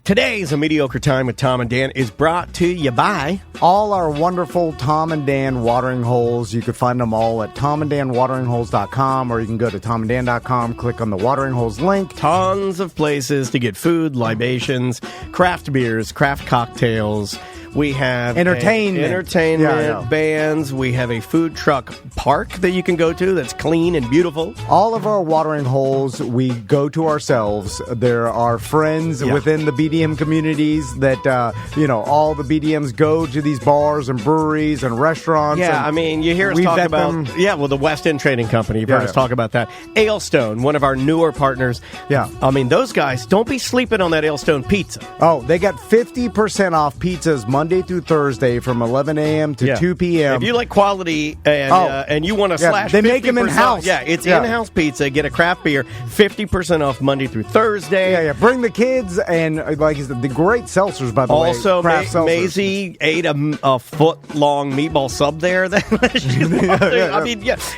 Today's A Mediocre Time with Tom and Dan is brought to you by all our wonderful Tom and Dan watering holes. You can find them all at TOMANDDANwateringholes.com, or you can go to TOMANDDAN.com, click on the watering holes link. Tons of places to get food, libations, craft beers, craft cocktails. We have entertainment, bands. We have a food truck park that you can go to that's clean and beautiful. All of our watering holes, we go to ourselves. There are friends within the BDM communities that, all the BDMs go to these bars and breweries and restaurants. Yeah, and you hear us talk about, the West End Trading Company. You've heard us talk about that. Ailstone, one of our newer partners. Yeah. Those guys, don't be sleeping on that Ailstone pizza. Oh, they got 50% off pizzas Monday through Thursday from 11 a.m. to 2 p.m. If you like quality and you want to slash, they make them in-house. Yeah, it's in-house pizza. Get a craft beer, 50% off Monday through Thursday. Yeah. Bring the kids, and like the great seltzers, by the way. Also, Maisie ate a foot-long meatball sub there.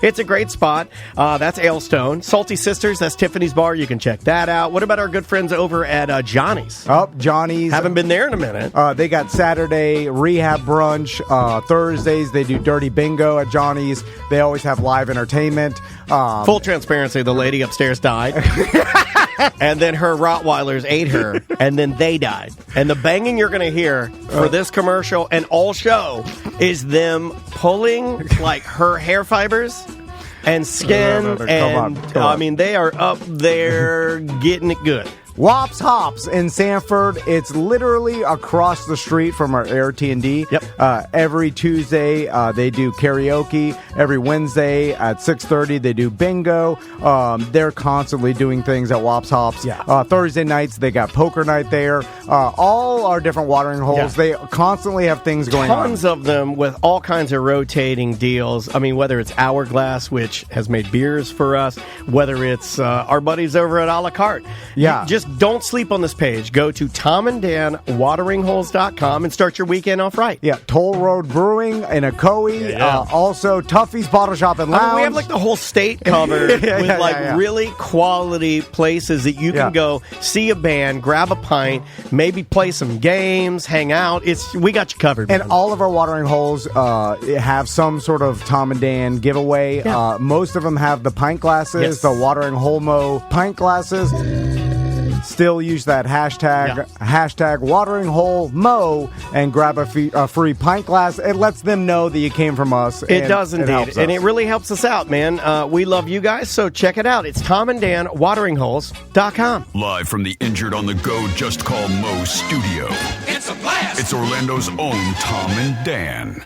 It's a great spot. That's Ailstone. Salty Sisters, that's Tiffany's Bar. You can check that out. What about our good friends over at Johnny's? Oh, Johnny's. Haven't been there in a minute. They got Saturday rehab brunch. Thursdays, they do dirty bingo at Johnny's. They always have live entertainment. Full transparency, the lady upstairs died. And then her Rottweilers ate her, and then they died. And the banging you're going to hear for this commercial and all show is them pulling like her hair fibers and skin. Come on. They are up there getting it good. Wops Hops in Sanford. It's literally across the street from our AirT&D. Yep. Every Tuesday, they do karaoke. Every Wednesday at 6:30, they do bingo. They're constantly doing things at Wops Hops. Yeah. Thursday nights, they got poker night there. All our different watering holes, they constantly have things going on. Tons of them with all kinds of rotating deals. Whether it's Hourglass, which has made beers for us, whether it's our buddies over at A La Carte. Yeah. Just don't sleep on this page. Go to TOMANDDANwateringholes.com and start your weekend off right. Yeah, Toll Road Brewing in Ocoee. Also, Tuffy's Bottle Shop and Lounge. We have like the whole state covered with really quality places that you can go see a band, grab a pint, maybe play some games, hang out. We got you covered, man. And all of our watering holes have some sort of Tom and Dan giveaway. Yeah. Most of them have the pint glasses, the Watering Hole Mo pint glasses. Still use that hashtag Watering Hole Mo and grab a free pint glass. It lets them know that you came from us. It does indeed. And it really helps us out, man. We love you guys, so check it out. It's TOMANDDANwateringholes.com. Live from the Injured on the Go Just Call Mo studio. It's a blast! It's Orlando's own Tom and Dan.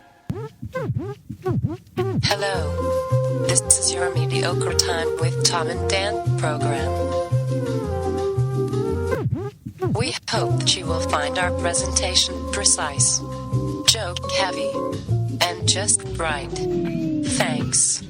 Hello. This is your Mediocre Time with Tom and Dan program. We hope that you will find our presentation precise, joke heavy, and just right. Thanks.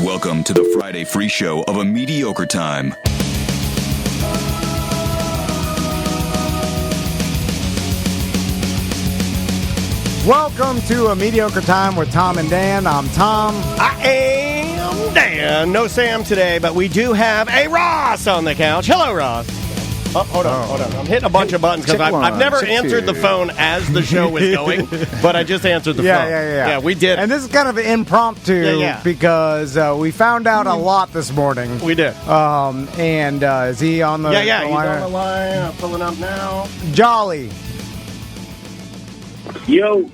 Welcome to the Friday free show of A Mediocre Time. Welcome to A Mediocre Time with Tom and Dan. I'm Tom. I am Dan. No Sam today, but we do have a Ross on the couch. Hello, Ross. Oh, hold on. I'm hitting a bunch of buttons because I've never answered the phone as the show was going, but I just answered the phone. Yeah, we did. And this is kind of impromptu because we found out a lot this morning. We did. And is he on the line? Yeah, he's on the line. I'm pulling up now. Jolly. Yo.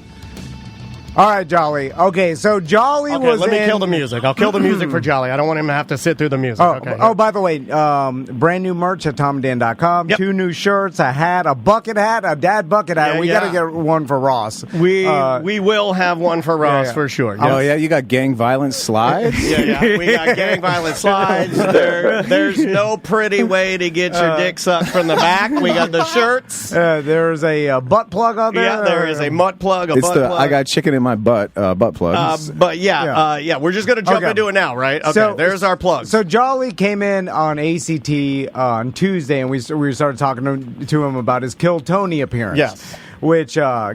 All right, Jolly. Okay, so Jolly was let me in... kill the music. I'll kill the music for Jolly. I don't want him to have to sit through the music. By the way, brand new merch at TOMANDDAN.com. Yep. 2 new shirts, a hat, a bucket hat, a dad bucket hat. We got to get one for Ross. We will have one for Ross for sure. Oh, yeah, you got gang violence slides? Yeah. We got gang violence slides. There's no pretty way to get your dick sucked from the back. We got the shirts. There's a butt plug on there. Yeah, there is a butt plug, butt plug. I got chicken in my butt plug. But we're just going to jump into it now, right? Okay, so, there's our plug. So Jolly came in on ACT on Tuesday, and we started talking to him about his Kill Tony appearance. Yes. Which I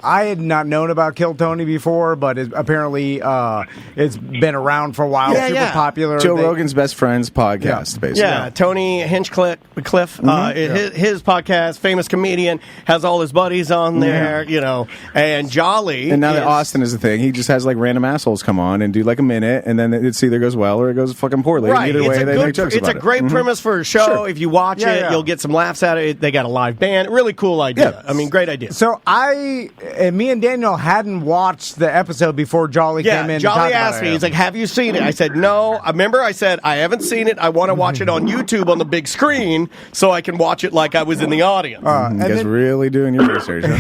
had not known about Kill Tony before, but apparently it's been around for a while. Super popular. Joe Rogan's best friend's podcast, basically. Yeah, Tony Hinchcliffe, his podcast, famous comedian, has all his buddies on there, and Jolly. And now that Austin is a thing, he just has like random assholes come on and do like a minute, and then it's either goes well or it goes fucking poorly. Right. Either way, they make jokes about it. It's a great premise for a show. Sure. If you watch it, you'll get some laughs out of it. They got a live band. Really cool idea. I mean, great idea. So me and Daniel hadn't watched the episode before Jolly came in. Jolly asked me, he's like, have you seen it? I said, no. Remember I said, I haven't seen it. I want to watch it on YouTube on the big screen so I can watch it like I was in the audience. You guys really doing your research, huh?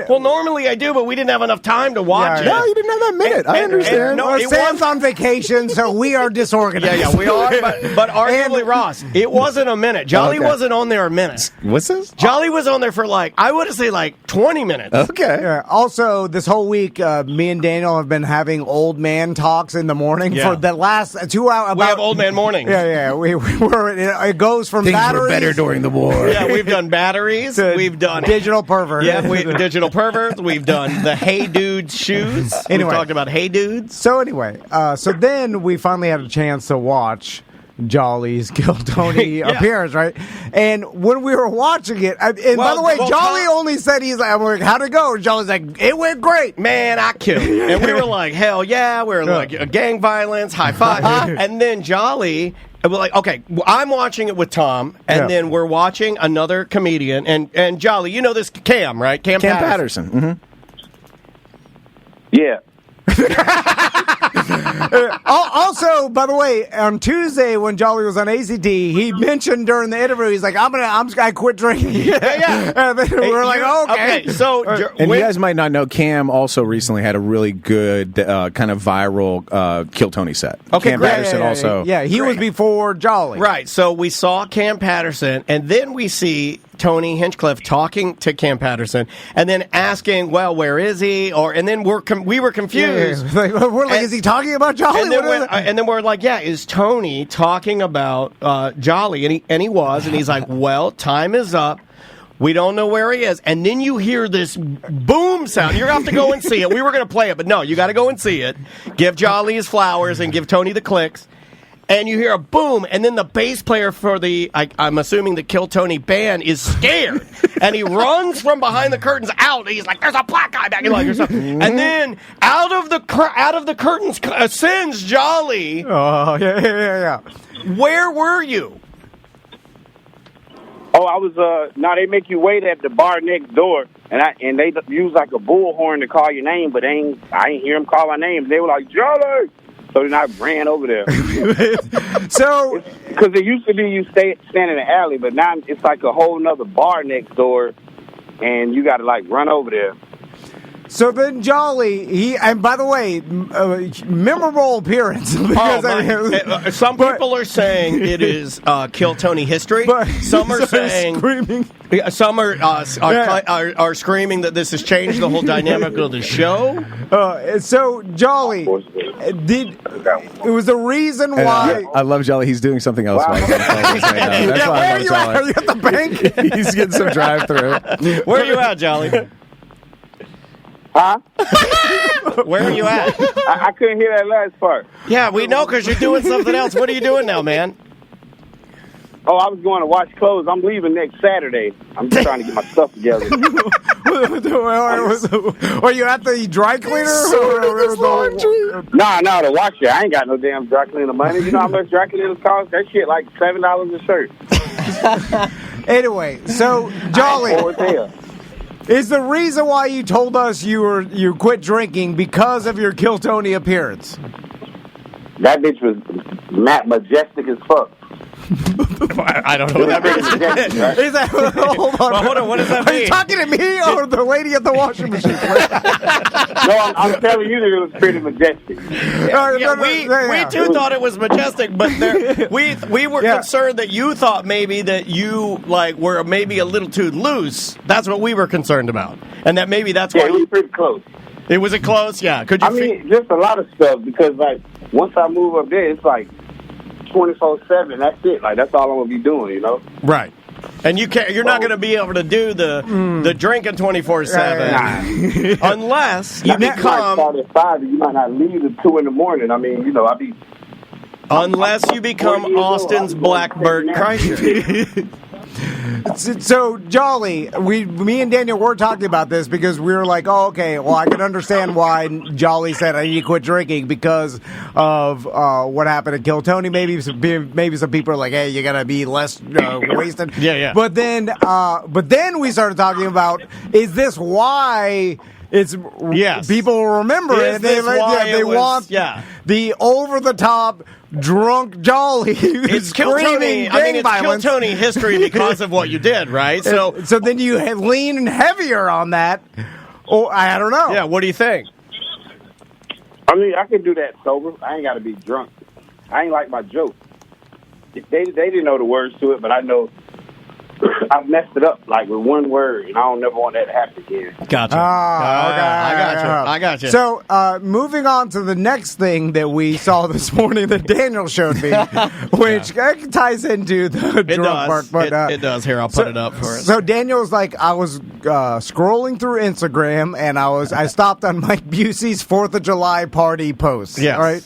Well, normally I do, but we didn't have enough time to watch it. No, you didn't have that minute. I understand. Sam's on vacation, so we are disorganized. Yeah, we are. But arguably, Ross, it wasn't a minute. Jolly wasn't on there a minute. What's this? Jolly was on there for I would say 20 minutes. Okay. Yeah. Also, this whole week, me and Daniel have been having old man talks in the morning for the last 2 hours. We have old man mornings. Yeah. It goes from Things batteries. were better during the war. Yeah, we've done batteries. We've done digital pervert. Yeah, digital perverts. We've done the Hey Dudes shoes. Anyway, we talked about Hey Dudes. So anyway, so then we finally had a chance to watch Jolly's Kill Tony appearance, right? And when we were watching it, by the way, Jolly only said I'm like, how'd it go? And Jolly's like, it went great. Man, I killed it. And we were like, hell yeah. We were like, gang violence, high five. And then Jolly, we're like, okay, I'm watching it with Tom, and then we're watching another comedian. And Jolly, you know this Cam, right? Cam Patterson. Mm-hmm. Yeah. Also, by the way, on Tuesday when Jolly was on ACT, he mentioned during the interview, he's like, I quit drinking. And then we're like, okay. So, and you guys might not know, Cam also recently had a really good kind of viral Kill Tony set. Okay, Cam great. Patterson also. Yeah, he was before Jolly. Right. So we saw Cam Patterson, and then we see Tony Hinchcliffe talking to Cam Patterson, and then asking, "Well, where is he?" And then we were confused. Yeah. We're like, is he talking about Jolly? And then we're like, "Yeah, is Tony talking about Jolly?" And he was, and he's like, "Well, time is up. We don't know where he is." And then you hear this boom sound. You're going to have to go and see it. We were going to play it, but no, you got to go and see it. Give Jolly his flowers and give Tony the clicks. And you hear a boom, and then the bass player for I'm assuming the Kill Tony band is scared, and he runs from behind the curtains out. And he's like, "There's a black guy back in or something." And then out of the curtains ascends Jolly. Oh yeah. Where were you? Oh, I was. They make you wait at the bar next door, and they use like a bullhorn to call your name, but I ain't hear them call my name. They were like, "Jolly." So then I ran over there. So, because it used to be you stand in the alley, but now it's like a whole nother bar next door, and you got to like run over there. So then Jolly, and by the way, memorable appearance. Some people are saying it is Kill Tony history. But some are saying screaming. Some are screaming that this has changed the whole dynamic of the show. So Jolly, it was the reason why. I love Jolly. He's doing something else. Wow. That's why I love Jolly. Are you at the bank? He's getting some drive-through. Where are you at, Jolly? Huh? Where are you at? I couldn't hear that last part. Yeah, we know because you're doing something else. What are you doing now, man? Oh, I was going to wash clothes. I'm leaving next Saturday. I'm just trying to get my stuff together. Are you at the dry cleaner? Nah, the washer. I ain't got no damn dry cleaner money. You know how much dry cleaners cost? That shit like $7 a shirt. Anyway, so Jolly. Is the reason why you told us you quit drinking because of your Kiltony appearance? That bitch was majestic as fuck. I don't know what that means. Is that, hold on, what does that Are mean? you talking to me or the lady at the washing machine? No, I'm telling you that it was pretty majestic. We too thought it was majestic, but we were concerned that you thought maybe that you were maybe a little too loose. That's what we were concerned about, and that maybe that's why it was pretty close. It was close, yeah. Could you? Just a lot of stuff because once I move up there, it's 24/7. That's it. That's all I'm gonna be doing, Right. And you're not going to be able to do the drinking 24/7 unless you become. Start at 5, you might not leave at 2 in the morning. I mean, I'll be. Unless you become Austin's Blackbird Kreischer. So, Jolly, me and Daniel were talking about this because we were like, oh, okay, well, I can understand why Jolly said I need to quit drinking because of what happened at Kiltony. Maybe some people are like, hey, you got to be less wasted. Yeah. But then we started talking about, is this why... people will remember it. They want the over-the-top, drunk Jolly. It's screaming gang violence. It's Kiltony history because of what you did, right? So then you lean heavier on that. Oh, I don't know. Yeah, what do you think? I mean, I can do that sober. I ain't got to be drunk. I ain't like my joke. They didn't know the words to it, but I know. I've messed it up with one word, and I don't never want that to happen again. Gotcha. I got you. So, moving on to the next thing that we saw this morning that Daniel showed me, which ties into the drunk part. But, it does. Here, I'll put it up for us. So Daniel's like, I was scrolling through Instagram, and I stopped on Mike Busey's 4th of July party post. Yes. Right?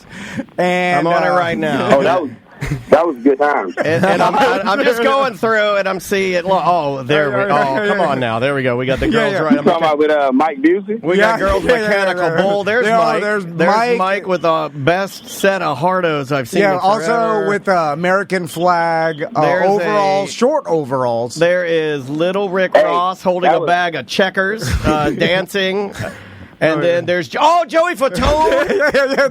And I'm on it right now. Oh, that was good times. And I'm just going through and I'm seeing. Oh, there we. Oh, come on now. There we go. We got the girls right. You talking about with Mike Busey? We got girls mechanical bull. There's Mike. There's Mike with the best set of hardos I've seen. Yeah. Also with American flag overalls, short overalls. There is little Rick Ross holding a bag of checkers, dancing. And then there's Joey Fatone.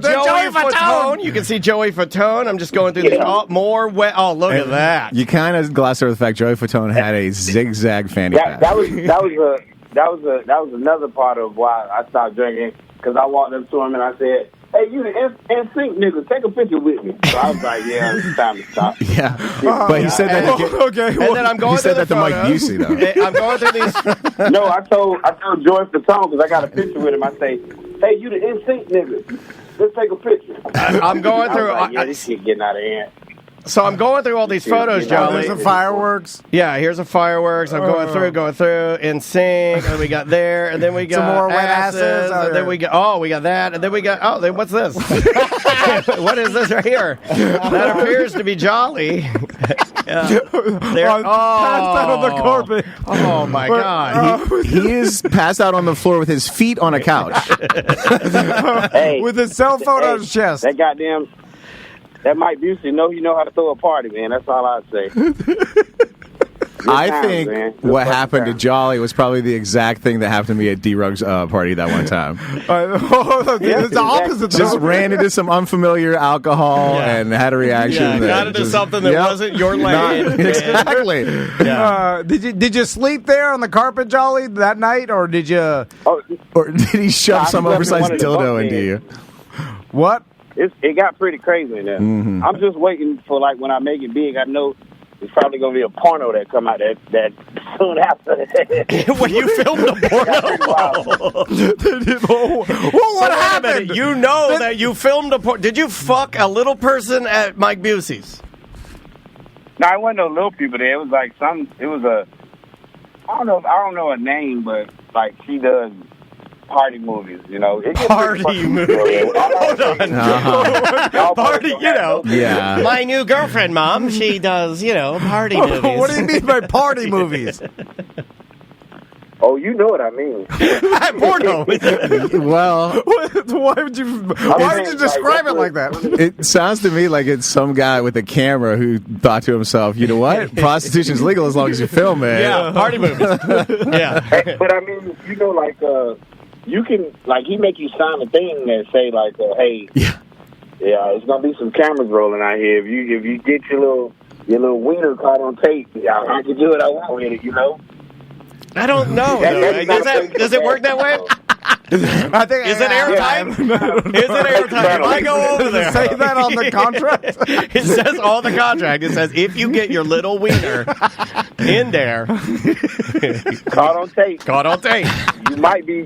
Joey Fatone. You can see Joey Fatone. I'm just going through more wet. Oh, look at that. You kind of glossed over the fact Joey Fatone had a zigzag fanny pack. That was another part of why I stopped drinking because I walked up to him and I said, "Hey, you the NSYNC nigga, take a picture with me." So I was like, "Yeah, it's time to stop." Yeah, but he said that. Okay, and then I'm going. He said that to Mike Busey though. I'm going through these. No, I told Joy Fatone because I got a picture with him. I say, "Hey, you the NSYNC nigga, let's take a picture." I'm going through. Like, this shit getting out of hand. So I'm going through all these photos, Jolly. There's some fireworks. Yeah, here's a fireworks. I'm going through, in sync, and we got there, and then we got some more wet asses, and then we got that, and then we got what's this? What is this right here? That appears to be Jolly. Passed out on the carpet. Oh my God! He is passed out on the floor with his feet on a couch. With his cell phone on his chest. That Mike Busey, he know how to throw a party, man. That's all I'd say. I think what happened to Jolly was probably the exact thing that happened to me at D-Rug's party that one time. It's the opposite. Just ran into some unfamiliar alcohol and had a reaction. Yeah, got into something that wasn't your lane. Exactly. Yeah. Did you sleep there on the carpet, Jolly, that night, or did you? Or did he shove some oversized dildo into you? What? It got pretty crazy in there. Mm-hmm. I'm just waiting for when I make it big. I know it's probably gonna be a porno that come out that soon after that. When you filmed the porno. What happened? You know that you filmed a porno. Did you fuck a little person at Mike Busey's? No, it wasn't no little people there. It was I don't know a name, but she does party movies, Party movies. Hold on. Party, Yeah. My new girlfriend, Mom, she does, party movies. What do you mean by party movies? Oh, you know what I mean. Porno. Well, Why would you describe it like that? it sounds to me like it's some guy with a camera who thought to himself, you know what? Prostitution's legal as long as you film it. Yeah, party movies. Yeah. But I mean, you know, like you can like he make you sign a thing that say like, hey, yeah, it's gonna be some cameras rolling out here. If you get your little wiener caught on tape, yeah, I can do what I want with it, you know. I don't know. Does it work that way? I think Is it airtight? Is it airtight? If I go over there, say that on the contract. It says on the contract. It says if you get your little wiener in there, Caught on tape. caught on tape. You might be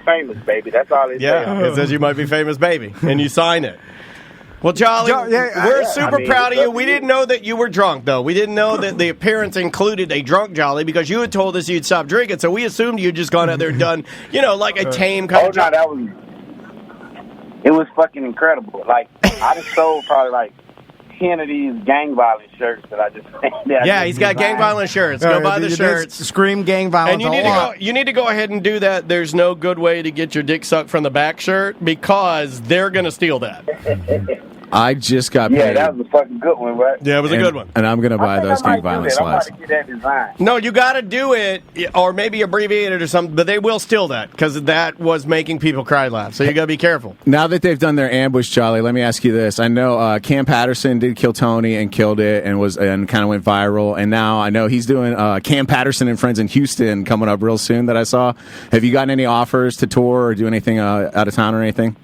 famous, baby. That's all it says. Yeah, it says you might be famous, baby, and you sign it. Well, Jolly, we're super proud of you. We didn't know that you were drunk, though. We didn't know that the appearance included a drunk Jolly because you had told us you'd stop drinking, so we assumed you'd just gone out there and done, like a tame kind of no, it was fucking incredible. Like, I just sold probably like 10 of these gang violence shirts that I just he's got gang violence shirts. Go buy the shirts. Scream gang violence. And you need to go ahead and do that. There's no good way to get your dick sucked from the back shirt because they're going to steal that. I just got paid. Yeah, that was a fucking good one, right? Yeah, it was a good one. And I'm going to buy those gang violence slides. I'm about to get that design. No, you got to do it, or maybe abbreviate it or something, but they will steal that because that was making people cry laugh. So you got to be careful. Now that they've done their ambush, Charlie, let me ask you this. I know Cam Patterson did kill Tony and killed it and kind of went viral. And now I know he's doing Cam Patterson and Friends in Houston coming up real soon that I saw. Have you gotten any offers to tour or do anything out of town or anything?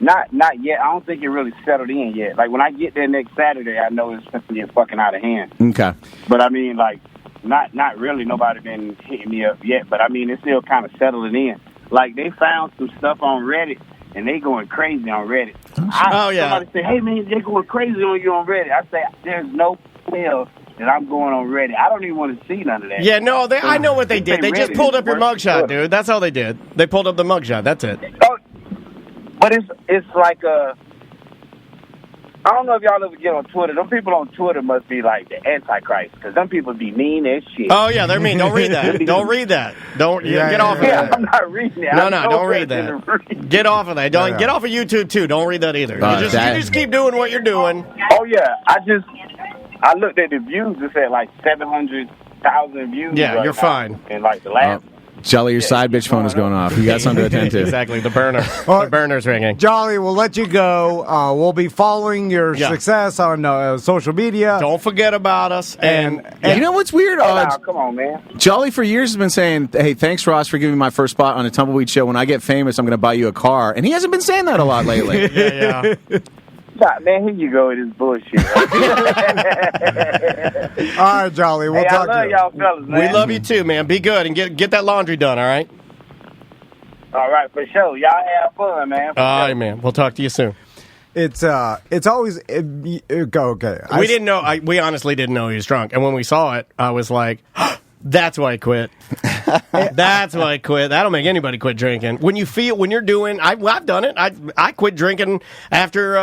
Not yet. I don't think it really settled in yet. Like, when I get there next Saturday, I know it's going to get fucking out of hand. Okay. But, I mean, like, not really. Nobody been hitting me up yet. But, I mean, it's still kind of settling in. Like, they found some stuff on Reddit, and they going crazy on Reddit. Somebody say, hey, man, they going crazy on you on Reddit. I say, there's no way that I'm going on Reddit. I don't even want to see none of that. Yeah, no, I know what they did. They just pulled up your mugshot, dude. That's all they did. They pulled up the mugshot. That's it. Oh, but it's like I don't know if y'all ever get on Twitter. Them people on Twitter must be like the Antichrist because them people be mean as shit. Oh, yeah, they're mean. Don't read that. Don't read that. Get off of that. I'm not reading it. No, don't read that. Get off of that. Get off of YouTube, too. Don't read that either. You just keep doing what you're doing. Oh, yeah. I looked at the views. It said like 700,000 views. Yeah, you're fine. And like the last... Jolly, your side bitch phone is going off. You got something to attend to. Exactly, the burner. The burner's ringing. Jolly, we'll let you go. We'll be following your success on social media. Don't forget about us. And you know what's weird? Come on, man. Jolly for years has been saying, hey, thanks, Ross, for giving me my first spot on a Tumbleweed show. When I get famous, I'm going to buy you a car. And he hasn't been saying that a lot lately. Yeah. Nah, man, here you go with this bullshit. All right, Jolly, we'll talk I love to you. y'all fellas, man. We love you too, man. Be good and get that laundry done, all right? All right, for sure. Y'all have fun, man. All right, man. We'll talk to you soon. It's always okay. We honestly didn't know he was drunk, and when we saw it, I was like, "That's why I quit. That's why I quit. That'll make anybody quit drinking." When you're doing, I've done it. I quit drinking after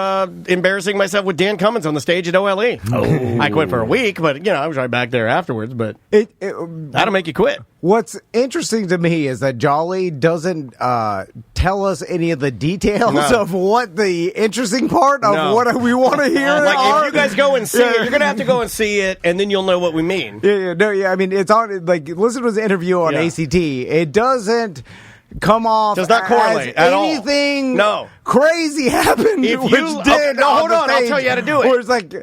embarrassing myself with Dan Cummins on the stage at OLE. Oh. I quit for a week, but I was right back there afterwards. But that'll make you quit. What's interesting to me is that Jolly doesn't tell us any of the details of what the interesting part of what we want to hear. Like if you guys go and see it, you're going to have to go and see it, and then you'll know what we mean. I mean, it's on. Like, listen to his interview on ACT. It doesn't come off. Does not correlate as at all. Anything crazy happened. Hold on. I'll tell you how to do it. Where it's like,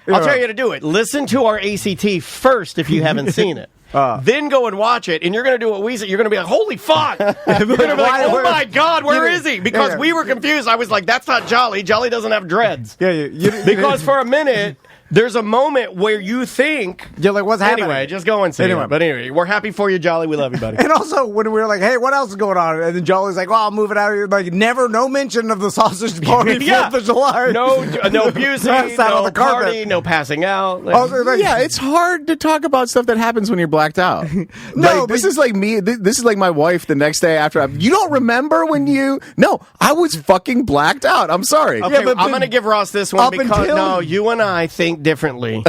I'll tell you how to do it. Listen to our ACT first if you haven't seen it. Then go and watch it, and you're going to do what we said. You're going to be like, holy fuck. You're going to be like, oh my God, where is he? Because we were confused. I was like, that's not Jolly. Jolly doesn't have dreads. Because for a minute, there's a moment where you think... You're like, what's happening? Anyway, just go and see it. But anyway, we're happy for you, Jolly. We love you, buddy. And also, when we were like, hey, what else is going on? And then Jolly's like, well, I'll move it out here. Like, no mention of the sausage party 4th of July. No abusing, no party, no passing out. It's hard to talk about stuff that happens when you're blacked out. This is like me. This is like my wife the next day after. You don't remember when you... No, I was fucking blacked out. I'm sorry. Okay, I'm going to give Ross this one because, you and I think think differently.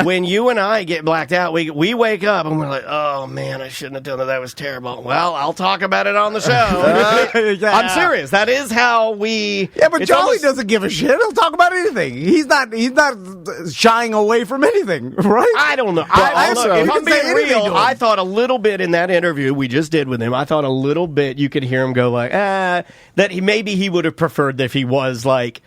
When you and I get blacked out, we wake up and we're like, oh, man, I shouldn't have done that. That was terrible. Well, I'll talk about it on the show. I'm serious. That is how we... Yeah, but Jolly doesn't give a shit. He'll talk about anything. He's not shying away from anything, right? I don't know. If I'm being real, I thought a little bit in that interview we just did with him, I thought a little bit you could hear him go like, that maybe he would have preferred if he was like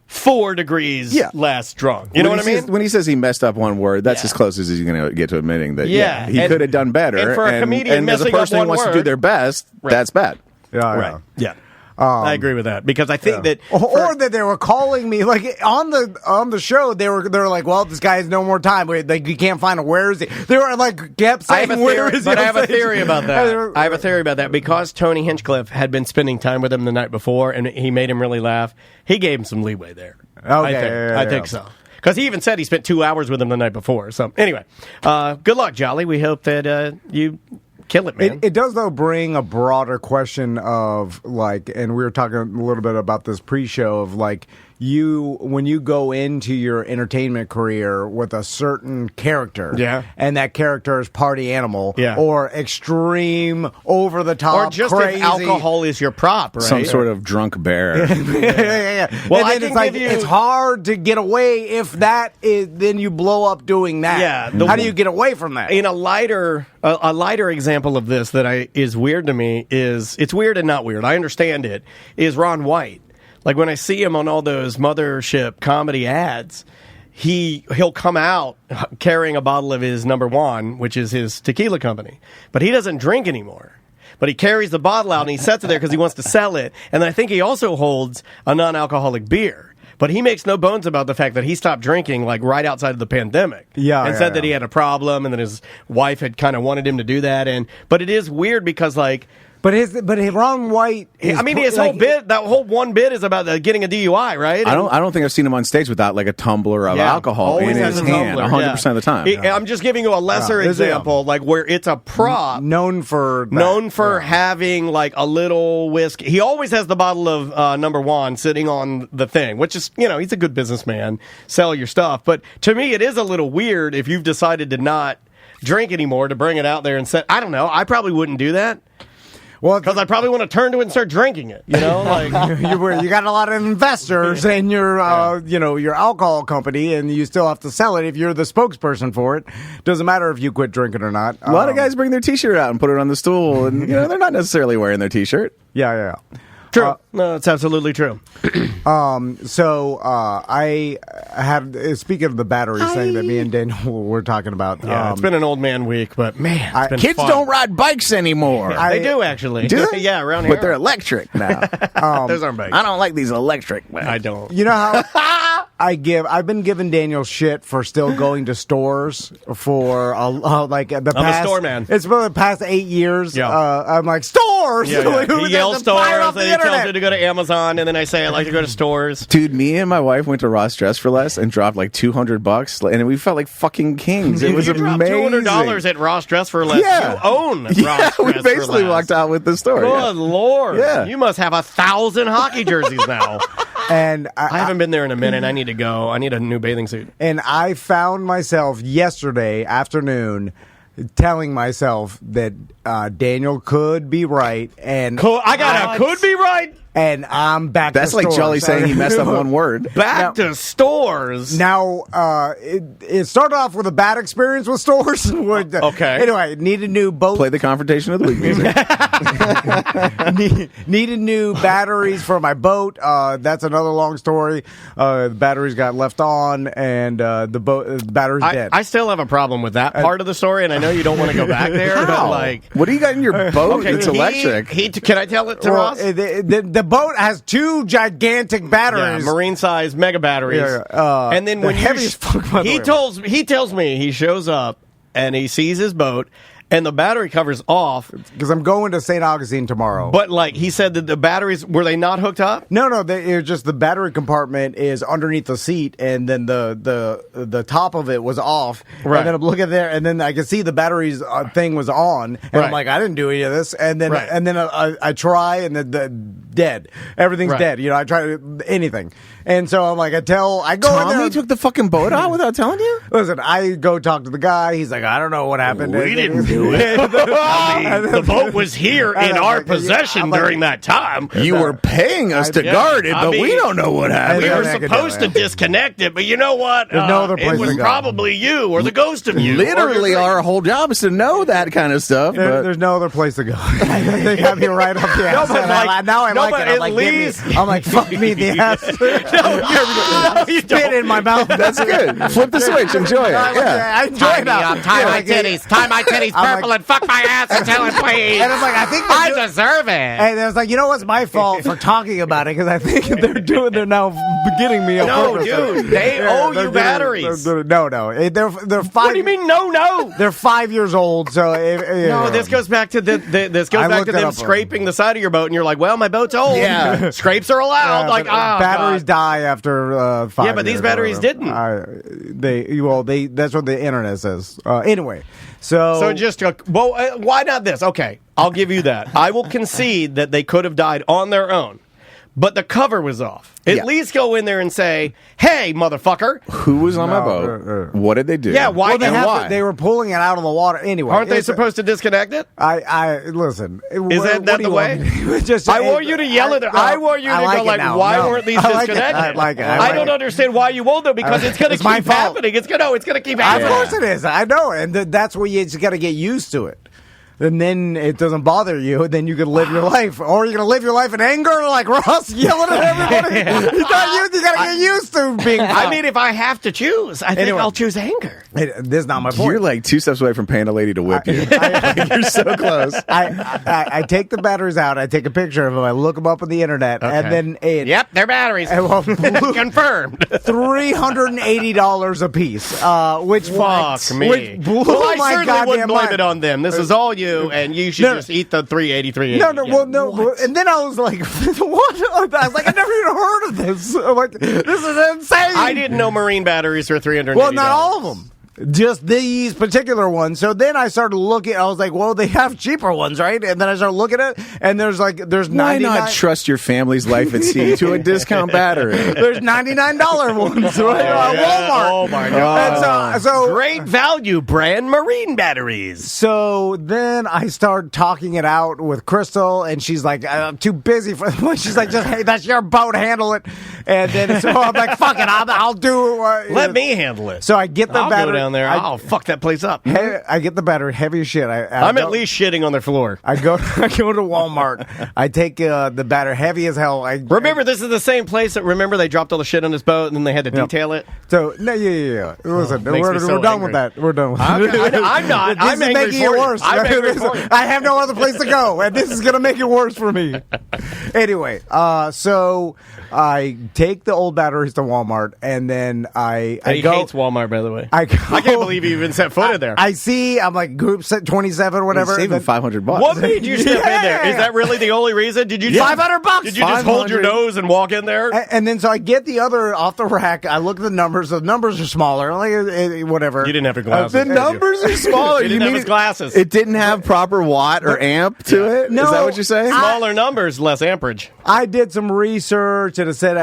4 degrees less drunk. You know what I mean? When he says he messed up one word, that's as close as he's going to get to admitting that he could have done better. And for a comedian as a person who wants to do their best, that's bad. Yeah. I agree with that because I think that, or that they were calling me like on the show. They were like, "Well, this guy has no more time. Like, you can't find him. Where is he?" They were like, kept saying, "Where is he?" But I have a theory about that. I have a theory about that because Tony Hinchcliffe had been spending time with him the night before, and he made him really laugh. He gave him some leeway there. Okay, I think so. Because he even said he spent 2 hours with him the night before. So anyway, good luck, Jolly. We hope that you kill it, man. It does, though, bring a broader question of, like, and we were talking a little bit about this pre-show of, like, when you go into your entertainment career with a certain character, and that character is party animal, or extreme, over the top, or just crazy. If alcohol is your prop, right? Some sort of drunk bear. Well, and then it's hard to get away if that is. Then you blow up doing that. Yeah. How do you get away from that? In a lighter example of this that is weird to me is it's weird and not weird. I understand it. Is Ron White. Like when I see him on all those mothership comedy ads, he'll come out carrying a bottle of his number one, which is his tequila company. But he doesn't drink anymore. But he carries the bottle out and he sets it there because he wants to sell it. And I think he also holds a non-alcoholic beer. But he makes no bones about the fact that he stopped drinking like right outside of the pandemic. And said that he had a problem and that his wife had kind of wanted him to do that. But it is weird because like... But Ron White. His whole bit, that whole one bit is about getting a DUI, right? I don't think I've seen him on stage without like a tumbler of alcohol in his hand 100% of the time. I'm just giving you a lesser example, like where it's a prop known for having like a little whiskey. He always has the bottle of number one sitting on the thing, which is he's a good businessman. Sell your stuff, but to me, it is a little weird if you've decided to not drink anymore to bring it out there and say, I don't know, I probably wouldn't do that. Well, because I probably want to turn to it and start drinking it. Like you got a lot of investors in your your alcohol company, and you still have to sell it if you're the spokesperson for it. Doesn't matter if you quit drinking or not. A lot of guys bring their T-shirt out and put it on the stool, and they're not necessarily wearing their T-shirt. Yeah. True. No, it's absolutely true. So I had, speaking of the batteries thing that me and Daniel were talking about. Yeah, it's been an old man week, but man, it's been kids fun. don't ride bikes anymore. They do actually. Do they? Yeah, around here. But they're electric now. Those aren't bikes. I don't like these electric bikes. I don't. You know how I've been giving Daniel shit for still going to stores for like the past. I'm a store man. It's for the past 8 years. Yeah. I'm like stores. Yeah. He yells stores, and he tells me to go to Amazon, and then I say I like to go to stores. Dude, me and my wife went to Ross Dress for Less and dropped like $200, and we felt like fucking kings. It was amazing. $200 at Ross Dress for Less. Yeah. You own Ross Dress we basically for walked out with the store. Good Lord. Yeah. You must have 1,000 hockey jerseys now. And I haven't been there in a minute. I need to go. I need a new bathing suit. And I found myself yesterday afternoon telling myself that Daniel could be right, and could be right. And I'm back. That's to like stores. Jolly saying he messed up one word. Back to stores. Now, it started off with a bad experience with stores. Okay. Anyway, needed new boat. Play the Confrontation of the Week music. Needed new batteries for my boat. That's another long story. The batteries got left on, and the battery's dead. I still have a problem with that part of the story, and I know you don't want to go back there. How? But what do you got in your boat that's electric? Can I tell it to Ross? The boat has 2 gigantic batteries, marine-sized mega batteries. And then when heaviest fuck, by the way. he tells me he shows up and he sees his boat. And the battery cover's off. Because I'm going to St. Augustine tomorrow. But, like, he said that the batteries, were they not hooked up? No, it's just the battery compartment is underneath the seat, and then the top of it was off. Right. And then I'm looking there, and then I can see the batteries thing was on. And I'm like, I didn't do any of this. And then I try, and the dead. Everything's Right. dead. I try anything. And so I'm like, I go in Tommy there. took the fucking boat out without telling you? Listen, I go talk to the guy. He's like, I don't know what happened. We didn't do it. I mean, the boat was here in our possession during that time. You were paying us to guard it, but we don't know what happened. We were I could supposed do to it. disconnect it, but you know what? There's no other place it was to go. probably you or the ghost of you. Literally, our whole job is to know that kind of stuff. But There's no other place to go. They got me right up the ass. but like- Now I no, like but it. I'm at like, least- I'm like, fuck me in the ass. No, you Spit don't. in my mouth. that's good. Flip the switch. Enjoy it. Yeah. I enjoy it now. Tie my titties I'm purple like- and fuck my ass until it bleeds. And I'm like, I think I deserve it. And I was like, what's my fault for talking about it? Because I think they're now getting me. No, dude, they owe you batteries. No. They're 5. What do you mean, no? They're 5 years old. So No, this goes back to this goes I back looked to it them up. scraping the side of your boat, and you're like, "Well, my boat's old. Yeah. Scrapes are allowed." Like, batteries God. die after 5 Yeah, but these years or batteries whatever. didn't. That's what the internet says. Anyway, so So just why not this? Okay, I'll give you that. I will concede that they could have died on their own, but the cover was off. At Yeah. least go in there and say, "Hey, motherfucker." Who was on my No, boat? What did they do? Yeah, why? well, they, and have why? to, they were pulling it out of the water anyway. Aren't they It's- supposed to disconnect it? I listen. Is that the way? I want you to yell at it. I want you to go like, "Why weren't these disconnected?" I like it. I don't understand why you won't though, because it's going to It's my keep fault. happening. It's going to keep Of happening. course it is. I know, and that's where you just got to get used to it. And then it doesn't bother you. Then you can live your life, or you're gonna live your life in anger, like Ross yelling at everybody. You got to get used to being. I mean, if I have to choose, I think Anyway. I'll choose anger. This is not my point. You're like 2 steps away from paying a lady to whip you. You're so close. I take the batteries out. I take a picture of them. I look them up on the internet, Okay. and then Yep, they're batteries. Confirmed. $380 a piece, which Fuck me. which blew Well, I my certainly goddamn wouldn't blame mind. it on them. This is all you, and you should No. just eat the 383. No, and then I was like, what? I was like, I never even heard of this. I'm like, this is insane. I didn't know marine batteries were $380. Well, not all of them. Just these particular ones. So then I started looking. I was like, well, they have cheaper ones, right? And then I started looking at it, and there's Why 99. not trust your family's life at sea to a discount battery? There's $99 ones right at Walmart. Oh my god! And so Great value brand marine batteries. So then I start talking it out with Crystal, and she's like, "I'm too busy for." She's like, "Just hey, that's your boat, handle it." And then so I'm like, "Fuck it, I'll do." Let me handle it. So I get the I'll battery go down there. I'll fuck that place up. I get the battery heavy as shit. I'm at least shitting on their floor. I go to Walmart. I take the battery heavy as hell. Remember, this is the same place that they dropped all the shit on his boat and then they had to detail it. So no, yeah. Listen, makes we're me so done angry. with that. We're done with I'm not. This I'm is angry making for it you. worse. I'm angry for you. I have no other place to go, and this is going to make it worse for me. Anyway, so I take the old batteries to Walmart, and then I He go. hates Walmart, by the way. I can't believe you even set foot in there. I see. I'm like group set 27, whatever. Saving and then- $500. What made you step in there? Yeah. Is that really the only reason? Did you $500? Did you just hold your 500. nose and walk in there? And then so I get the other off the rack. I look at the numbers. The numbers are smaller. Like whatever. You didn't have your glasses. The did you? numbers are smaller. He didn't have his glasses. It didn't have proper watt or amp to it? No, Is that what you're saying? Smaller numbers, less amperage. I did some research and it said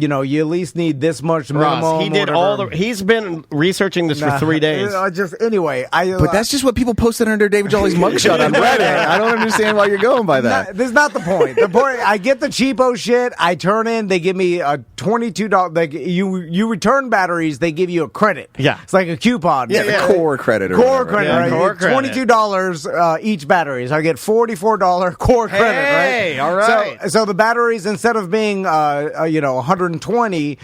you at least need this much minimum. Ross, he did whatever. all the. He's been researching this for 3 days. But that's just what people posted under David Jolly's mugshot on Reddit. I don't understand why you're going by that. This is not the point. The point, I get the cheapo shit. I turn in. They give me a $22. Like you return batteries, they give you a credit. Yeah. It's like a coupon. Yeah, the core credit or Core whatever. credit, Yeah, right? core credit. $22 each battery. So I get $44 core credit, Hey, right? all right. So the batteries, instead of being 120,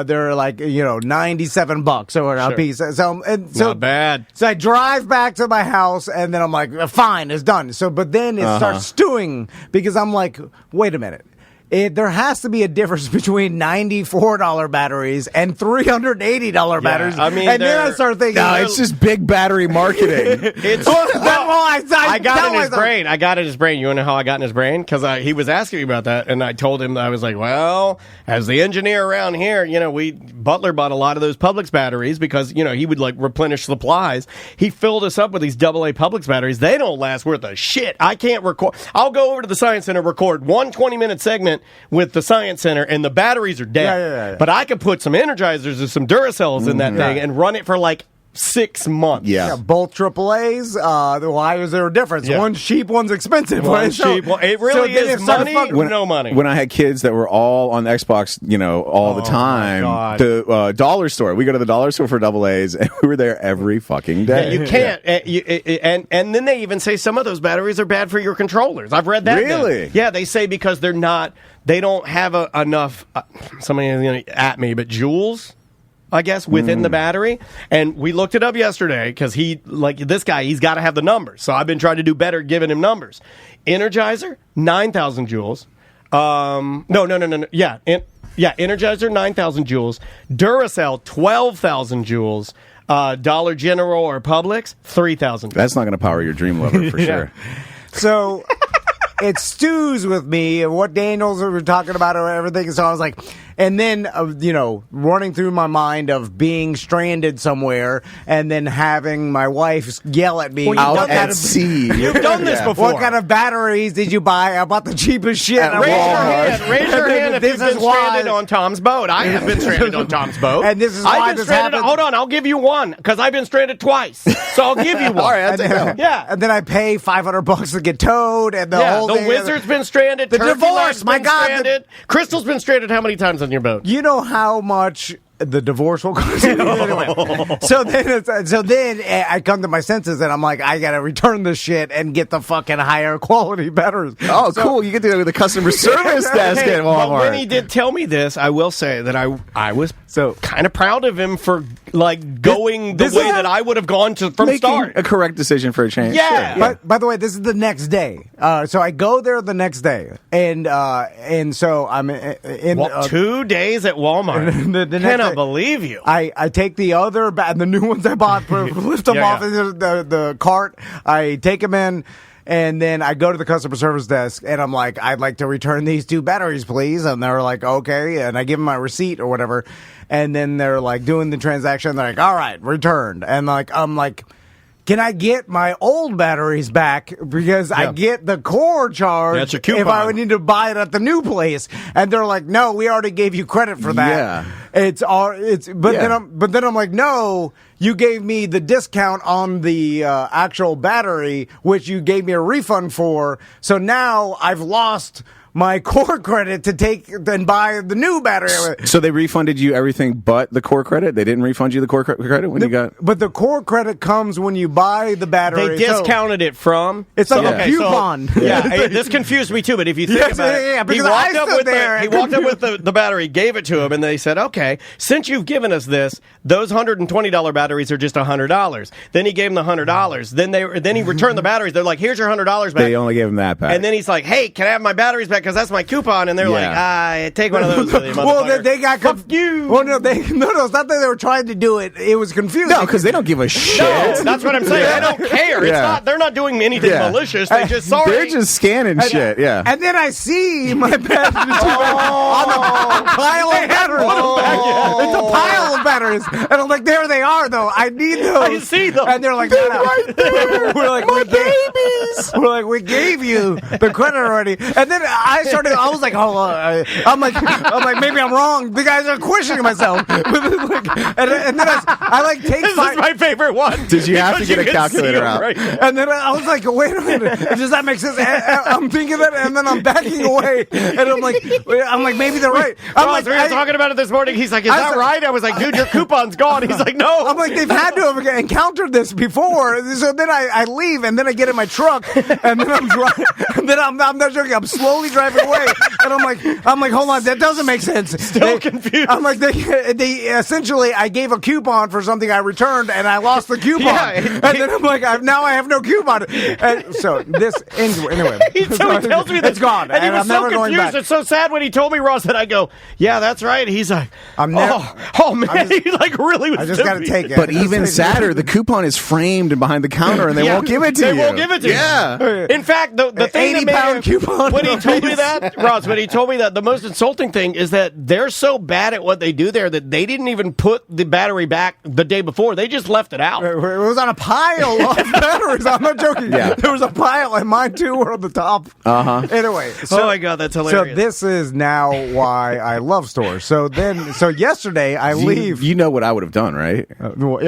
they're like $97 or a Sure. piece. So Not bad. So I drive back to my house, and then I'm like, fine, it's done. So, but then it starts stewing because I'm like, wait a minute. there has to be a difference between $94 batteries and $380 batteries. I mean, and then I start thinking, No, it's just big battery marketing. I got in his brain. I got in his brain. You want to know how I got in his brain? Because he was asking me about that, and I told him, I was like, well, as the engineer around here, Butler bought a lot of those Publix batteries because, he would like replenish supplies. He filled us up with these AA Publix batteries. They don't last worth a shit. I can't record. I'll go over to the Science Center, record one 20-minute segment with the Science Center, and the batteries are dead. Yeah. But I could put some Energizers and some Duracells in that thing and run it for like 6 months. Yeah. Both AAAs. Why is there a difference? Yeah. One's cheap, one's expensive. One's right? cheap. Well, it really is money or no money. When I had kids that were all on the Xbox, all the time, God. the dollar store. We go to the dollar store for AA's, and we were there every fucking day. You can't. And then they even say some of those batteries are bad for your controllers. I've read that. Really? Yeah, they say because they don't have enough, somebody is going to at me, but joules, I guess, within the battery. And we looked it up yesterday because this guy, he's got to have the numbers. So I've been trying to do better giving him numbers. Energizer, 9,000 joules. No. Yeah. Energizer, 9,000 joules. Duracell, 12,000 joules. Dollar General or Publix, 3,000. That's not going to power your dream lover for sure. So it stews with me of what Daniels were talking about or everything. So I was like, and then, running through my mind of being stranded somewhere and then having my wife yell at me. Out at sea. You've done this before. What kind of batteries did you buy? I bought the cheapest shit. At Raise your Walmart. hand. Raise your hand if This you've been is why- stranded on Tom's boat. I have been stranded on Tom's boat. And this is I've why been this stranded. happens. Hold on, I'll give you one because I've been stranded twice. So I'll give you one. All right, I'll take that one. Yeah. And then I pay $500 to get towed, and the whole The thing. Wizard's been stranded. The Turkey divorce, Leg's my been God, stranded. Crystal's been stranded how many times on your boat? You know how much the divorce will cost. Anyway, so then I come to my senses and I'm like, I gotta return this shit and get the fucking higher quality batteries. Oh, cool. You get to go to the customer service desk at But Walmart. when he did tell me this, I will say that I was kind of proud of him for going the way that I would have gone from Making start. a correct decision for a change. Yeah. Sure. But by the way, this is the next day. So I go there the next day, and so I'm in 2 days at Walmart. the next Cannot day, believe you. I take the other the new ones I bought, lift them off into the cart. I take them in. And then I go to the customer service desk, and I'm like, I'd like to return these 2 batteries, please. And they're like, okay. And I give them my receipt or whatever. And then they're like doing the transaction. They're like, all right, returned. And I'm like, can I get my old batteries back because I get the core charge That's your coupon. if I would need to buy it at the new place? And they're like, no, we already gave you credit for that. Yeah. But then I'm like, no, you gave me the discount on the actual battery, which you gave me a refund for. So now I've lost my core credit to take and buy the new battery. So they refunded you everything but the core credit? They didn't refund you the core credit when you got... But the core credit comes when you buy the battery. They discounted it from. It's like a coupon. This confused me too. But if you think about it, he because walked I up stood with there. he walked up with the battery, gave it to him, and they said, "Okay, since you've given us this, those $120 batteries are just $100." Then he gave him the $100. Then he returned the batteries. They're like, "Here's your $100 back." They only gave him that back. And then he's like, "Hey, can I have my batteries back? Because that's my coupon." And they're like, take one of those with you, Well, motherfucker." they got Fuck you. Well, no, it's not that they were trying to do it. It was confusing. No, because they don't give a shit. No, that's what I'm saying. They don't care. It's not. They're not doing anything malicious. They just They're just scanning shit, yeah. And then I see my batteries on a pile of batteries. It's a pile of batteries. And I'm like, there they are, though. I need those. I see them. And they're like, They're right there. We're like, We're like, we gave you the credit already. And then I was like, hold on. I'm like, maybe I'm wrong. The guys are questioning myself. and then I take This is my favorite one. Did you have to Because get a can calculator see 'em, out? right? And then I was like, wait a minute. Does that make sense? I'm thinking that, and then I'm backing away. And I'm like, maybe they're right. I'm Ross, we were talking about it this morning. He's like, is that right? I was like, dude, your coupon's gone. He's like, no. I'm like, they've had to have encountered this before. So then I leave, and then I get in my truck, and then I'm driving. And then I'm not joking. I'm slowly driving away, And I'm like, hold on, that doesn't make sense. Still confused. I'm like, they essentially, I gave a coupon for something I returned, and I lost the coupon. Yeah. And then I'm like, now I have no coupon. And so this, anyway. He tells me that it's gone. And he was I'm so never going confused. back. It's so sad when he told me, Ross, that I go, yeah, that's right. He's like, I'm never- man, he like really was. I just got to take it. But even sadder, the coupon is framed and behind the counter, and they won't give it to you. They won't give it to you. Yeah. In fact, the thing that 80-pound made coupon. when he told me that, Ross, when he told me that, the most insulting thing is that they're so bad at what they do there that they didn't even put the battery back the day before. They just left it out. It was on a pile of batteries. I'm not joking. Yeah. There was a pile, and mine too were on the top. Anyway, Oh my God, that's hilarious. So this is now why I love stores. So yesterday I leave. You know what I would have done, right? Hold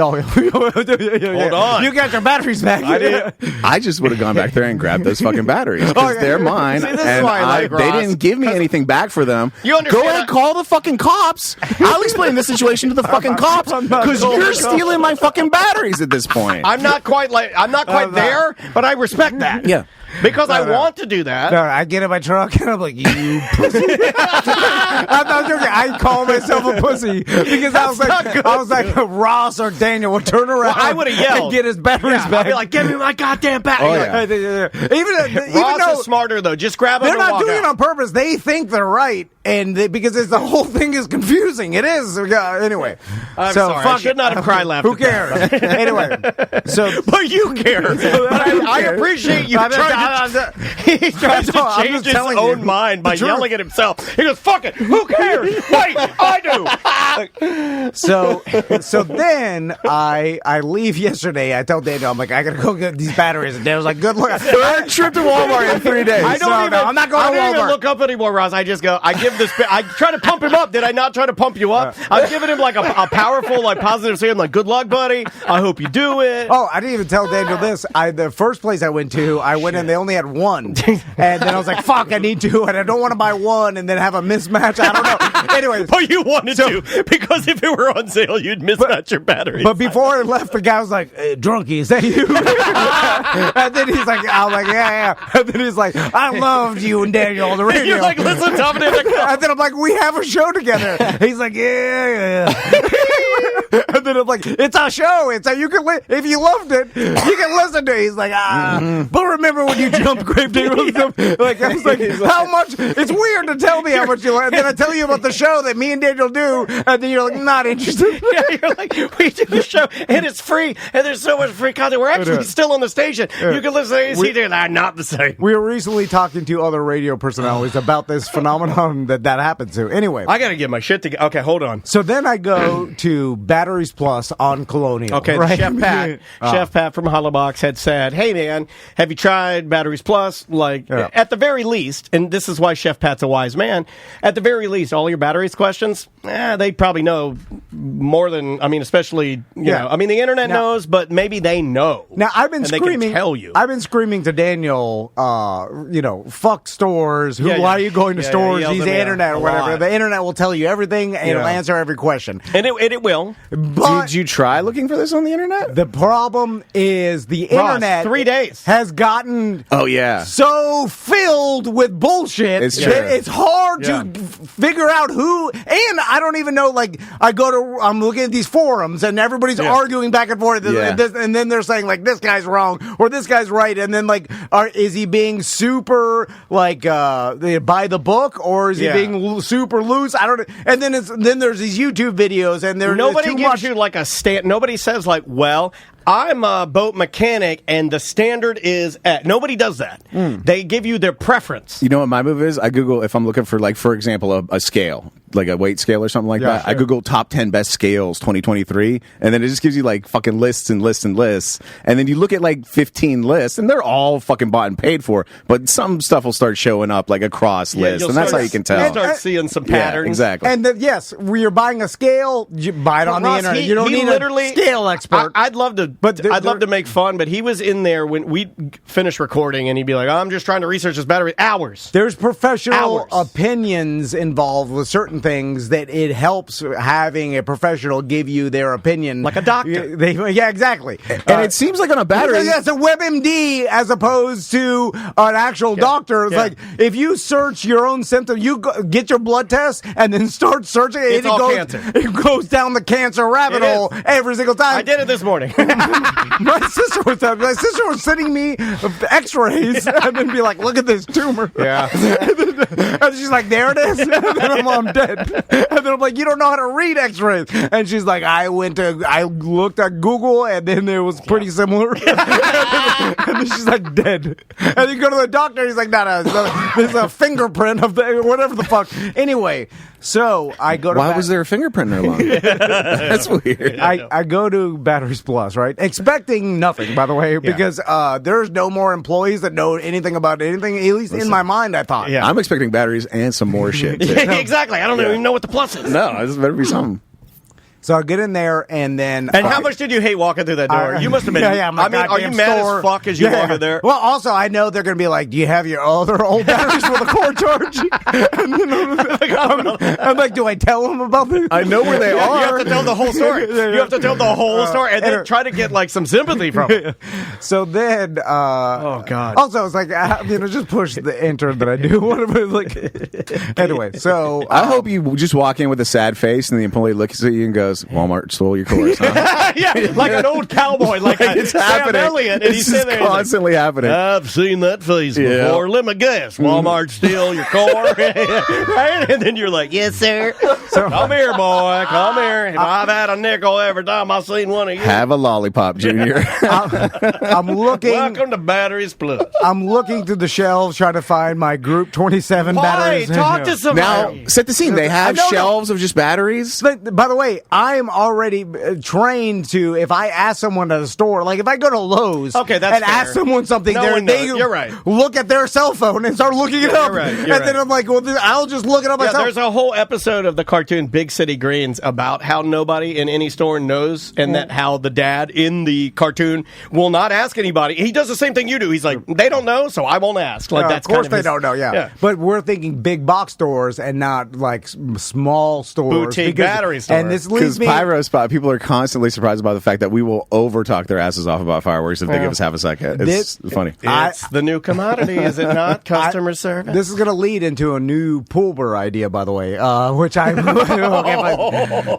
on. You got your batteries back. I did. I just would have gone back there and grabbed those fucking batteries because yeah. they're mine. See, this is and why I like they Ross. didn't give me anything back for them. You understand Go ahead, that- call the fucking cops. I'll explain the situation to the fucking cops I'm not because going you're to call. stealing my fucking batteries at this point. I'm not quite there, but I respect that. Yeah. Because I want to do that. No, I get in my truck and I'm like, you pussy. I'm not joking. I call myself a pussy because I was like, Ross or Daniel would turn around. Well, I would've yelled. and get his batteries Yeah, back. I'd be like, give me my goddamn battery. Oh, yeah. Even Ross though is smarter, though. Just grab them they're and not walk doing out. it on purpose. They think they're right, and because the whole thing is confusing. It is. Anyway, I'm so sorry. I fuck should it. not have cried laughter. Who cares? Anyway, so But you care. But I appreciate you He's trying to I'm change just his telling own you mind by the truth. yelling at himself. He goes, fuck it. Who cares? Wait, I do. So then I leave yesterday. I tell Daniel, I'm like, I gotta go get these batteries, and Daniel's like, good luck. Third trip to Walmart in 3 days. I don't No, even. no, I'm not going I to don't even Walmart. look up anymore, Ross. I just go. I give this. I try to pump him up. Did I not try to pump you up? I'm giving him like a powerful, like positive saying, like, good luck, buddy. I hope you do it. Oh, I didn't even tell Daniel this. The first place I went in, they only had one. And then I was like, fuck, I need two, and I don't want to buy one and then have a mismatch. I don't know. Anyway, But you wanted to, because if it were on sale, you'd mismatch your batteries. but before I left, the guy was like, hey, Drunky, is that you? And then he's like, I'm like, yeah. And then he's like, I loved you and Daniel on the radio. You're like, listen, Dominic. And then I'm like, we have a show together. He's like, yeah. And then I'm like, it's a show. It's a, you can if you loved it, you can listen to it. He's like, but remember when you jumped Grave Digger? Like, I was like, how much? It's weird to tell me how much you like. And then I tell you about the show that me and Daniel do, and then you're like, not interested. Yeah, you're like, we do the show, and it's free, and there's so much free content. We're actually still on the station. You can listen to AC. They're not the same. We were recently talking to other radio personalities about this phenomenon that happened to. Anyway, I got to get my shit together. Okay, hold on. so then I go to Batteries Plus on Colonial. Okay, right? Chef Pat from Hollowbox had said, hey, man, have you tried Batteries Plus? Like, Yeah. at the very least, and this is why Chef Pat's a wise man, at the very least, all your batteries questions, they probably know more than, I mean, especially, you Yeah. know, I mean, the internet Now- knows, but maybe they know. Now I've been and screaming. They can tell you. I've been screaming to Daniel. Fuck stores. Yeah, Why yeah. are you going to Yeah, stores? yeah, he Use yells the at me internet a or whatever. lot. The internet will tell you everything and it'll Yeah. answer every question. And it will. But Did you try looking for this on the internet? the problem is the Ross, internet 3 days. has gotten Oh, yeah. so filled with bullshit It's that true. it's hard Yeah. to figure out who. And I don't even know. Like I'm looking at these forums and everybody's Yeah. arguing back and forth, Yeah. and then they're saying like this guy's wrong or this guy's right, and then like is he being super like by the book or is he Yeah. being super loose? I don't. And then there's these YouTube videos and there's Nobody too gives much. you like a stand. Nobody says like, well, I'm a boat mechanic and the standard is at. Nobody does that. They give you their preference. You know what my move is? I Google if I'm looking for, like, for example, a scale, like a weight scale or something like that. sure. I Google top 10 best scales 2023, and then it just gives you like fucking lists and lists and lists. And then you look at like 15 lists, and they're all fucking bought and paid for. But some stuff will start showing up like a cross list, you'll and that's start- how you can You'll tell. start seeing some Yeah, patterns. exactly. And yes, when you're buying a scale, you buy it on the Ross, internet. he- You don't he need literally- a scale expert. I'd love to, But I'd love to make fun, but he was in there when we finished recording, and he'd be like, "I'm just trying to research this battery." Hours. There's professional Hours. opinions involved with certain things that it helps having a professional give you their opinion. Like a doctor. Yeah, exactly. And it seems like on a battery. Yeah, it's a WebMD as opposed to an actual doctor. It's like if you search your own symptoms, you get your blood test and then start searching. It's all cancer. It goes down the cancer rabbit hole every single time. I did it this morning. My sister was sending me X-rays and then be like, "Look at this tumor." Yeah. And she's like, "There it is." And then I'm dead. And then I'm like, "You don't know how to read X-rays." And she's like, "I looked at Google and then it was pretty similar." And then she's like, "Dead." And then you go to the doctor. He's like, "No, there's a fingerprint of the whatever the fuck." Anyway, so I go to. Why was there a fingerprint in her lung? That's weird. I go to Batteries Plus, right? Expecting nothing, by the way, because there's no more employees that know anything about anything. At least in my mind, I thought. Yeah. I'm expecting batteries and some more shit. too. Exactly. I don't even know what the plus is. No, this better be something. So I get in there, and then... And how much did you hate walking through that door? You must have been... Yeah, I mean, are you mad as fuck as you walk in there? Well, also, I know they're going to be like, "Do you have your other old batteries with a cord charge?" And then I'm like, do I tell them about this? I know where they You are. have to tell the whole story. You have to tell the whole story and then try to get like some sympathy from it. So then... oh, God. Also, it's like, just push the enter that I do. Anyway, so... I hope you just walk in with a sad face and the employee looks at you and goes, "Walmart stole your course, huh?" Yeah, like an old cowboy, like It's Sam happening. Elliott, and It's he's just sitting there. He's constantly happening. like, "I've seen that face Yeah. before. Let me guess. Walmart steal your car." Right? And then you're like, "Yes, sir. Come here, boy. Come here. If I've had a nickel every time I've seen one of you." Have a lollipop, Junior. I'm looking... Welcome to Batteries Plus. I'm looking through the shelves trying to find my Group 27 Why? batteries. Talk to Now, somebody. set the scene. They have No. shelves of just batteries. But, by the way, I am already trained to, if I ask someone at a store, like if I go to Lowe's Okay, that's and fair. ask someone something, No they one knows. You're right. look at their cell phone and start looking it up. you're right. And You're then right. I'm like, well, I'll just look it up Yeah, myself. there's a whole episode of the cartoon Big City Greens about how nobody in any store knows, and that how the dad in the cartoon will not ask anybody. He does the same thing you do. He's like, they don't know, so I won't ask. Like that's of course kind they his- don't know, yeah. But we're thinking big box stores and not like small stores. Boutique battery store. And this Because leads me... Pyro Spot, people are constantly surprised about the fact that we will over talk their asses off about fireworks if they give us half a second. It's funny. It's the new commodity, is it not? Customer service. This is going to lead into a new Pulver idea, by the way, which I...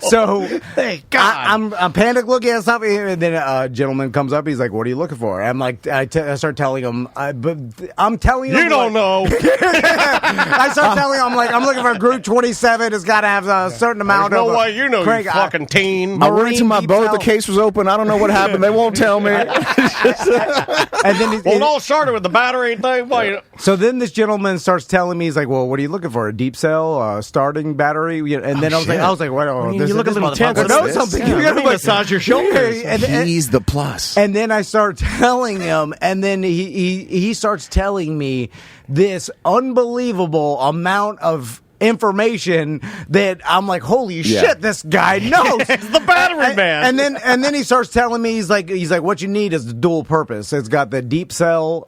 So... Hey, God. I'm panic looking at something, and then a gentleman comes up. He's like, "What are you looking for?" I'm like, I start telling him, but I'm telling him, you don't know. I start telling him, I'm looking for a Group 27. It's got to have a certain amount There's of. no way you know, Craig, you fucking teen. I went into my deep boat. The cell. case was open. I don't know what happened. They won't tell me. And then Well, it all started with the battery thing. Well, you know. so then this gentleman starts telling me, he's like, "Well, what are you looking for? A deep cell, starting battery?" And then I was like, "What? You look a little tense. Know What's something? this? You Yeah, gotta let me massage your shoulders. He's the plus. And then I start telling him, and then he starts telling me this unbelievable amount of information that I'm like, holy shit, this guy knows. It's the battery man. And then he starts telling me, he's like, what you need is the dual purpose. It's got the deep cell,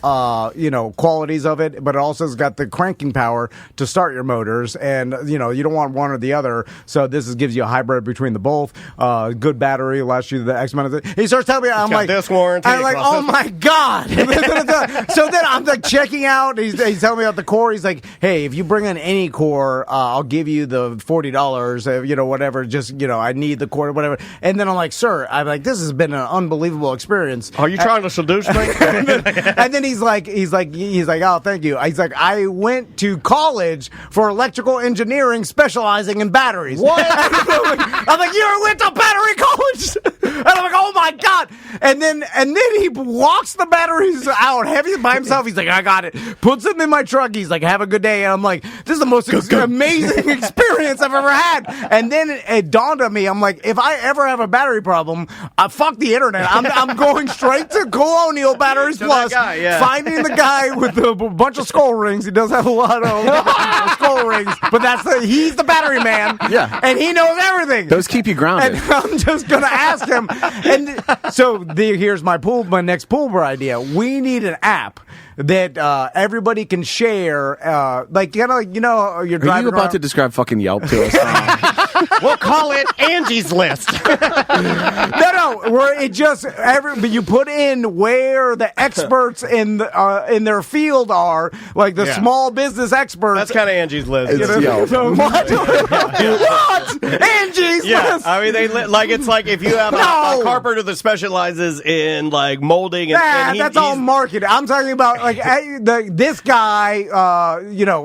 qualities of it, but it also has got the cranking power to start your motors. And, you don't want one or the other. So this gives you a hybrid between the both. Good battery, lasts you the X amount of. He starts telling me, I'm got like, this warranty, I'm like, plus oh this- my God. So then I'm like checking out. He's telling me about the core. He's like, hey, if you bring in any core, I'll give you the $40, whatever. Just, I need the core, whatever. And then I'm like, sir, this has been an unbelievable experience. Are you trying to seduce me? And then he's like, oh, thank you. He's like, I went to college for electrical engineering, specializing in batteries. What? I'm like, you went to battery college? And I'm like, oh my God. And then he walks the batteries out heavy by himself. He's like, I got it. Puts them in my truck. He's like, have a good day. And I'm like, this is the most amazing experience I've ever had. And then it dawned on me. I'm like, if I ever have a battery problem, fuck the internet. I'm going straight to Colonial Batteries To Plus, that guy, yeah. finding the guy with a bunch of skull rings. He does have a lot of skull skull rings, but he's the battery man. Yeah. And he knows everything. Those keep you grounded. And I'm just going to ask him. And so here's my next pool bar idea. We need an app that everybody can share. Like, you're driving Are you about around. to describe fucking Yelp to us? We'll call it Angie's List. No, where it just but you put in where the experts in their field are, like the small business experts. That's kind of Angie's List. It's Yelp. So what? What? Angie's List. I mean, it's like if you have a carpenter that specializes in like molding and That's all marketing. I'm talking about like this guy,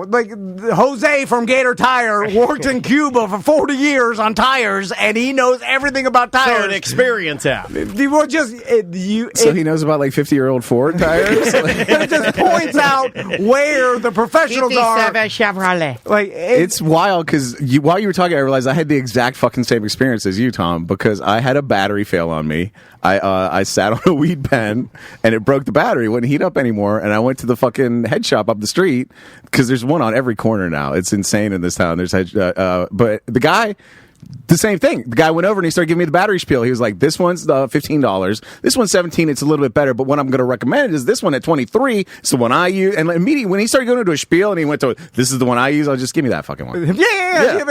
like Jose from Gator Tire worked in Cuba for 40 years on tires, and he knows everything about so tires. an experience app. So he knows about like 50-year-old Ford tires? It just points out where the professionals are. Chevrolet. Like It's wild because while you were talking, I realized I had the exact fucking same experience as you, Tom, because I had a battery fail on me. I sat on a weed pen and it broke the battery. It wouldn't heat up anymore. And I went to the fucking head shop up the street because there's one on every corner now. It's insane in this town. There's but the guy. The same thing. The guy went over and he started giving me the battery spiel. He was like, this one's $15. This one's $17. It's a little bit better, but what I'm going to recommend is this one at $23. It's the one I use. And immediately when he started going into a spiel and he went to, this is the one I use, I'll just give me that fucking one. Yeah.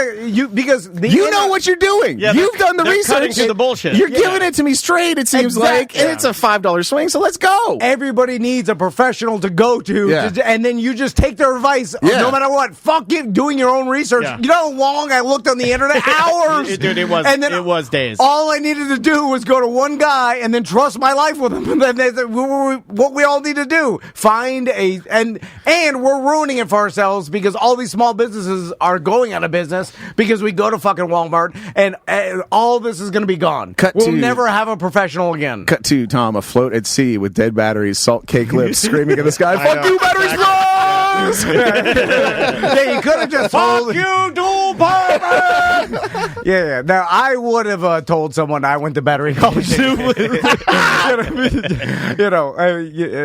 Because You know what you're doing. Yeah, You've done the they're research. cutting through the bullshit. You're giving it to me straight, it seems like. And it's a $5 swing, so let's go. everybody needs a professional to go to, and then you just take their advice no matter what. Fuck it, doing your own research. Yeah. You know how long I looked on the internet? Hours. Dude, it was days. All I needed to do was go to one guy and then trust my life with him. And then what we all need to do, find and we're ruining it for ourselves because all these small businesses are going out of business because we go to fucking Walmart and all this is going to be gone. We'll never have a professional again. Cut to Tom afloat at sea with dead batteries, salt cake lips, screaming at the sky, fuck you, batteries, bros! Yeah, you could have just told you, dual power! Yeah. Now I would have told someone I went to battery college too.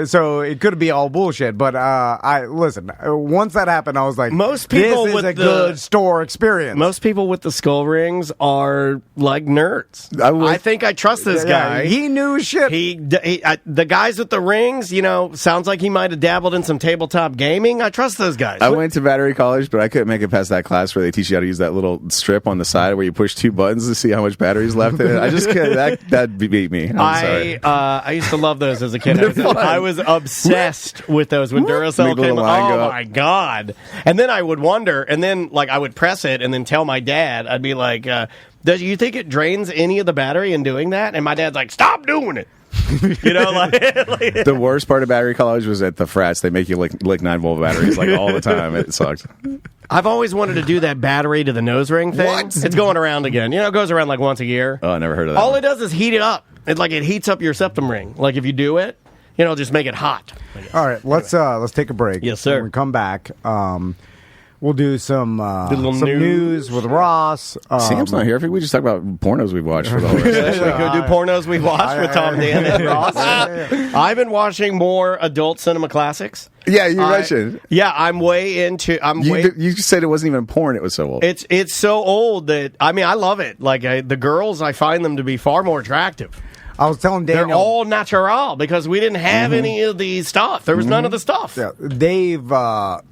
So it could be all bullshit. But I listen. Once that happened, I was like, most people this is with a good store experience. Most people with the skull rings are like nerds. I think I trust this guy. He knew shit. The guys with the rings, sounds like he might have dabbled in some tabletop gaming. I trust those guys. I went to battery college, but I couldn't make it past that class where they teach you how to use that little strip on the side where you push two buttons to see how much battery's left in it. I just can't. That beat me. I'm sorry. I used to love those as a kid. I was obsessed with those when Duracell came. Oh my god! And then I would wonder, and then I would press it, and then tell my dad. I'd be like, "Do you think it drains any of the battery in doing that?" And my dad's like, "Stop doing it." The worst part of battery college was at the frats. They make you lick 9-volt batteries all the time. It sucked. I've always wanted to do that battery to the nose ring thing. What? It's going around again. It goes around once a year. Oh, I never heard of that. All it does is heat it up. It heats up your septum ring. If you do it, just make it hot. All right, let's take a break. Yes, sir. When we come back, we'll do some news with Ross. Sam's not here. I think we just talk about pornos we've watched for the whole We rest. could do pornos we watched with Tom, Dan, and Ross. I've been watching more adult cinema classics. Yeah, you mentioned. Yeah, I'm way into. You said it wasn't even porn. It was so old. It's so old that I love it. The girls, I find them to be far more attractive. I was telling Daniel, they're all natural because we didn't have any of the stuff. There was none of the stuff. Yeah, they've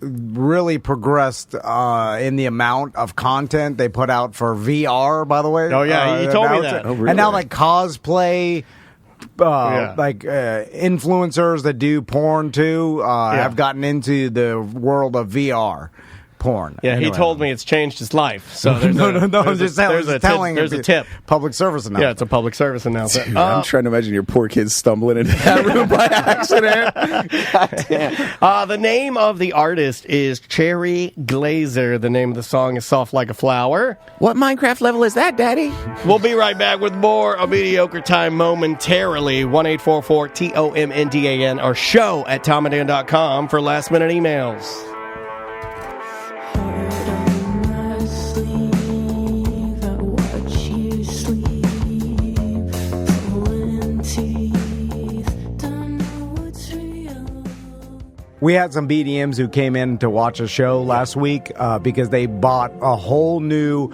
really progressed in the amount of content they put out for VR. By the way, oh yeah, you told me that. Oh, really? And now cosplay. Influencers that do porn too have gotten into the world of VR porn. Yeah, he told me it's changed his life. So there's there's a tip. Public service announcement. Yeah, it's a public service announcement. Dude, I'm trying to imagine your poor kids stumbling into that room by accident. The name of the artist is Cherry Glazer. The name of the song is Soft Like a Flower. What Minecraft level is that, Daddy? We'll be right back with more of Mediocre Time momentarily. 1-844-TOMNDAN or show at TOMANDDAN.com for last minute emails. We had some BDMs who came in to watch a show last week because they bought a whole new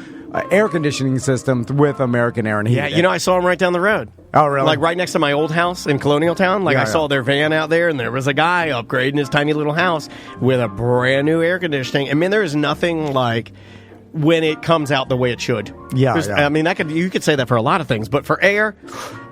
air conditioning system with American Air and Heat. Yeah, I saw them right down the road. Oh, really? Like right next to my old house in Colonial Town. Like I saw their van out there, and there was a guy upgrading his tiny little house with a brand new air conditioning. I mean, there is nothing like when it comes out the way it should. Yeah. I mean, you could say that for a lot of things, but for air,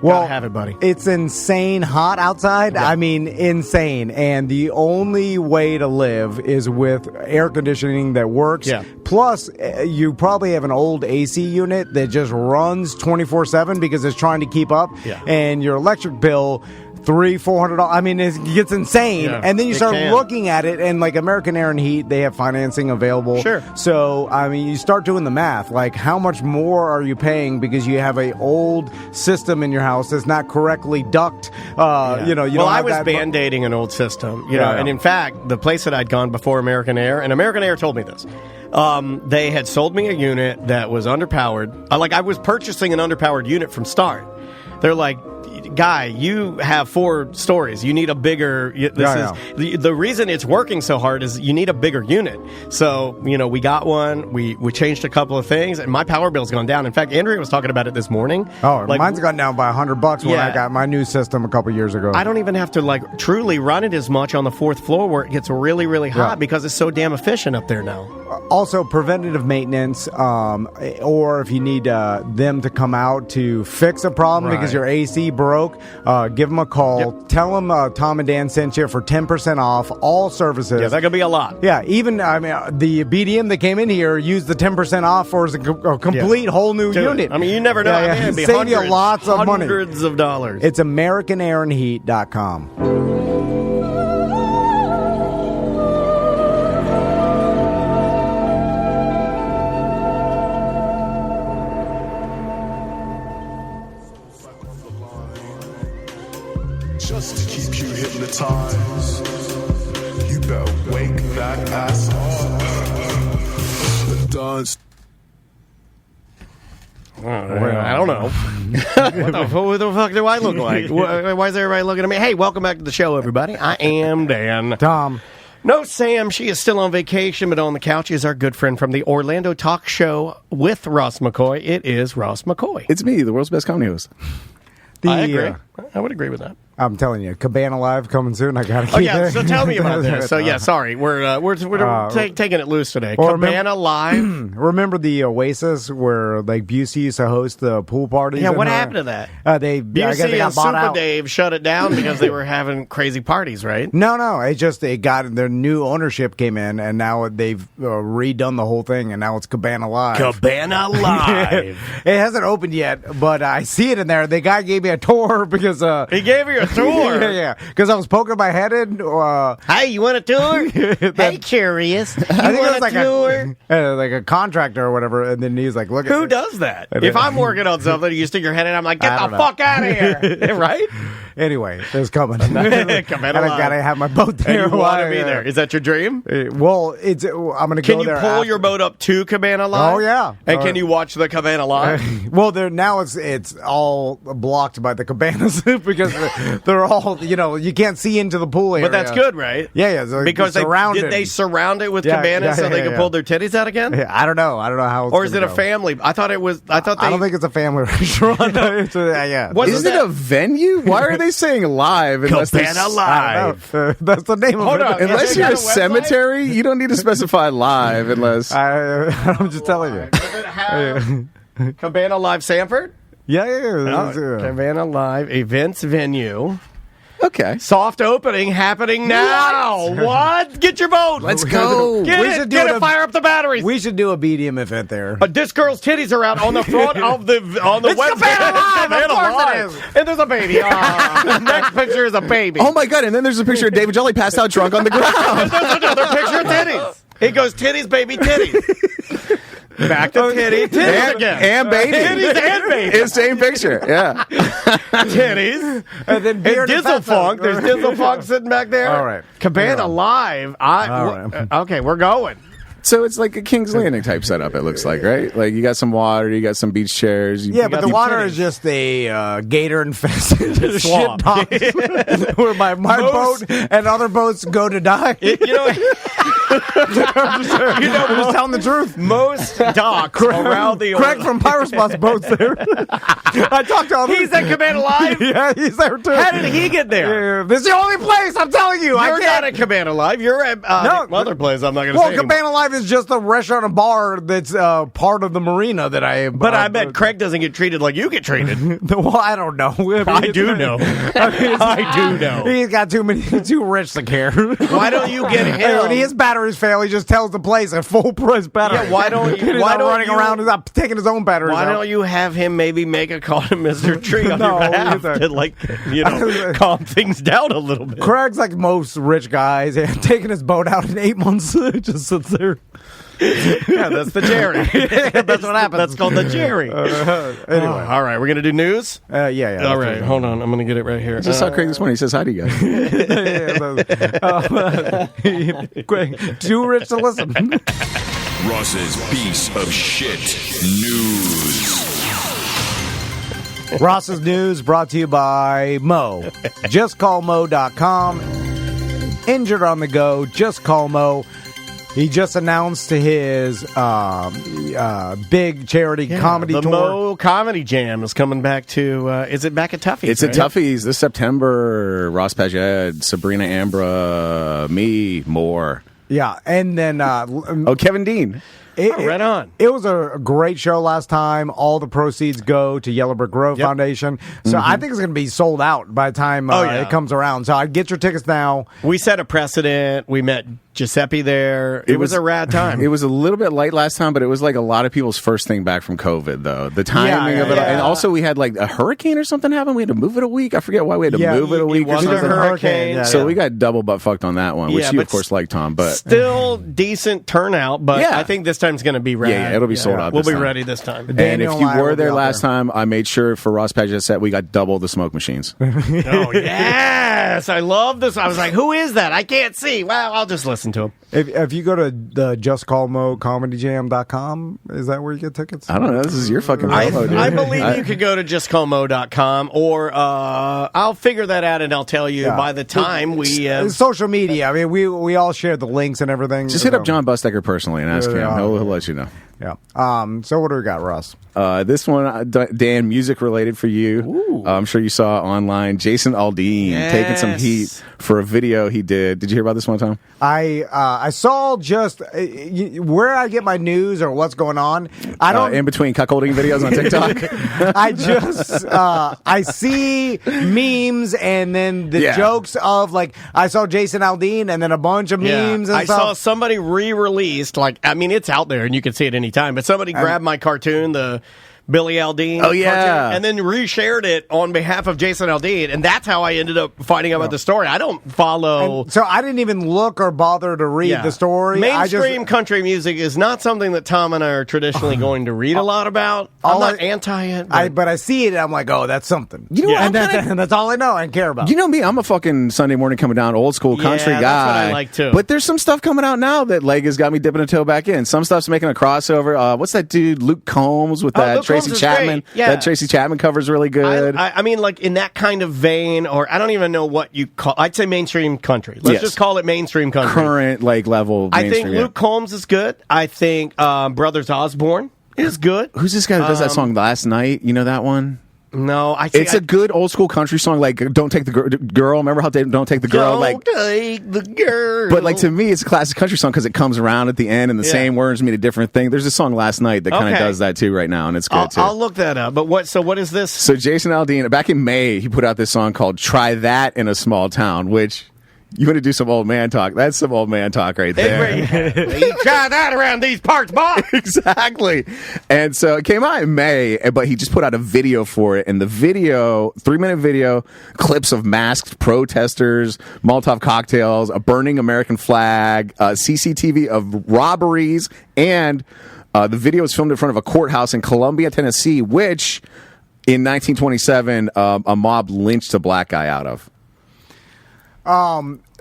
well, gotta have it, buddy. It's insane hot outside. Yeah. I mean, insane. And the only way to live is with air conditioning that works. Yeah. Plus, you probably have an old AC unit that just runs 24/7 because it's trying to keep up. Yeah. And your electric bill, $300-$400. I mean, it gets insane. Yeah, and then you start can. looking at it, and like American Air and Heat, they have financing available. Sure. So, I mean, you start doing the math. Like, how much more are you paying because you have a old system in your house that's not correctly duct? You know, you well, don't I have was that band-aiding an old system, you know, and in fact, the place that I'd gone before American Air, and American Air told me this, they had sold me a unit that was underpowered. I was purchasing an underpowered unit from Start. They're like, guy, you have 4 stories. You need a bigger. The reason it's working so hard is you need a bigger unit. So we got one. We changed a couple of things, and my power bill's gone down. In fact, Andrea was talking about it this morning. Oh, mine's gone down by $100 when I got my new system a couple years ago. I don't even have to truly run it as much on the 4th floor where it gets really, really hot because it's so damn efficient up there now. Also, preventative maintenance, or if you need them to come out to fix a problem because your AC broke, give them a call. Yep. Tell them Tom and Dan sent you for 10% off all services. Yeah, that could be a lot. Yeah, even the BDM that came in here used the 10% off for a complete whole new unit. I mean, you never know. Yeah, It'd be save you lots of money. Hundreds of dollars. It's AmericanAirandHeat.com. Just to keep you hypnotized, you better wake that ass up. Dance. I don't know. What the fuck do I look like? Why is everybody looking at me? Hey, welcome back to the show, everybody. I am Dan. Tom. No, Sam. She is still on vacation, but on the couch is our good friend from the Orlando Talk Show with Ross McCoy. It is Ross McCoy. It's me, the world's best comedy host. I agree. I would agree with that. I'm telling you, Cabana Live coming soon. I gotta keep it. So tell me about this. So sorry, we're taking it loose today. Cabana Live. Remember the Oasis where like Busey used to host the pool parties? Yeah, what happened to that? I guess they Busey got and bought Super out. Dave shut it down because they were having crazy parties, right? No, it got their new ownership came in, and now they've redone the whole thing, and now it's Cabana Live. Cabana Live. It hasn't opened yet, but I see it in there. The guy gave me a tour because he gave you a tour. yeah, because I was poking my head in. Hey, you want a tour? Hey, curious. You I think want it was like tour? like a contractor or whatever, and then he's like, "Look, Who does that? If I'm working on something, you stick your head in, I'm like, get the fuck out of here, right? Anyway, it's coming. Cabana and I Live. gotta have my boat there. And you want to be there? Is that your dream? Well, it's. I'm gonna Can go you there. pull after. your boat up to Cabana Live? Oh yeah. And can you watch the Cabana Live? Well, now it's all blocked by the cabanas because they're all you can't see into the pool area. But that's good, right? Yeah. Because surrounded. did they surround it with cabanas so they could pull their titties out again? Yeah, I don't know how. It's or is it gonna a go. family? I thought it was. I don't think it's a family restaurant. Yeah. Isn't it a venue? Why are they saying live? Cabana Live. That's the name Hold of it. on. Unless Is you're it a a website? cemetery, you don't need to specify live unless. I'm just telling you. Does it have Cabana Live Sanford? Yeah. Cabana Live events venue. Okay. Soft opening happening now. What? Get your boat. Let's go. Get it. Fire up the batteries. We should do a BDM event there. This girl's titties are out on the front of the It's website. Cabana Live. Of Cabana course Live. it is. And there's a baby. The next picture is a baby. Oh my god! And then there's a picture of David Jelly passed out drunk on the ground. There's another picture of titties. It goes titties, baby, titties. Back to titties again. And baby. Titties and baby. It's same picture. Yeah. Titties. And then beard and Dizzle fat Funk. fella. There's Dizzle Funk sitting back there. All right. Cabana Live. All right. Okay, we're going. So it's like a King's Landing type setup, it looks like, right? Like you got some water, you got some beach chairs. Yeah, but the water is just a gator-infested shit Swamp. dock where my boat and other boats go to die. I'm just telling the truth. Most docks around the Craig from Pyrosmos boat's there. I talked to all these. He's at Command Alive? Yeah, he's there too. How did he get there? Yeah, this is the only place, I'm telling you. You're not at Command Alive. You're at other place. I'm not going to say anymore. Command Alive is just a restaurant and bar that's part of the marina that I... But I bet Craig doesn't get treated like you get treated. Well, I don't know. I do know. I do know. He's got too rich to care. Why don't you get him? When his batteries fail, he just tells the place a full price battery. Yeah, why don't you? He's why not don't running you, around? He's not taking his own batteries. Why out. don't you have him maybe make a call to Mr. Tree on No, your behalf he's to calm things down a little bit? Craig's like most rich guys, taking his boat out in 8 months. Just sits there. Yeah, that's the Jerry. That's what happens. That's called the Jerry. Anyway, all right, we're gonna do news. yeah. All right, hold on. I'm gonna get it right here. I just saw Craig this morning. He says hi to you guys. Too rich to listen. Ross's piece of shit news. Ross's News brought to you by Mo. JustCallMo.com. Injured on the go. Just call Mo. He just announced his big charity comedy the tour. Mo Comedy Jam is coming back to. Is it back at Tuffy's? It's at Tuffy's this September. Ross Paget, Sabrina Ambra, me, more. Yeah, and then Kevin Dean. Right on. It was a great show last time. All the proceeds go to Yellow Brick Grove Foundation. So I think it's going to be sold out by the time it comes around. So I'd get your tickets now. We set a precedent. We met Giuseppe there. It was a rad time. It was a little bit light last time, but it was like a lot of people's first thing back from COVID, though. The timing of it. Yeah. And also, we had like a hurricane or something happen. We had to move it a week. I forget why we had to move it a week. It wasn't a hurricane. So we got double butt fucked on that one, which you, of course, like, Tom. But still decent turnout, but I think this time's going to be rad. Yeah, it'll be sold out We'll this be time. ready this time. And if you were there last time, I made sure for Ross Paget's set, we got double the smoke machines. Oh, yes. I love this. I was like, who is that? I can't see. Well, I'll just listen to him. If you go to the JustCallMoComedyJam.com, is that where you get tickets? I don't know. This is your fucking promo, dude. I believe you could go to justcallmo.com, or I'll figure that out and I'll tell you by the time we... social media. I mean, we all share the links and everything. Just hit up John Bustecker personally and ask him. He'll let you know. Yeah. So what do we got, Russ? This one, Dan, music related for you. I'm sure you saw online. Jason Aldean taking some heat for a video he did. Did you hear about this one, Tom? I saw just where I get my news or what's going on. I don't in between cuckolding videos on TikTok. I see memes and then the jokes of like I saw Jason Aldean and then a bunch of memes and I stuff. saw somebody re-released, it's out there and you can see it anytime, but somebody grabbed my cartoon, the Billy Aldean cartoon, and then reshared it on behalf of Jason Aldean, and that's how I ended up finding out about the story. I don't follow... So I didn't even look or bother to read the story. Mainstream country music is not something that Tom and I are traditionally going to read a lot about. I'm not anti it. But I see it and I'm like, oh, that's something. You know, and that's all I know and care about. You know me, I'm a fucking Sunday morning coming down old school country guy. That's what I like too. But there's some stuff coming out now that Leg has got me dipping a toe back in. Some stuff's making a crossover. What's that dude, Luke Combs, with that Tracy Chapman? Yeah. That Tracy Chapman cover's really good. I mean, like in that kind of vein, or I don't even know what you call. I'd say mainstream country. Let's just call it mainstream country. Current level. I think Luke Combs is good. I think Brothers Osborne is good. Who's this guy who does that song Last Night? You know that one? No, it's a good old school country song. Like, don't take the girl. Remember how they don't take the girl? Don't take the girl. But like to me, it's a classic country song because it comes around at the end and the same words mean a different thing. There's a song Last Night that kind of does that too right now, and it's good too. I'll look that up. But what is this? So Jason Aldean, back in May, he put out this song called "Try That in a Small Town," which. You want to do some old man talk? That's some old man talk right there. You try that around these parts, boy. Exactly. And so it came out in May, but he just put out a video for it. And the video, 3-minute video, clips of masked protesters, Molotov cocktails, a burning American flag, CCTV of robberies, and the video was filmed in front of a courthouse in Columbia, Tennessee, which in 1927 a mob lynched a black guy out of.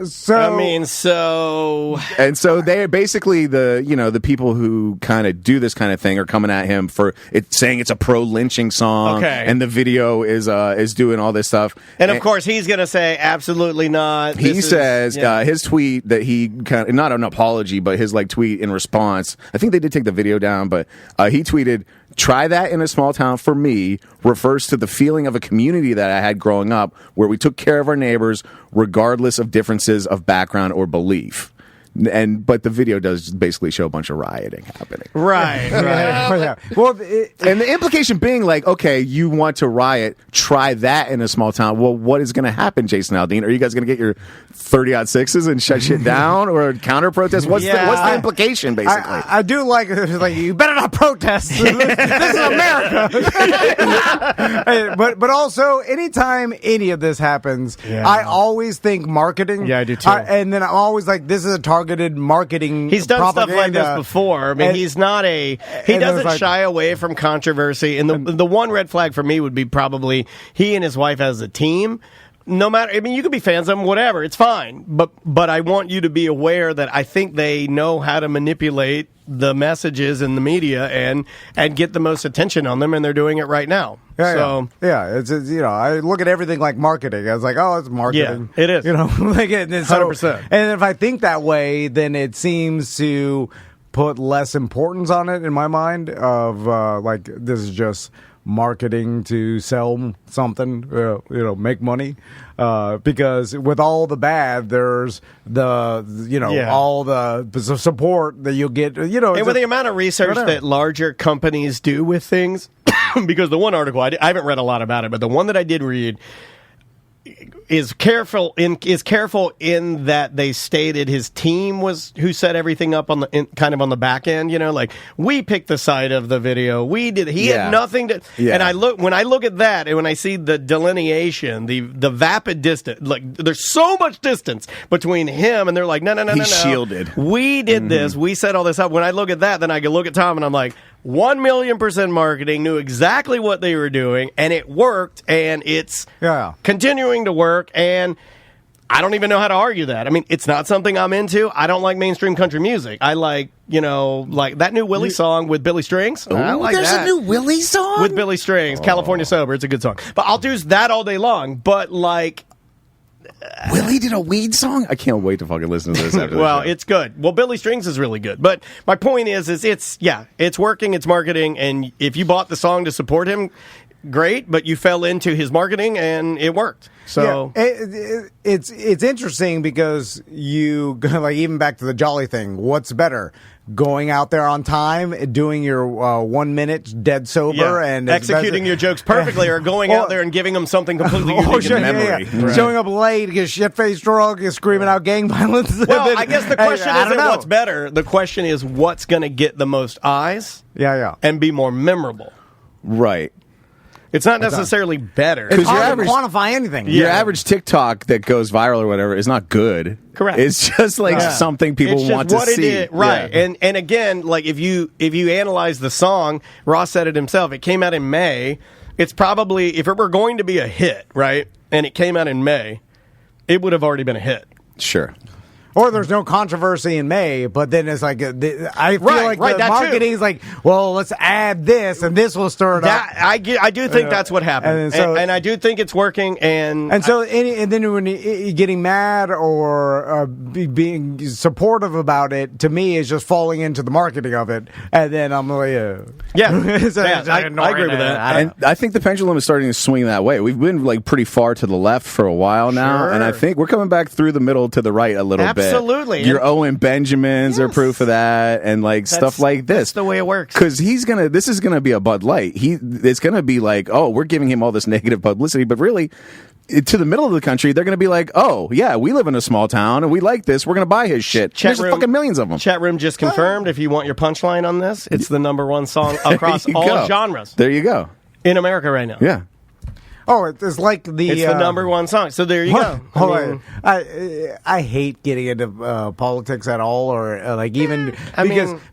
And so they basically the people who kind of do this kind of thing are coming at him for it, saying it's a pro lynching song. Okay. And the video is doing all this stuff. And of course, he's going to say absolutely not. He says his tweet that he kind of, not an apology, but his tweet in response. I think they did take the video down, but he tweeted, "Try that in a small town for me," refers to the feeling of a community that I had growing up where we took care of our neighbors regardless of differences of background or belief. But the video does basically show a bunch of rioting happening. Right. Yeah. Well, and the implication being okay, you want to riot, try that in a small town. Well, what is going to happen, Jason Aldean? Are you guys going to get your 30-06s and shut shit down or counter protest? What's the implication, basically? I do like you better not protest. This is America. but also, anytime any of this happens, I always think marketing. Yeah, I do too. And then I'm always like, this is a targeted marketing. He's done propaganda. stuff like this before. I mean, he's not he doesn't shy away from controversy. And the one red flag for me would be probably he and his wife as a team. No matter, I mean, you could be fans of them, whatever, it's fine. But I want you to be aware that I think they know how to manipulate the messages in the media and get the most attention on them, and they're doing it right now. It's I look at everything like marketing. I was like, oh, it's marketing. Yeah, it is. 100%. And if I think that way, then it seems to put less importance on it in my mind. Of this is just marketing to sell something, make money. Because with all the bad, there's all the support that you'll get. And with the amount of research that larger companies do with things, because the one article I haven't read a lot about it, but the one that I did read is careful in that they stated his team was who set everything up on the back end. We picked the side of the video. We did. He had nothing to. Yeah. And when I look at that, and when I see the delineation, the vapid distance, there's so much distance between him and they're like, no. He's shielded. We did this. We set all this up. When I look at that, then I can look at Tom and I'm like, 1,000,000% marketing, knew exactly what they were doing, and it worked, and it's continuing to work, and I don't even know how to argue that. I mean, it's not something I'm into. I don't like mainstream country music. I like, like that new Willie song with Billy Strings. I like there's that. A new Willie song? With Billy Strings, California Sober. It's a good song. But I'll do that all day long, but Willie did a weed song? I can't wait to fucking listen to this after Well, it's good. Well, Billy Strings is really good. But my point is it's working, it's marketing, and if you bought the song to support him, great, but you fell into his marketing and it worked. So it's interesting because you even back to the Jolly thing. What's better? Going out there on time, doing your 1 minute dead sober, and executing your jokes perfectly, or going out there and giving them something completely unique in memory. Right. Showing up late, get shit-faced drunk, screaming out gang violence. Well, I guess the question isn't what's better. The question is what's going to get the most eyes and be more memorable. Right. It's not necessarily better. It's hard to quantify anything. Your average TikTok that goes viral or whatever is not good. Correct. It's just something people want to see. Right. Yeah. And again, if you analyze the song, Ross said it himself, it came out in May. It's probably, if it were going to be a hit, right, and it came out in May, it would have already been a hit. Sure. Or there's no controversy in May, but then it's I feel like the marketing is well, let's add this, and this will stir it up. I do think that's what happened, and I do think it's working. And then when you're getting mad or being supportive about it, to me, is just falling into the marketing of it, and then I'm like, I agree with that. And I think the pendulum is starting to swing that way. We've been pretty far to the left for a while now, and I think we're coming back through the middle to the right a little bit. Absolutely. Your Owen Benjamins are proof of that, and stuff like this. That's the way it works. Because this is gonna be a Bud Light. It's gonna be we're giving him all this negative publicity, but really, to the middle of the country, they're gonna be oh yeah, we live in a small town and we like this. We're gonna buy his shit. There's fucking millions of them. Chat room just confirmed. If you want your punchline on this, it's the #1 song across all genres. There you go. In America right now. Yeah. Oh, it's like the... It's the number one song. So there you go. I hate getting into politics at all, or like even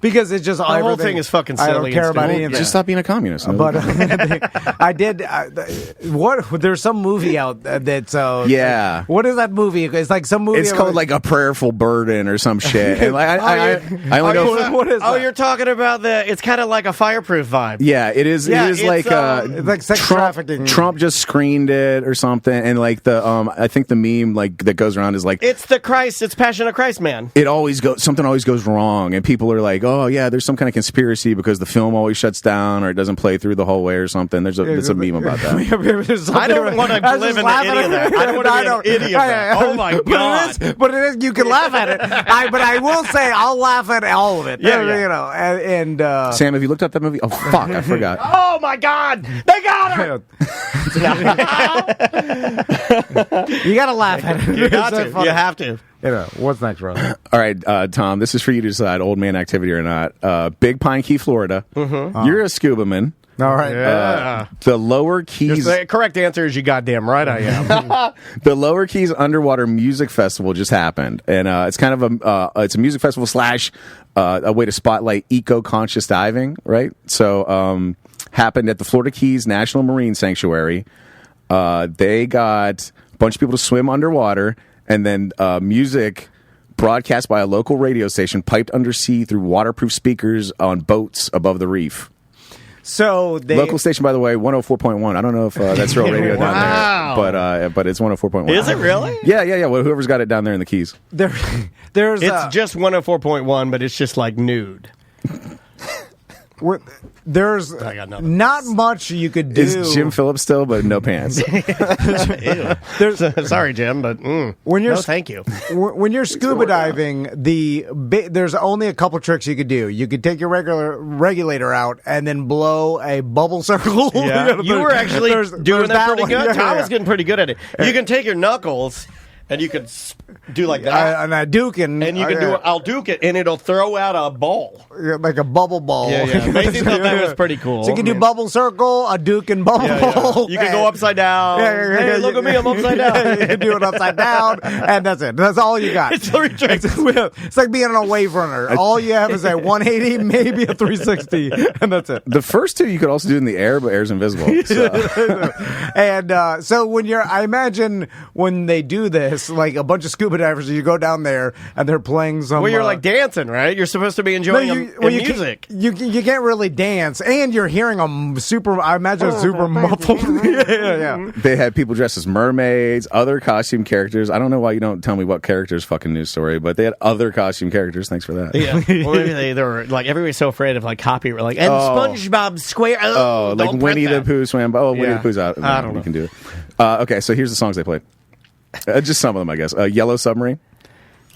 because it's just the whole thing is fucking silly. I don't care about anything. Just stop being a communist. But I did. There's some movie out that's yeah. What is that movie? It's like some movie. It's called like A Prayerful Burden or some shit. And like I only go. What is that? You're talking about it's kind of like a Fireproof vibe. Yeah, it is. Yeah, it is it's like sex trafficking. Trump just screened it or something, and like I think the meme like that goes around is like it's Passion of Christ, man. Something always goes wrong, and people are like, oh yeah, there's some kind of conspiracy because the film always shuts down or it doesn't play through the whole way or something. There's a meme about that. I don't want to live in any of that. I don't want to be an idiot. Oh my god! But it is. You can laugh at it. But I will say I'll laugh at all of it. Yeah. You know. And Sam, have you looked up that movie? Oh fuck, I forgot. Oh my god, they got her. You gotta laugh at it. You got to. You have to. You know, what's next, brother? All right, Tom, this is for you to decide, old man activity or not. Big Pine Key, Florida. Mm-hmm. You're a scuba man. All right. The Lower Keys. The correct answer is you goddamn right I am. The Lower Keys Underwater Music Festival just happened, and it's kind of it's a music festival / a way to spotlight eco-conscious diving, right? So happened at the Florida Keys National Marine Sanctuary. They got a bunch of people to swim underwater, and then music broadcast by a local radio station piped undersea through waterproof speakers on boats above the reef. So local station, by the way, 104.1. I don't know if that's real radio down there, but it's 104.1. Is it really? Yeah. Well, whoever's got it down there in the Keys. There's just 104.1, but it's just like nude. There's not much you could do. Is Jim Phillips still, but no pants? Sorry, Jim, but thank you. When you're scuba diving, there's only a couple tricks you could do. You could take your regulator out and then blow a bubble circle. Yeah. You were actually doing that pretty good. Tom was getting pretty good at it. You can take your knuckles and you could do like that. And a duke and you can do I'll duke it, and it'll throw out a ball. Like a bubble ball. Yeah. Macy thought that was pretty cool. So you can do bubble circle, a duke, and bubble ball. You can go upside down. Hey, look at me, I'm upside down. You can do it upside down, and that's it. That's all you got. It's 3 tricks. It's like being on a wave runner. All you have is a 180, maybe a 360, and that's it. The first two you could also do in the air, but air's invisible. So. And so I imagine when they do this, like a bunch of scuba divers, you go down there and they're playing some. Well, you're like dancing, right? You're supposed to be enjoying music. You can't really dance, and you're hearing them super. I imagine super muffled. Yeah. They had people dressed as mermaids, other costume characters. I don't know why you don't tell me what character's fucking news story, but they had other costume characters. Thanks for that. Yeah. Well, maybe they were like everybody's so afraid of like copyright, like and SpongeBob Square. Like Winnie the Pooh swam. Winnie the Pooh's out. I don't know. You can do it. Okay, so here's the songs they played. Just some of them, I guess. Yellow Submarine.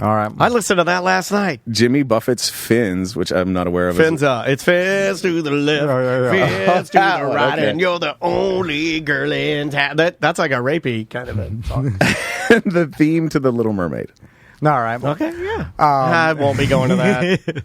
All right. I listened to that last night. Jimmy Buffett's Fins, which I'm not aware of. It's fins to the left, fins to the right, okay. and you're the only girl in town. That's like a rapey kind of a song. The theme to The Little Mermaid. All right. Okay, yeah. I won't be going to that.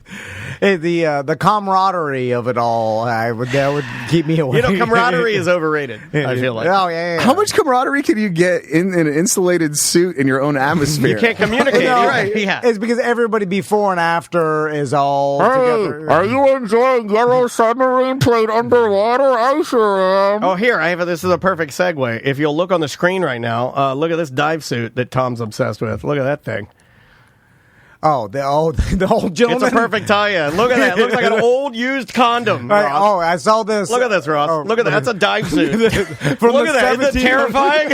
Hey, the camaraderie of it all, that would keep me away. Camaraderie is overrated, I feel like. Oh, yeah. How much camaraderie can you get in an insulated suit in your own atmosphere? You can't communicate. Right. Yeah. It's because everybody before and after is all together. Are you enjoying Yellow Submarine played underwater? I sure am. Oh, here, this is a perfect segue. If you'll look on the screen right now, look at this dive suit that Tom's obsessed with. Look at that thing. Oh, the old gentleman. It's a perfect tie-in. Look at that. It looks like an old used condom. I saw this. Look at this, Ross. Look at that. That's a dive suit. Look at that. Isn't it terrifying?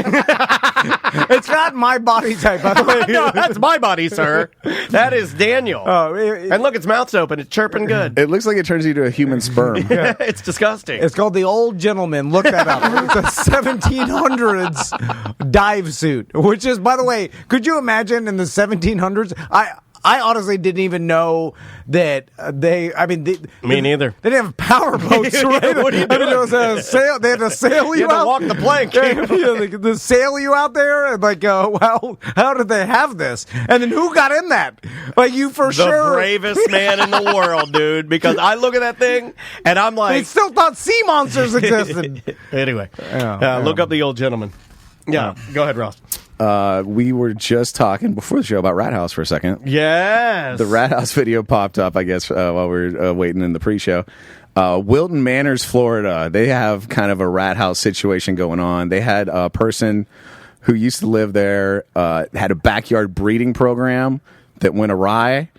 It's not my body type, by the way. No, that's my body, sir. That is Daniel. And look, its mouth's open. It's chirping good. It looks like it turns you into a human sperm. It's disgusting. It's called the Old Gentleman. Look that up. It's a 1700s dive suit, which is, by the way, could you imagine in the 1700s? I honestly didn't even know that Me neither. They didn't have power boats, right? What are you I mean, doing? it was a sail. They had to sail you, You had to out. walk the plank. They sail you out there, and like, well, how did they have this? And then who got in that? Like, you for The sure. bravest man in the world, dude. Because I look at that thing and I'm They like, still thought sea monsters existed. anyway, Yeah. look up the old gentleman. Yeah, go ahead, Ross. We were just talking before the show about Rat House for a second. Yes. The Rat House video popped up, I guess, while we were waiting in the pre-show. Wilton Manors, Florida. They have kind of a rat house situation going on. They had a person who used to live there, had a backyard breeding program that went awry.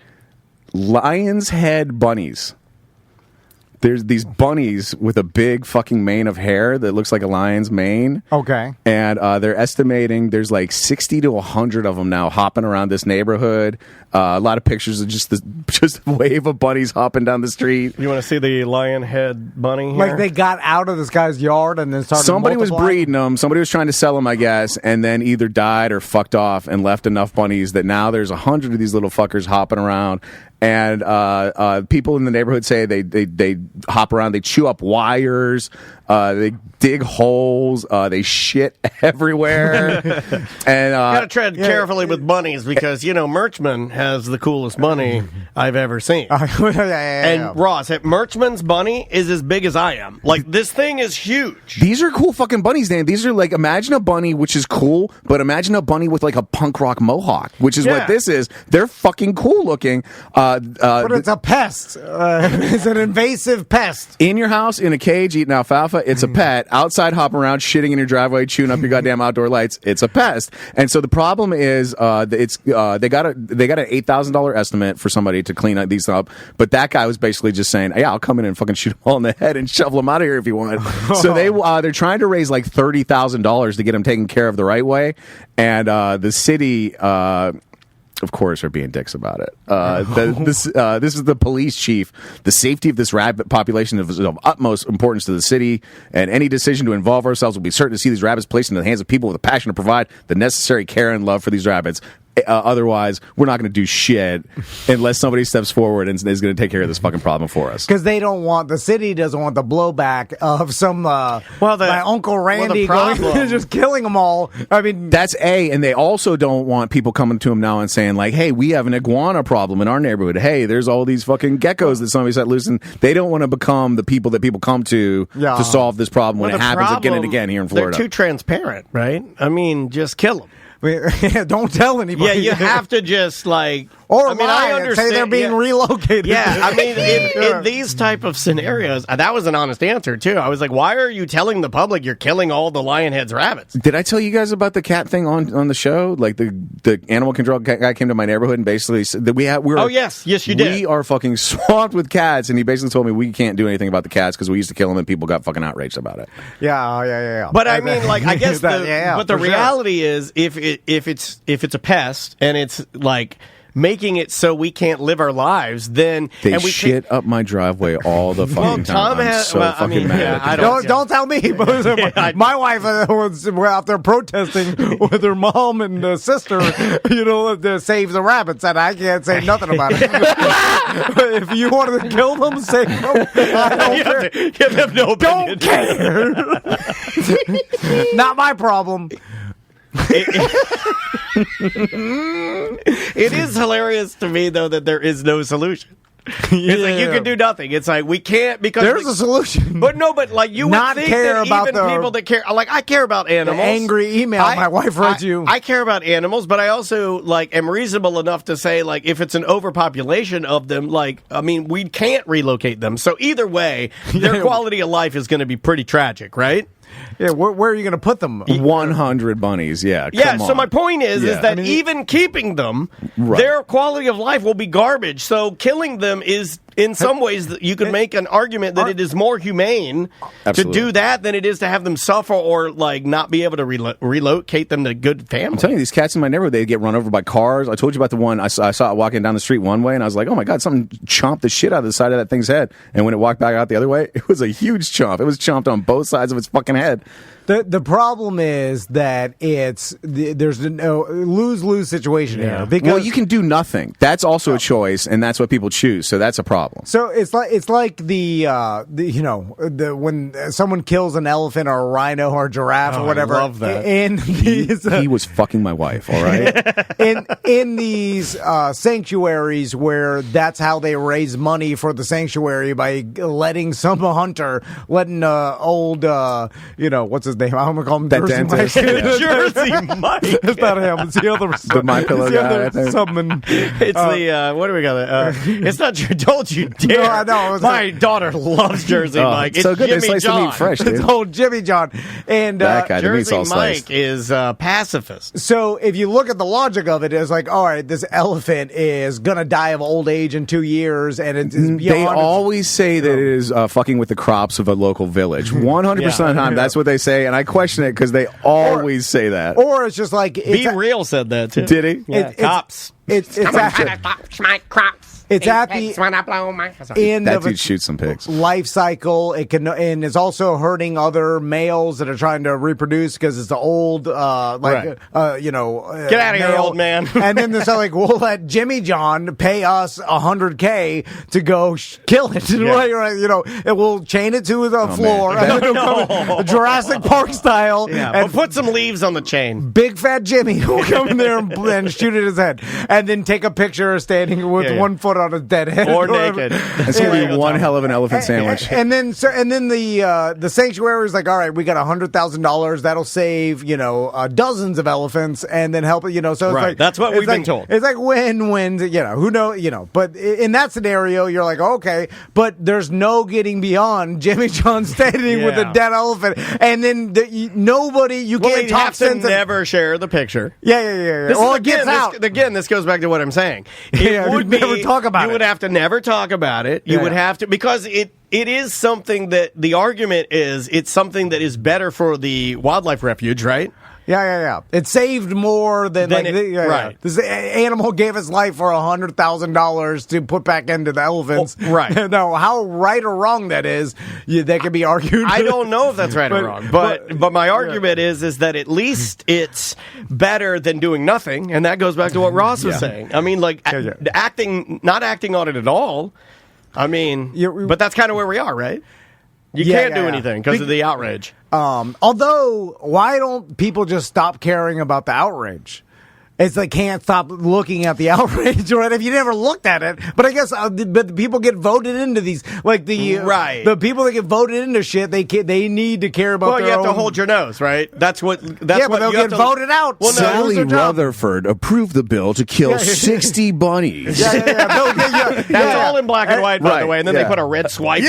Lion's head bunnies. There's these bunnies with a big fucking mane of hair that looks like a lion's mane. Okay. And they're estimating there's like 60 to 100 of them now hopping around this neighborhood. A lot of pictures of just a wave of bunnies hopping down the street. You want to see the lion head bunny here? Like they got out of this guy's yard and then started. Somebody was multiplying? breeding them. Somebody was trying to sell them, I guess, and then either died or fucked off and left enough bunnies that now there's 100 of these little fuckers hopping around. And people in the neighborhood say they hop around, they chew up wires, they dig holes, they shit everywhere. And gotta tread carefully with bunnies because Merchman has the coolest bunny I've ever seen. And Ross, Merchman's bunny is as big as I am. Like this thing is huge. These are cool fucking bunnies, Dan. These are like, imagine a bunny, which is cool, but imagine a bunny with like a punk rock mohawk, which is what this is. They're fucking cool looking. But it's a pest. It's an invasive pest. In your house, in a cage, eating alfalfa, it's a pet. Outside, hopping around, shitting in your driveway, chewing up your goddamn outdoor lights, it's a pest. And so the problem is, they got an $8,000 estimate for somebody to clean these up. But that guy was basically just saying, "Yeah, I'll come in and fucking shoot them all in the head and shovel them out of here if you want." So they're trying to raise like $30,000 to get them taken care of the right way, and the city. Of course, are being dicks about it. This is the police chief. The safety of this rabbit population is of utmost importance to the city, and any decision to involve ourselves will be certain to see these rabbits placed into the hands of people with a passion to provide the necessary care and love for these rabbits. Otherwise, we're not going to do shit unless somebody steps forward and is going to take care of this fucking problem for us. Because the city doesn't want the blowback of some, my Uncle Randy going just killing them all. I mean, that's and they also don't want people coming to them now and saying like, "Hey, we have an iguana problem in our neighborhood. Hey, there's all these fucking geckos that somebody set loose." And they don't want to become the people that people come to solve this problem when it happens again and again here in Florida. They're too transparent, right? I mean, just kill them. Don't tell anybody. Yeah, you have to just like. Or I understand. Say they're being relocated. Yeah, I mean, in these type of scenarios, that was an honest answer too. I was like, "Why are you telling the public you're killing all the Lionhead's rabbits?" Did I tell you guys about the cat thing on the show? Like the animal control guy came to my neighborhood and basically said that we're. Oh yes, you did. We are fucking swamped with cats, and he basically told me we can't do anything about the cats because we used to kill them and people got fucking outraged about it. Yeah. But I mean, like, I guess the reality is if it's a pest and it's like making it so we can't live our lives, then they shit up my driveway all the fucking time. I'm so fucking mad. Don't tell me. My wife was out there protesting with her mom and sister, to save the rabbits, and I can't say nothing about it. If you wanted to kill them, save them. I don't have no opinion. Don't care. Not my problem. It is hilarious to me, though, that there is no solution. It's like you can do nothing. It's like we can't because there's a solution. But like you would think care that about even people that care, like I care about animals. The angry email my wife wrote you. I care about animals, but I also am reasonable enough to say if it's an overpopulation of them, we can't relocate them. So either way, their quality of life is going to be pretty tragic, right? Yeah, where are you going to put them? 100 bunnies, yeah. Yeah, so my point is that even keeping them, their quality of life will be garbage. So killing them is, in some ways, that you could make an argument that it is more humane to do that than it is to have them suffer or not be able to relocate them to good families. I'm telling you, these cats in my neighborhood, they get run over by cars. I told you about the one I saw it walking down the street one way, and I was like, "Oh my god, something chomped the shit out of the side of that thing's head." And when it walked back out the other way, it was a huge chomp. It was chomped on both sides of its fucking head. The problem is that there's no lose-lose situation here. Because well, you can do nothing. That's also a choice, and that's what people choose. So that's a problem. So it's like the when someone kills an elephant or a rhino or a giraffe or whatever. I love that. He was fucking my wife. All right. in these sanctuaries where that's how they raise money for the sanctuary by letting some hunter, letting old what's his name? I'm gonna call him That Jersey dentist. Mike. Yeah. Jersey Mike. It's not him. It's the other. The My Pillow guy, I think. It's what do we got? It's not. Don't you dare! No, I know. My daughter loves Jersey Mike. It's so good. They Jimmy slice the John. meat fresh, It's dude. old Jimmy John and That guy, the meat's Jersey all sliced. Mike is pacifist. So if you look at the logic of it, it's like, all right, this elephant is gonna die of old age in 2 years, and it's beyond. They always say that it is fucking with the crops of a local village. 100% of the time, that's what they say, and I question it because they always say that. Or it's just like Be Real said that too. Did he? Yeah. Cops. It's My crops. It's at the Pigs wanna blow my- end That of dude its shoots some pigs. life cycle. It can, and it's also hurting other males that are trying to reproduce because it's the old, Get out of here, old man. And then they're like, we'll let Jimmy John pay us $100K to go kill it. And we'll chain it to the floor, man. and then it'll come Jurassic Park style. Yeah, and but put some leaves on the chain. Big fat Jimmy will come in there and shoot at his head, and then take a picture standing with one foot on his dead head, Or naked. It's going to be one hell of an elephant sandwich. And then the sanctuary is like, all right, we got $100,000 that'll save dozens of elephants, and then help So it's like That's what we've been told. It's like win-win. Who knows? But in that scenario, you're like, okay, but there's no getting beyond Jimmy John standing with a dead elephant, and then nobody you Well, can't you'd talk have to sense. never share the picture. Yeah. This Or is, it gets out. This goes back to what I'm saying. Yeah, It would you'd never be, talk about you it. would have to never talk about it. You would have to, because it is something that the argument is it's something that is better for the wildlife refuge, right? Yeah. It saved more than Then like right. This animal gave its life for $100,000 to put back into the elephants. Oh, right. Now, how right or wrong that is, that can be argued. I don't know if that's right or wrong, but my argument is that at least it's better than doing nothing, and that goes back to what Ross was saying. I mean, like not acting on it at all. I mean, but that's kind of where we are, right? You can't do anything because of the outrage. Although, why don't people just stop caring about the outrage? It's like can't stop looking at the outrage, right? If you never looked at it, but I guess but the people get voted into these, like the people that get voted into shit. They need to care about. Well, their you have to own- hold your nose, right? That's what. but they'll get voted out. Well, no, Sally their job. Rutherford approved the bill to kill 60 bunnies. That's all in black and white, by the way, and then they put a red swipe.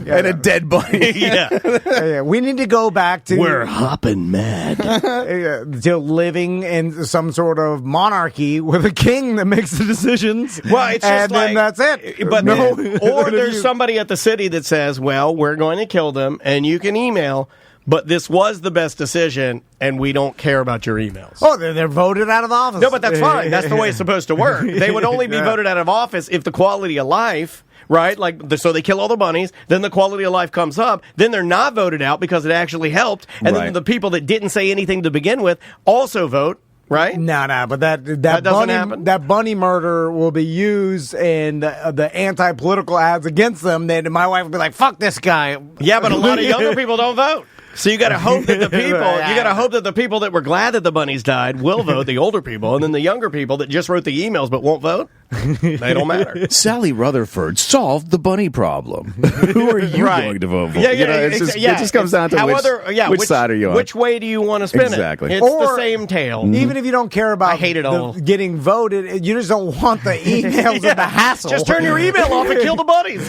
And a dead bunny. Yeah, we need to go back to We're hopping mad. to living in some sort of monarchy with a king that makes the decisions. Well, it's just and then that's it. But no, or there's somebody at the city that says, "Well, we're going to kill them," and you can email. But this was the best decision, and we don't care about your emails. Oh, they're voted out of office. No, but that's fine. That's the way it's supposed to work. They would only be voted out of office if the quality of life, right? So they kill all the bunnies, then the quality of life comes up, then they're not voted out because it actually helped, and then the people that didn't say anything to begin with also vote. Right? No, but that doesn't bunny, happen? that bunny murder will be used in the anti-political ads against them. Then my wife will be like, "Fuck this guy." Yeah, but a lot of younger people don't vote. So you got to hope that the people that were glad that the bunnies died will vote, the older people, and then the younger people that just wrote the emails but won't vote, they don't matter. Sally Rutherford solved the bunny problem. Who are you going to vote for? It just comes down to which side are you on? Which way do you want to spin Exactly. it? It's the same tale. Even if you don't care about I hate it all. getting voted, you just don't want the emails and the hassle. Just turn your email off and kill the bunnies.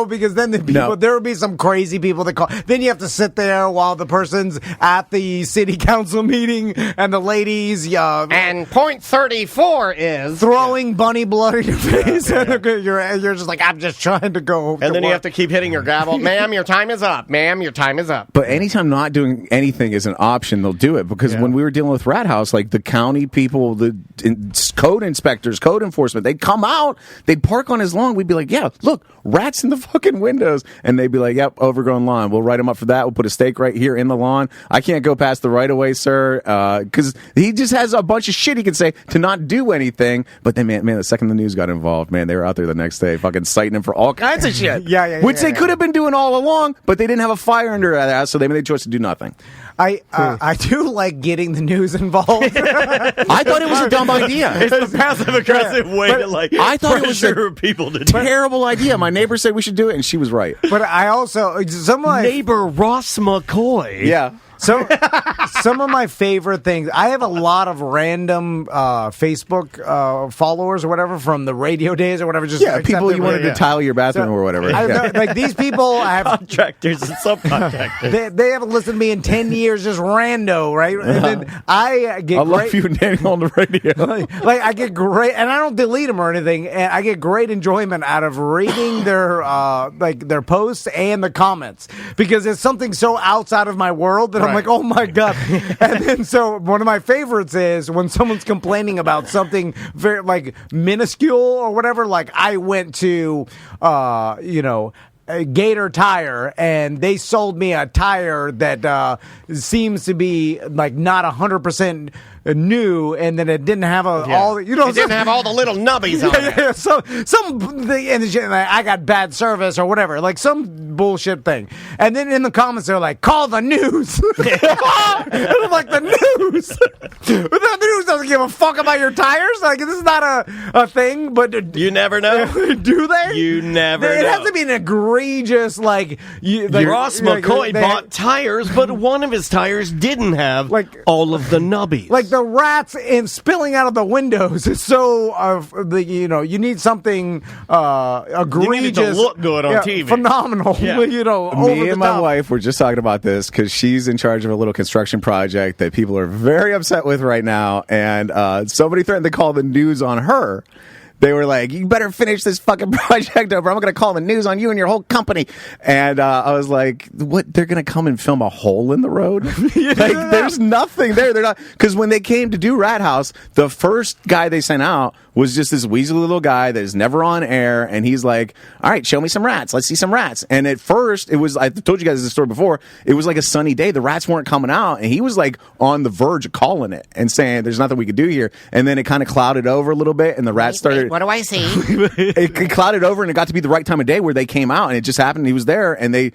Because then there will be some crazy people that call. Then you have to sit there while the person's at the city council meeting and the ladies and point 34 is throwing flowing bunny blood in your face. You're just like, I'm just trying to go. And then you have to keep hitting your gavel. Ma'am, your time is up. Ma'am, your time is up. But anytime not doing anything is an option, they'll do it. Because when we were dealing with Rat House, like the county people, the code inspectors, code enforcement, they'd come out, they'd park on his lawn. We'd be like, yeah, look, rats in the fucking windows. And they'd be like, yep, overgrown lawn. We'll write him up for that. We'll put a stake right here in the lawn. I can't go past the right of way, sir. Because he just has a bunch of shit he can say to not do anything. But then, man, the second the news got involved, man, they were out there the next day fucking citing him for all kinds of shit. Which they could have been doing all along, but they didn't have a fire under their ass, so they made the choice to do nothing. I do like getting the news involved. I thought it was a dumb idea. It's the passive aggressive way to I thought it was pressure people to do it. Terrible idea. My neighbor said we should do it, and she was right. But I also neighbor Ross McCoy. Yeah. So, some of my favorite things. I have a lot of random Facebook followers or whatever from the radio days or whatever. Just people you wanted to tile your bathroom or whatever. Like these people, I have contractors and subcontractors. They haven't listened to me in 10 years, just rando, right? And then I get. I love you and Daniel on the radio. like I get great, and I don't delete them or anything. And I get great enjoyment out of reading their posts and the comments because it's something so outside of my world that I'm like, oh my God. And then so one of my favorites is when someone's complaining about something very like minuscule or whatever. Like I went to, Gator Tire, and they sold me a tire that seems to be like not 100% new, and then it didn't have all. It didn't have all the little nubbies on it. Yeah, so I got bad service or whatever, like some bullshit thing. And then in the comments they're like, "Call the news." And I'm like, the news? The news doesn't give a fuck about your tires. Like this is not a thing. But you never know. Do they? You never. It know. has to be an egregious Ross McCoy bought tires, but one of his tires didn't have all of the nubbies. Like the rats and spilling out of the windows is so you need something egregious. You need it to look good on TV. Phenomenal. Yeah. Me and my wife were just talking about this because she's in charge of a little construction project that people are very upset with right now, and somebody threatened to call the news on her. They were like, you better finish this fucking project over. I'm going to call the news on you and your whole company. And I was like, what? They're going to come and film a hole in the road? There's nothing there. They're not. Because when they came to do Rat House, the first guy they sent out was just this weaselly little guy that is never on air. And he's like, all right, show me some rats. Let's see some rats. And at first, it was, I told you guys this story before, it was like a sunny day. The rats weren't coming out. And he was like on the verge of calling it and saying, there's nothing we could do here. And then it kind of clouded over a little bit and the rats started. What do I see? It clouded over and it got to be the right time of day where they came out and it just happened. He was there and they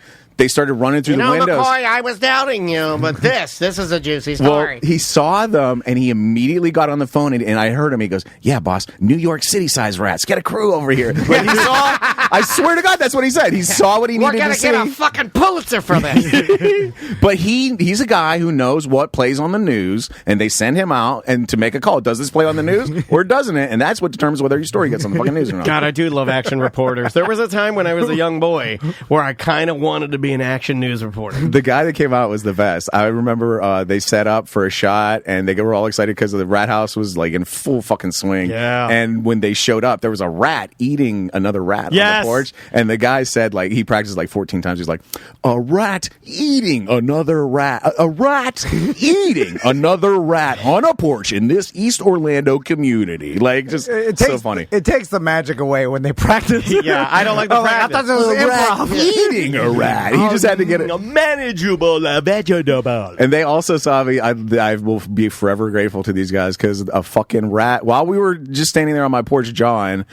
started running through the windows. McCoy, I was doubting you, but this is a juicy story. Well, he saw them and he immediately got on the phone and I heard him. He goes, yeah, boss, New York City size rats. Get a crew over here. But he saw, I swear to God, that's what he said. He saw what he needed to see. We're going to get a fucking Pulitzer for this. But he's a guy who knows what plays on the news and they send him out and to make a call. Does this play on the news or doesn't it? And that's what determines whether your story gets on the fucking news or not. God, I do love action reporters. There was a time when I was a young boy where I kind of wanted to be an action news reporter. The guy that came out was the best. I remember they set up for a shot and they were all excited because the Rat House was like in full fucking swing. Yeah. And when they showed up, there was a rat eating another rat on the porch. And the guy said, like, he practiced like 14 times. He's like, a rat eating another rat. A rat eating another rat on a porch in this East Orlando community. Like, just so funny. It takes the magic away when they practice. Yeah, I don't like the practice. I thought it was improv. Eating a rat. He just had to get it. A manageable, vegetable. And they also saw me. I will be forever grateful to these guys because a fucking rat. While we were just standing there on my porch jawing,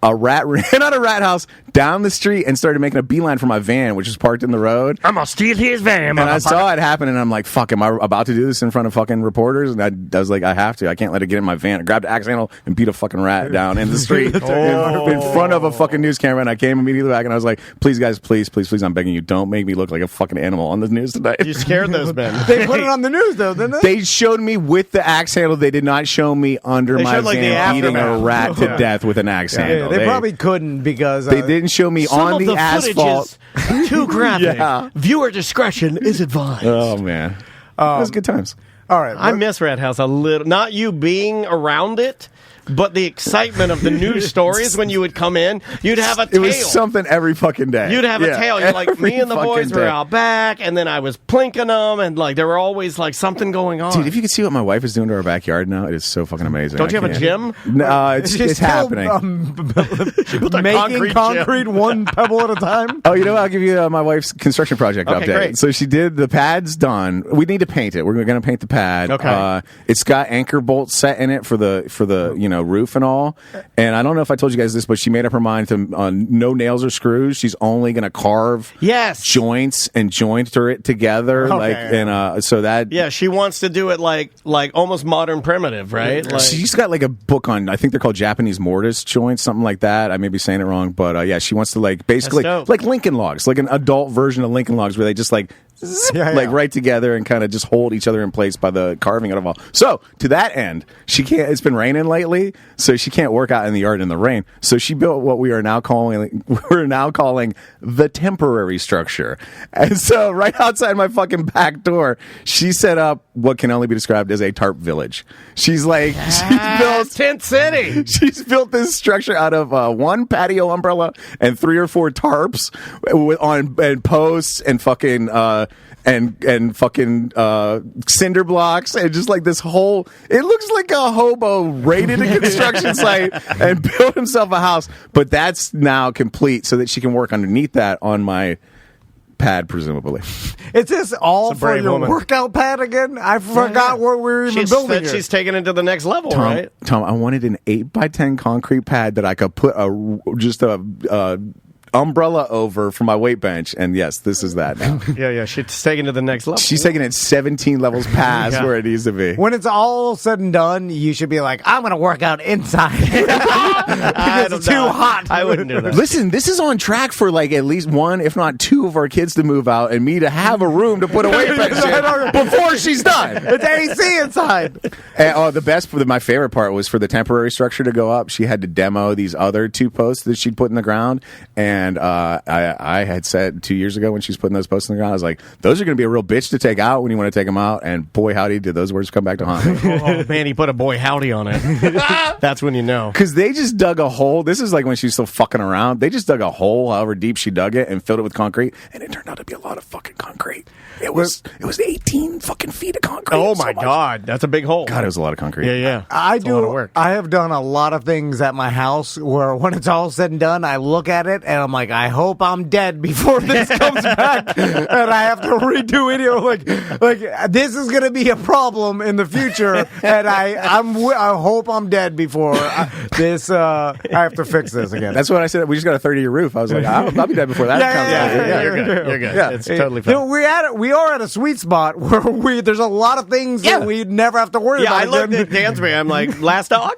a rat ran out of Rat House down the street and started making a beeline for my van, which was parked in the road. I'm gonna steal his van. And I saw it happen, and I'm like, fuck, am I about to do this in front of fucking reporters? And I was like, I have to. I can't let it get in my van. I grabbed the axe handle and beat a fucking rat down in the street in front of a fucking news camera. And I came immediately back, and I was like, please, guys, please, I'm begging you, don't make me look like a fucking animal on the news tonight. You scared those men. They put it on the news, though, didn't they? They showed me with the axe handle. They did not show me under my van eating a rat to death with an axe handle. They probably couldn't because they didn't show me on the asphalt. Is too graphic. Viewer discretion is advised. Oh man, it was good times. All right, I miss Rat House a little. Not you being around it, But the excitement of the news stories when you would come in, you'd have a tail. It was something every fucking day. You'd have a tail. You're like, me and the boys were out back, and then I was plinking them, and like there were always like something going on. Dude, if you could see what my wife is doing to our backyard now, it is so fucking amazing. Don't you have a gym? No, it's happening. Making concrete one pebble at a time. Oh, you know what? I'll give you my wife's construction project update. Great. So she did the pad's done. We need to paint it. We're going to paint the pad. Okay. It's got anchor bolts set in it for the roof and all. And I don't know if I told you guys this, but she made up her mind to no nails or screws. She's only going to carve joints and jointer it together. Okay. So that she wants to do it like almost modern primitive, right? Like, she's got like a book on, I think they're called Japanese mortise joints, something like that. I may be saying it wrong, but she wants to like basically like Lincoln Logs, like an adult version of Lincoln Logs where they just like zip, right together and kind of just hold each other in place by the carving of all. So to that end, she can't. It's been raining lately, so she can't work out in the yard in the rain. So she built what we're now calling the temporary structure. And so right outside my fucking back door, she set up what can only be described as a tarp village. She's like, she's built Tent City. She's built this structure out of one patio umbrella and 3 or 4 tarps and posts and fucking and fucking cinder blocks and just like this whole. It looks like a hobo raided a construction site and built himself a house. But that's now complete, so that she can work underneath that on my pad, presumably. Is this all for your woman. workout pad again? I forgot what we were even building here. She's taking it to the next level, right? Tom, I wanted an 8x10 concrete pad that I could put a umbrella over for my weight bench, and yes, this is that now. Yeah, she's taking it to the next level. She's taking it 17 levels past where it needs to be. When it's all said and done, you should be like, I'm going to work out inside. Because it's too hot. I wouldn't do that. Listen, this is on track for like at least 1, if not 2 of our kids to move out and me to have a room to put a weight bench in before she's done. It's AC inside. And, my favorite part was for the temporary structure to go up, she had to demo these other 2 posts that she'd put in the ground. And I had said 2 years ago when she was putting those posts in the ground, I was like, those are going to be a real bitch to take out when you want to take them out. And boy, howdy, did those words come back to haunt me. Oh, man, he put a boy howdy on it. That's when you know. Because they just dug a hole. This is like when she was still fucking around. They just dug a hole, however deep she dug it, and filled it with concrete. And it turned out to be a lot of fucking concrete. It was 18 fucking feet of concrete. Oh, my God. That's a big hole. God, it was a lot of concrete. Yeah. I have done a lot of things at my house where when it's all said and done, I look at it and I'm like, I hope I'm dead before this comes back and I have to redo it. Like this is going to be a problem in the future, and I hope I'm dead before I have to fix this again. That's what I said. We just got a 30-year roof. I was like, I'll be dead before that comes back. Yeah, you're good. Yeah. It's totally fine. We are at a sweet spot where there's a lot of things that we'd never have to worry about. I looked at Dansby. I'm like, last dog.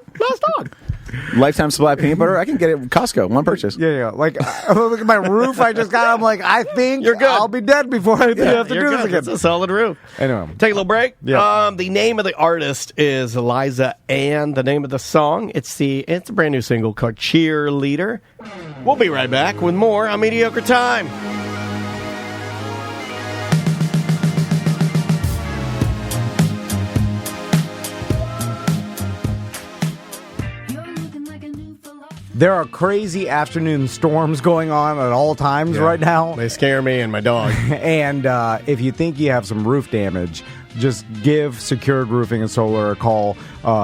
Lifetime supply of peanut butter. I can get it at Costco. One purchase. Yeah. Like, look at my roof I just got. I'm like, I think you're good. I'll be dead before I have to do this again. It's a solid roof. Anyway. Take a little break. Yeah. The name of the artist is Eliza Ann. The name of the song, it's a brand new single called Cheerleader. We'll be right back with more on Mediocre Time. There are crazy afternoon storms going on at all times right now. They scare me and my dog. And if you think you have some roof damage, just give Secured Roofing and Solar a call.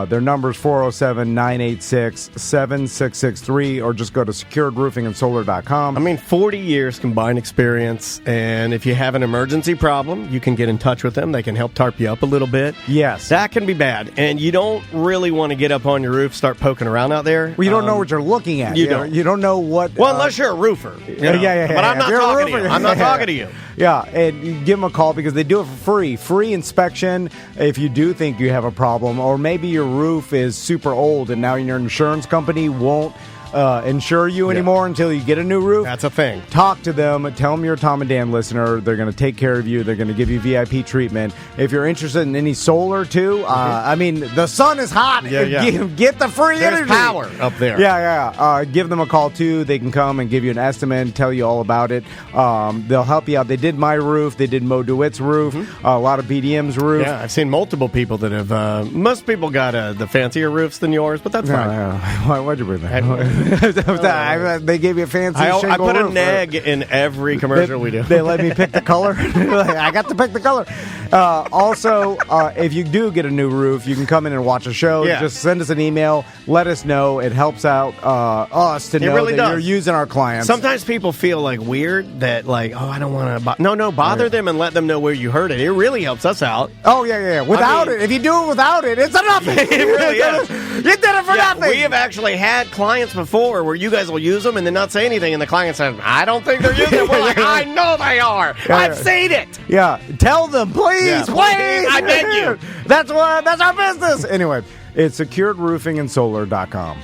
Their number is 407-986-7663, or just go to securedroofingandsolar.com. I mean, 40 years combined experience, and if you have an emergency problem, you can get in touch with them. They can help tarp you up a little bit. Yes. That can be bad, and you don't really want to get up on your roof, start poking around out there. Well, you don't know what you're looking at. You don't. You don't know what... Well, unless you're a roofer. You know. Yeah. But I'm not talking to you. I'm not talking to you. Yeah, and you give them a call because they do it for free. Free inspection if you do think you have a problem, or maybe your roof is super old and now your insurance company won't insure you anymore until you get a new roof. That's a thing. Talk to them. Tell them you're a Tom and Dan listener. They're going to take care of you. They're going to give you VIP treatment. If you're interested in any solar, too, I mean, the sun is hot. Get the free There's energy. power up there. Yeah. Give them a call, too. They can come and give you an estimate and tell you all about it. They'll help you out. They did my roof. They did Mo DeWitt's roof. A lot of BDM's roof. Yeah, I've seen multiple people that have. Most people got the fancier roofs than yours, but that's fine. Why'd you bring that? They gave you a fancy I shingle put a roof. neg in every commercial we do. They let me pick the color. I got to pick the color. Also, if you do get a new roof, you can come in and watch a show. Yeah. Just send us an email. Let us know. It helps out us to know really that does. you're using our clients. Sometimes people feel like weird that I don't want to. No, bother them and let them know where you heard it. It really helps us out. Oh, yeah. Without it, if you do it without it, it's nothing. It really is. You did it for nothing. We have actually had clients before where you guys will use them and then not say anything, and the client says, I don't think they're using them. We're like, I know they are. I've seen it. Yeah, tell them, please, please. I beg you. That's our business. Anyway, it's securedroofingandsolar.com.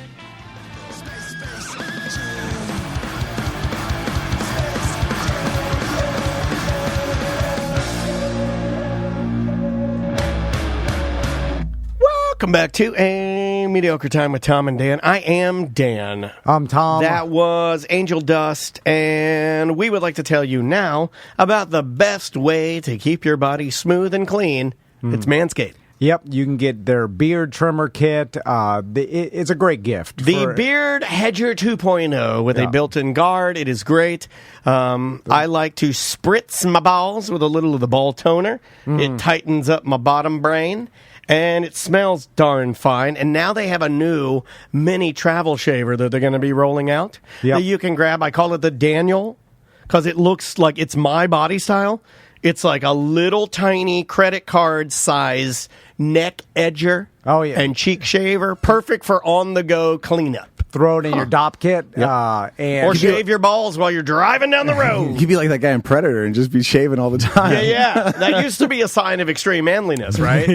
Welcome back to A Mediocre Time with Tom and Dan. I am Dan. I'm Tom. That was Angel Dust, and we would like to tell you now about the best way to keep your body smooth and clean. It's Manscaped. Yep, you can get their beard trimmer kit. It's a great gift. The Beard Hedger 2.0 with a built-in guard. It is great. I like to spritz my balls with a little of the ball toner. It tightens up my bottom brain. And it smells darn fine. And now they have a new mini travel shaver that they're going to be rolling out that you can grab. I call it the Daniel because it looks like it's my body style. It's like a little tiny credit card size neck edger and cheek shaver. Perfect for on-the-go cleanup. Throw it in your DOP kit. Or shave your balls while you're driving down the road. You could be like that guy in Predator and just be shaving all the time. Yeah. That used to be a sign of extreme manliness, right?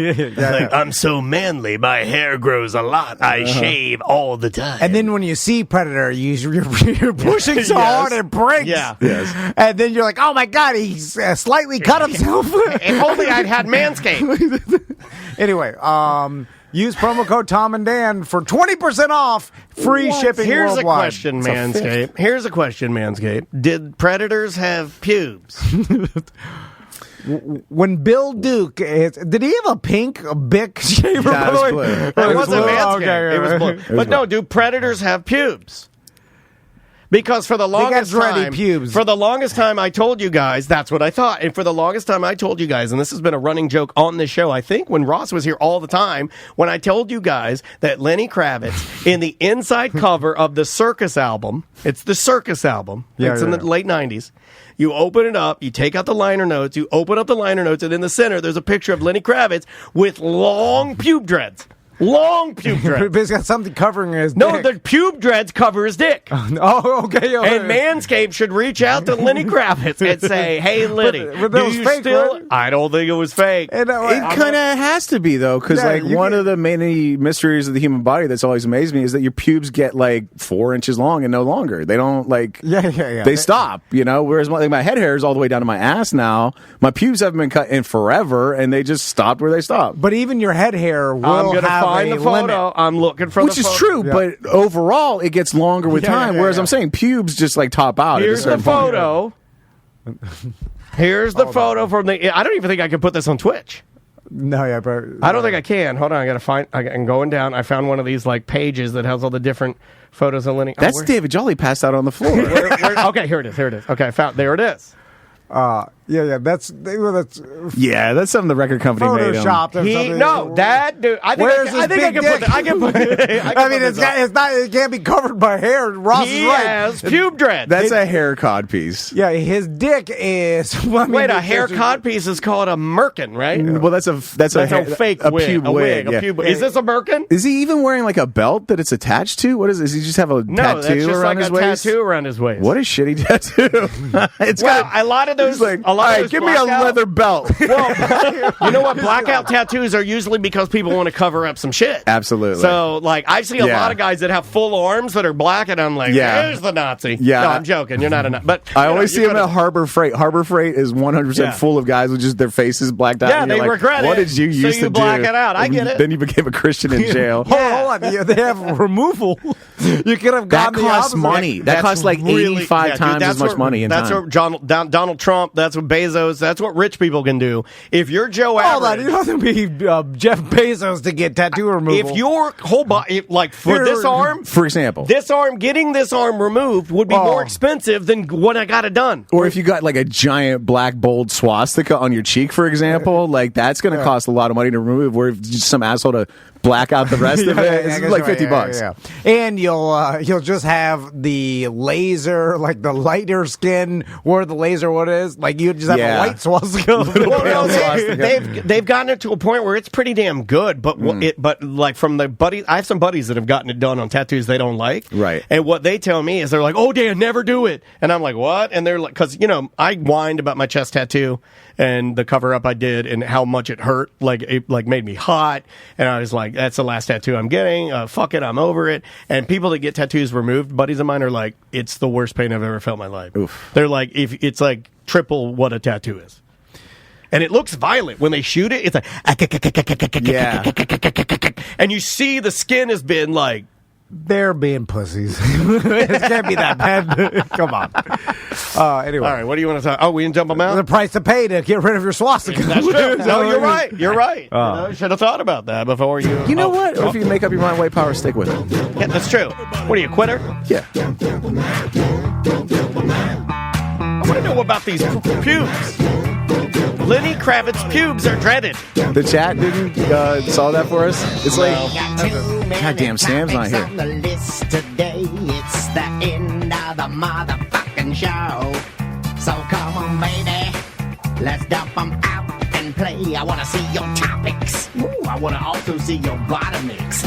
I'm so manly, my hair grows a lot. I shave all the time. And then when you see Predator, you're pushing so hard it breaks. Yeah. Yes. And then you're like, oh my God, he's slightly cut himself. If only I'd had Manscaped. Anyway, use promo code Tom and Dan for 20% off, free shipping Here's worldwide. a question, Manscaped. Did predators have pubes? When Bill Duke, did he have a pink Bic shaver? Yeah, it was blue. It wasn't blue? Manscaped. Okay, It was blue. But no, do predators have pubes? Because for the longest time, I told you guys, that's what I thought. And for the longest time, I told you guys, and this has been a running joke on this show, I think when Ross was here all the time, when I told you guys that Lenny Kravitz, in the inside cover of the Circus album, it's the Circus album, it's in the late 90s, you open it up, you take out the liner notes, you open up the liner notes, and in the center, there's a picture of Lenny Kravitz with long pube dreads. Long pube dreads. He's got something covering his dick. No, the pube dreads cover his dick. Oh, okay. And Manscaped should reach out to Lenny Kravitz and say, hey, Lenny, but that was fake, right? I don't think it was fake. It kind of has to be, though, because one of the many mysteries of the human body that's always amazed me is that your pubes get 4 inches long and no longer. They don't they stop, whereas my head hair is all the way down to my ass now. My pubes haven't been cut in forever, and they just stopped where they stopped. But even your head hair will have find the photo. Limit. I'm looking for Which the photo. is true, but overall it gets longer with time. Whereas I'm saying pubes just top out. Here's the photo. Here's the photo from the. I don't even think I can put this on Twitch. No, I don't think I can. Hold on, I gotta find. I'm going down. I found one of these pages that has all the different photos of Lenny. That's David Jolly passed out on the floor. Okay, here it is. Okay, I found. There it is. That's something the record company made him. That dude. I think I can put that. I can put it. I mean, it can't be covered by hair. Ross is right. He has pube dread. That's a hair cod piece. Yeah, his dick is. Wait, a hair cod piece is called a merkin, right? Well, that's a fake wig. Pube wig. Is this a merkin? Is he even wearing a belt that it's attached to? What is? Does he just have a tattoo around his waist? Tattoo around his waist. What a shitty tattoo! A lot of those lot All of right, those give me a blackout- leather belt. Well, you know what? Blackout tattoos are usually because people want to cover up some shit. Absolutely. So, like, I see a Yeah. lot of guys that have full arms that are black, and I'm like, Yeah. there's the Nazi. Yeah. No, I'm joking. You're not a Nazi. But I you know, always see you them gotta- at Harbor Freight. Harbor Freight is 100% Yeah. full of guys with just their faces blacked out. Yeah, and you're they like, regret what it, did you so used you to black do? it out. I get it. Then you became a Christian in jail. Hold on. They have removal. You could have That gotten the costs opposite. money. That That's costs like really- 85 yeah, dude, times that's as much what- money in That's time. what Donald Trump, that's what Bezos, that's what rich people can do. If you're Joe Hold on. Average, You don't have to be Jeff Bezos to get tattoo removal. if your whole body, like for this arm, For example. getting this arm removed would be more expensive than when I got it done. Or if you got like a giant black bold swastika on your cheek, for example, like that's going to cost a lot of money to remove. Where if just some asshole to black out the rest of it, it's like $50. Yeah. And you'll just have the laser, like the lighter skin where the laser what is. Like you just have Yeah. a white swastika. Well, no, swastika. they've gotten it to a point where it's pretty damn good. But but like from the buddies, I have some buddies that have gotten it done on tattoos they don't like. Right. And what they tell me is they're like, "Oh, Dan, never do it." And I'm like, "What?" And they're like, "Because I whined about my chest tattoo and the cover up I did and how much it hurt. Like it made me hot. And I was like, that's the last tattoo I'm getting. Fuck it, I'm over it. And people that get tattoos removed, buddies of mine, are like, it's the worst pain I've ever felt in my life. Oof. They're like, if it's like triple what a tattoo is. And it looks violent when they shoot it. It's like, Yeah. and you see the skin has been like, They're being pussies. It can't be that bad. Come on. Anyway. all right, what do you want to talk? Oh, we didn't jump them The out? price to pay to get rid of your swastika. That's true. No, you're right. You're right. You should have thought about that before you. You know what? Or if you make up your mind, white power, stick with it. Yeah, that's true. What are you, a quitter? Yeah. I want to know about these pubes. Lenny Kravitz's pubes are dreaded. The chat didn't saw that for us. It's like, goddamn, Sam's not here. On the list today, it's the end of the motherfucking show. So come on, baby, let's dump them out and play. I want to see your topics. Ooh, I want to also see your bottomics.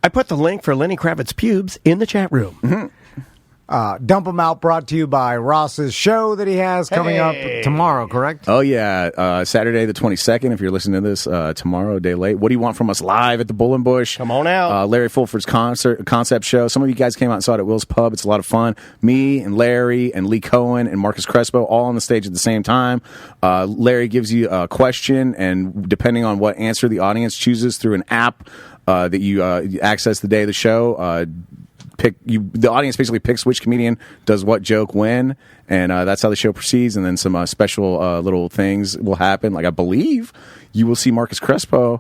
I put the link for Lenny Kravitz's pubes in the chat room. Mm-hmm. Dump them out brought to you by Ross's show that he has coming up tomorrow, correct? Oh, yeah. Saturday the 22nd, if you're listening to this tomorrow, a day late. What do you want from us live at the Bull and Bush? Come on out. Larry Fulford's concept show. Some of you guys came out and saw it at Will's Pub. It's a lot of fun. Me and Larry and Lee Cohen and Marcus Crespo all on the stage at the same time. Larry gives you a question, and depending on what answer the audience chooses through an app that you access the day of the show, the audience basically picks which comedian does what joke when, and that's how the show proceeds. And then some special little things will happen. Like I believe you will see Marcus Crespo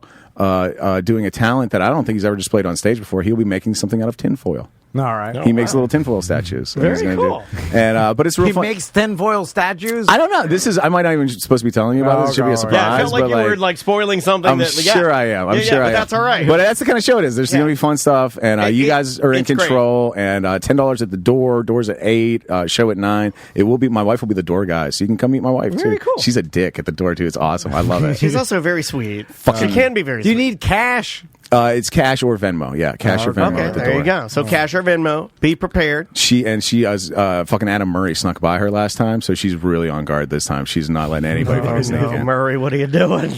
doing a talent that I don't think he's ever displayed on stage before. He'll be making something out of tinfoil. All right. He makes little tinfoil statues. Very He's gonna cool. do. And but it's real He fun. makes tinfoil statues? I don't know. I might not even supposed to be telling you about this. It should be a Oh, surprise. Yeah, it felt like but you were like spoiling something. I'm that, sure I am. I'm Yeah, sure I but am. that's all right. But that's the kind of show it is. There's Yeah. going to be fun stuff, and you guys are in it's great. control. And $10 at the door. Doors at 8. Show at 9. It will be. My wife will be the door guy, so you can come meet my wife Very too. cool. She's a dick at the door too. It's awesome. I love it. She's also very sweet. She can be very Do you sweet. need cash? It's cash or Venmo. Yeah, cash or Venmo Okay, at the there door. you go. So cash or Venmo, be prepared. She fucking Adam Murray snuck by her last time, so she's really on guard this time. She's not letting anybody get his No, in. Murray, what are you doing?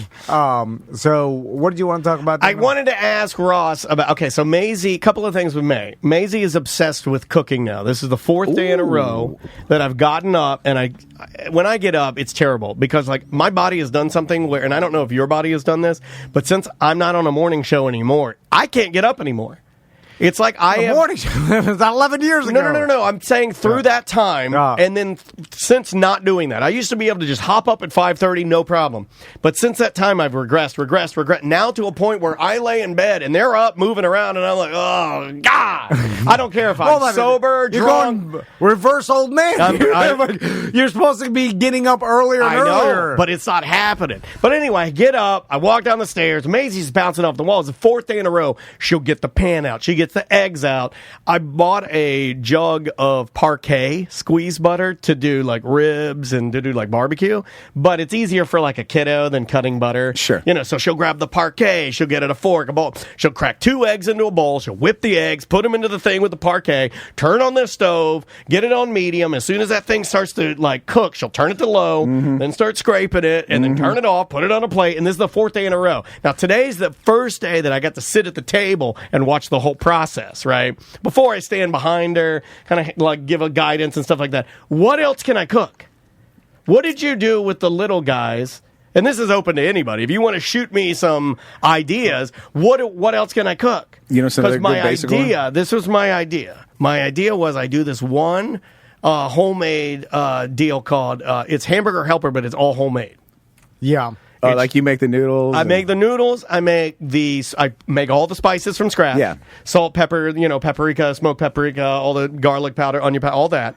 So what did you want to talk about? I wanted to ask Ross about, okay, so Maisie, a couple of things with May. Maisie is obsessed with cooking now. This is the fourth day in a row that I've gotten up, and when I get up, it's terrible because like my body has done something where, and I don't know if your body has done this, but since I'm not on a morning show anymore, I can't get up anymore. It's like I am. morning show. It was 11 years ago. No. I'm saying through that time, and then since not doing that, I used to be able to just hop up at 5:30, no problem. But since that time, I've regressed. Now to a point where I lay in bed and they're up moving around, and I'm like, oh God, I don't care if I'm sober, You're drunk. going reverse old man. You're supposed to be getting up earlier and I earlier. know, but it's not happening. But anyway, I get up, I walk down the stairs. Maisie's bouncing off the walls. The fourth day in a row, she'll get the pan out. She gets gets the eggs out. I bought a jug of Parquet squeeze butter to do like ribs and to do like barbecue, but it's easier for like a kiddo than cutting butter. Sure. So she'll grab the Parquet, she'll get it a fork, a bowl. She'll crack 2 eggs into a bowl, she'll whip the eggs, put them into the thing with the Parquet, turn on the stove, get it on medium. As soon as that thing starts to like cook, she'll turn it to low, then start scraping it, and then turn it off, put it on a plate, and this is the 4th day in a row. Now, today's the first day that I got to sit at the table and watch the whole process, right? Before I stand behind her, kind of like give a guidance and stuff like that. What else can I cook? What did you do with the little guys? And this is open to anybody. If you want to shoot me some ideas, what else can I cook? Some other good basic one? This was my idea. My idea was I do this one homemade deal called, it's Hamburger Helper, but it's all homemade. Yeah. Like you make the noodles? I make the noodles. I make all the spices from scratch. Yeah. Salt, pepper, paprika, smoked paprika, all the garlic powder, onion powder, all that.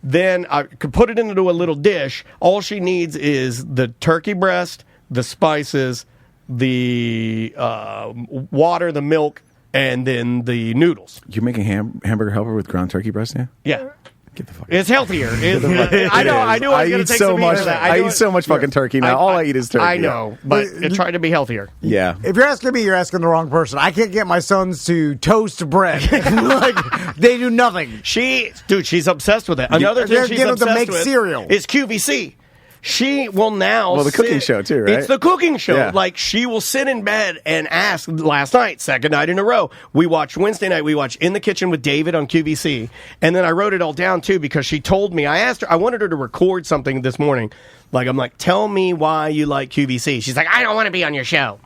Then I could put it into a little dish. All she needs is the turkey breast, the spices, the water, the milk, and then the noodles. You're making hamburger helper with ground turkey breast now? Yeah. Get the fuck It's healthier. I know. I knew I was going to take some heat to that. I eat so much fucking turkey now. All I eat is turkey. I know, but try to be healthier. Yeah. If you're asking me, you're asking the wrong person. I can't get my sons to toast bread. Like, they do nothing. She's obsessed with it. Another thing she's obsessed to make with cereal. is QVC. She will now the cooking show too, right? It's the cooking show. Yeah. Like, she will sit in bed and ask. Last night, second night in a row, we watched Wednesday night, we watched In the Kitchen with David on QVC. And then I wrote it all down too because she told me, I asked her, I wanted her to record something this morning. Like, I'm like, tell me why you like QVC. She's like, I don't want to be on your show.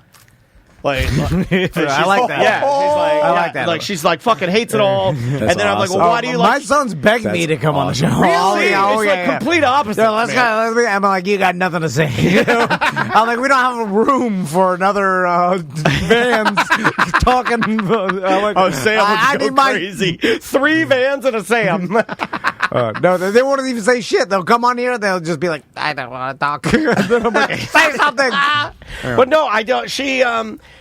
Like, I like that. Yeah, I like that. Like, she's like fucking hates it all. And then I'm like, well, why do you my like? sons begged me to come on the show. Really? It's like complete opposite. No, I'm like, you got nothing to say. I'm like, we don't have a room for another vans talking. I'm like, Sam would go crazy. 3 vans and a Sam. No, they won't even say shit. They'll come on here. They'll just be like, I don't want to talk. And then I'm like, say something. But no, I don't.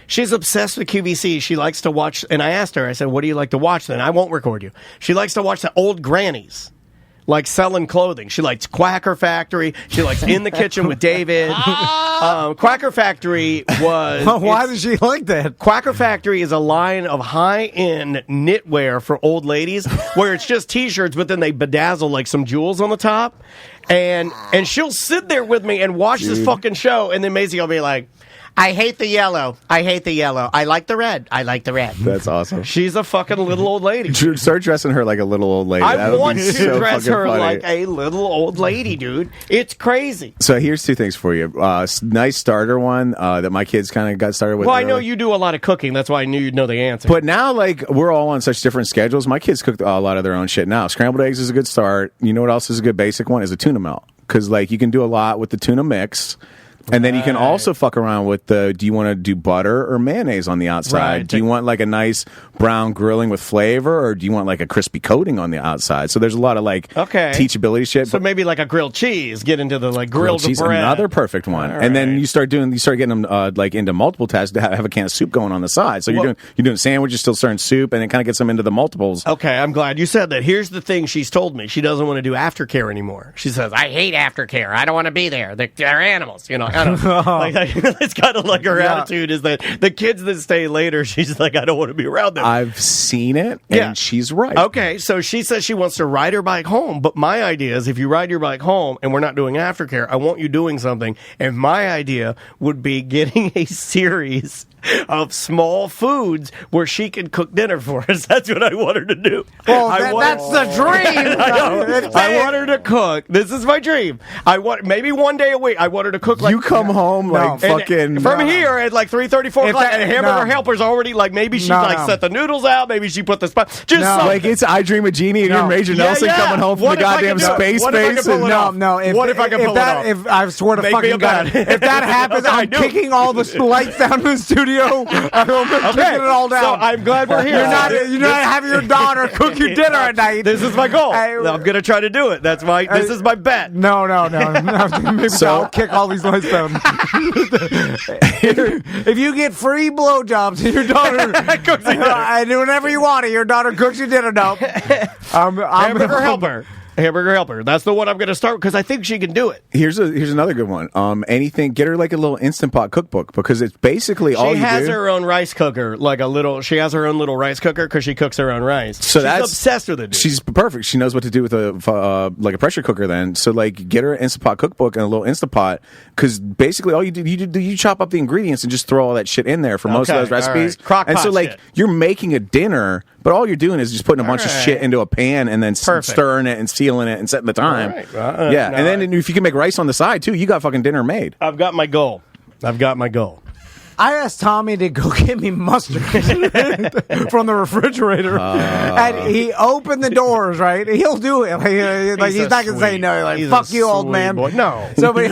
She's obsessed with QVC. She likes to watch, and I asked her, I said, what do you like to watch then? I won't record you. She likes to watch the old grannies, like selling clothing. She likes Quacker Factory. She likes In the Kitchen with David. Quacker Factory was... Why does she like that? Quacker Factory is a line of high-end knitwear for old ladies where it's just T-shirts, but then they bedazzle like some jewels on the top. And she'll sit there with me and watch this fucking show, and then Maisie will be like, I hate the yellow. I hate the yellow. I like the red. I like the red. That's awesome. She's a fucking little old lady. Start dressing her like a little old lady. I want to so dress her funny. like a little old lady, dude. It's crazy. So here's 2 things for you. Nice starter one that my kids kind of got started with. Well, I early. know you do a lot of cooking. That's why I knew you'd know the answer. But now, like, we're all on such different schedules. My kids cook a lot of their own shit now. Scrambled eggs is a good start. You know what else is a good basic one? Is a tuna melt. Because, like, you can do a lot with the tuna mix. And then you can also fuck around with do you want to do butter or mayonnaise on the outside? Right. Do you want like a nice brown grilling with flavor, or do you want like a crispy coating on the outside? So there's a lot of like teachability shit. So maybe like a grilled cheese, get into the like grilled cheese, bread. another perfect one. All and then right. you start getting them like into multiple tasks to have a can of soup going on the side. So you're doing sandwiches, still serving soup, and it kind of gets them into the multiples. Okay, I'm glad you said that. Here's the thing she's told me. She doesn't want to do aftercare anymore. She says, I hate aftercare. I don't want to be there. They're animals. I don't know. It's kind of like her attitude is that the kids that stay later, she's like, I don't want to be around them. I've seen it, and she's right. Okay, so she says she wants to ride her bike home, but my idea is if you ride your bike home and we're not doing aftercare, I want you doing something. And my idea would be getting a series of small foods where she can cook dinner for us. That's what I want her to do. Well, that's the dream. I want her to cook. This is my dream. I want maybe one day a week. I want her to cook like you come home like fucking from here at like 3:30, 4 o'clock. And Hamburger Helper's already like maybe she set the noodles out. Maybe she put the spice. Just something. Like it's I Dream of Jeannie and you're Major Nelson coming home from the goddamn space base. No. What if I can pull it off? If I swear to fucking God, if that happens, I'm kicking all the lights down in the studio. I'm kicking it all down. So I'm glad we're here. You're not having your daughter cook you dinner at night. This is my goal. I'm gonna try to do it. This is my bet. No. Maybe I'll kick all these lights down. Keystone. If you get free blowjobs and your daughter and whenever you want it, your daughter cooks you dinner. No, I'm Hamburger helper. Hamburger helper. That's the one I'm going to start because I think she can do it. Here's another good one. Anything, get her like a little Instant Pot cookbook because it's basically all you do. She has her own rice cooker, she has her own little rice cooker because she cooks her own rice. So she's obsessed with it. Dude. She's perfect. She knows what to do with a pressure cooker then. So like get her an Instant Pot cookbook and a little Instant Pot because basically all you do, you chop up the ingredients and just throw all that shit in there for most of those recipes. Right. Crock-pot and so like shit. You're making a dinner, but all you're doing is just putting a bunch of shit into a pan and then stirring it and sealing it and setting the time. Right. Yeah, and then if you can make rice on the side too, you got fucking dinner made. I've got my goal. I asked Tommy to go get me mustard from the refrigerator, and he opened the doors. Right, he'll do it. Like he's not gonna say no. Like fuck you, old man. Boy. No. So, but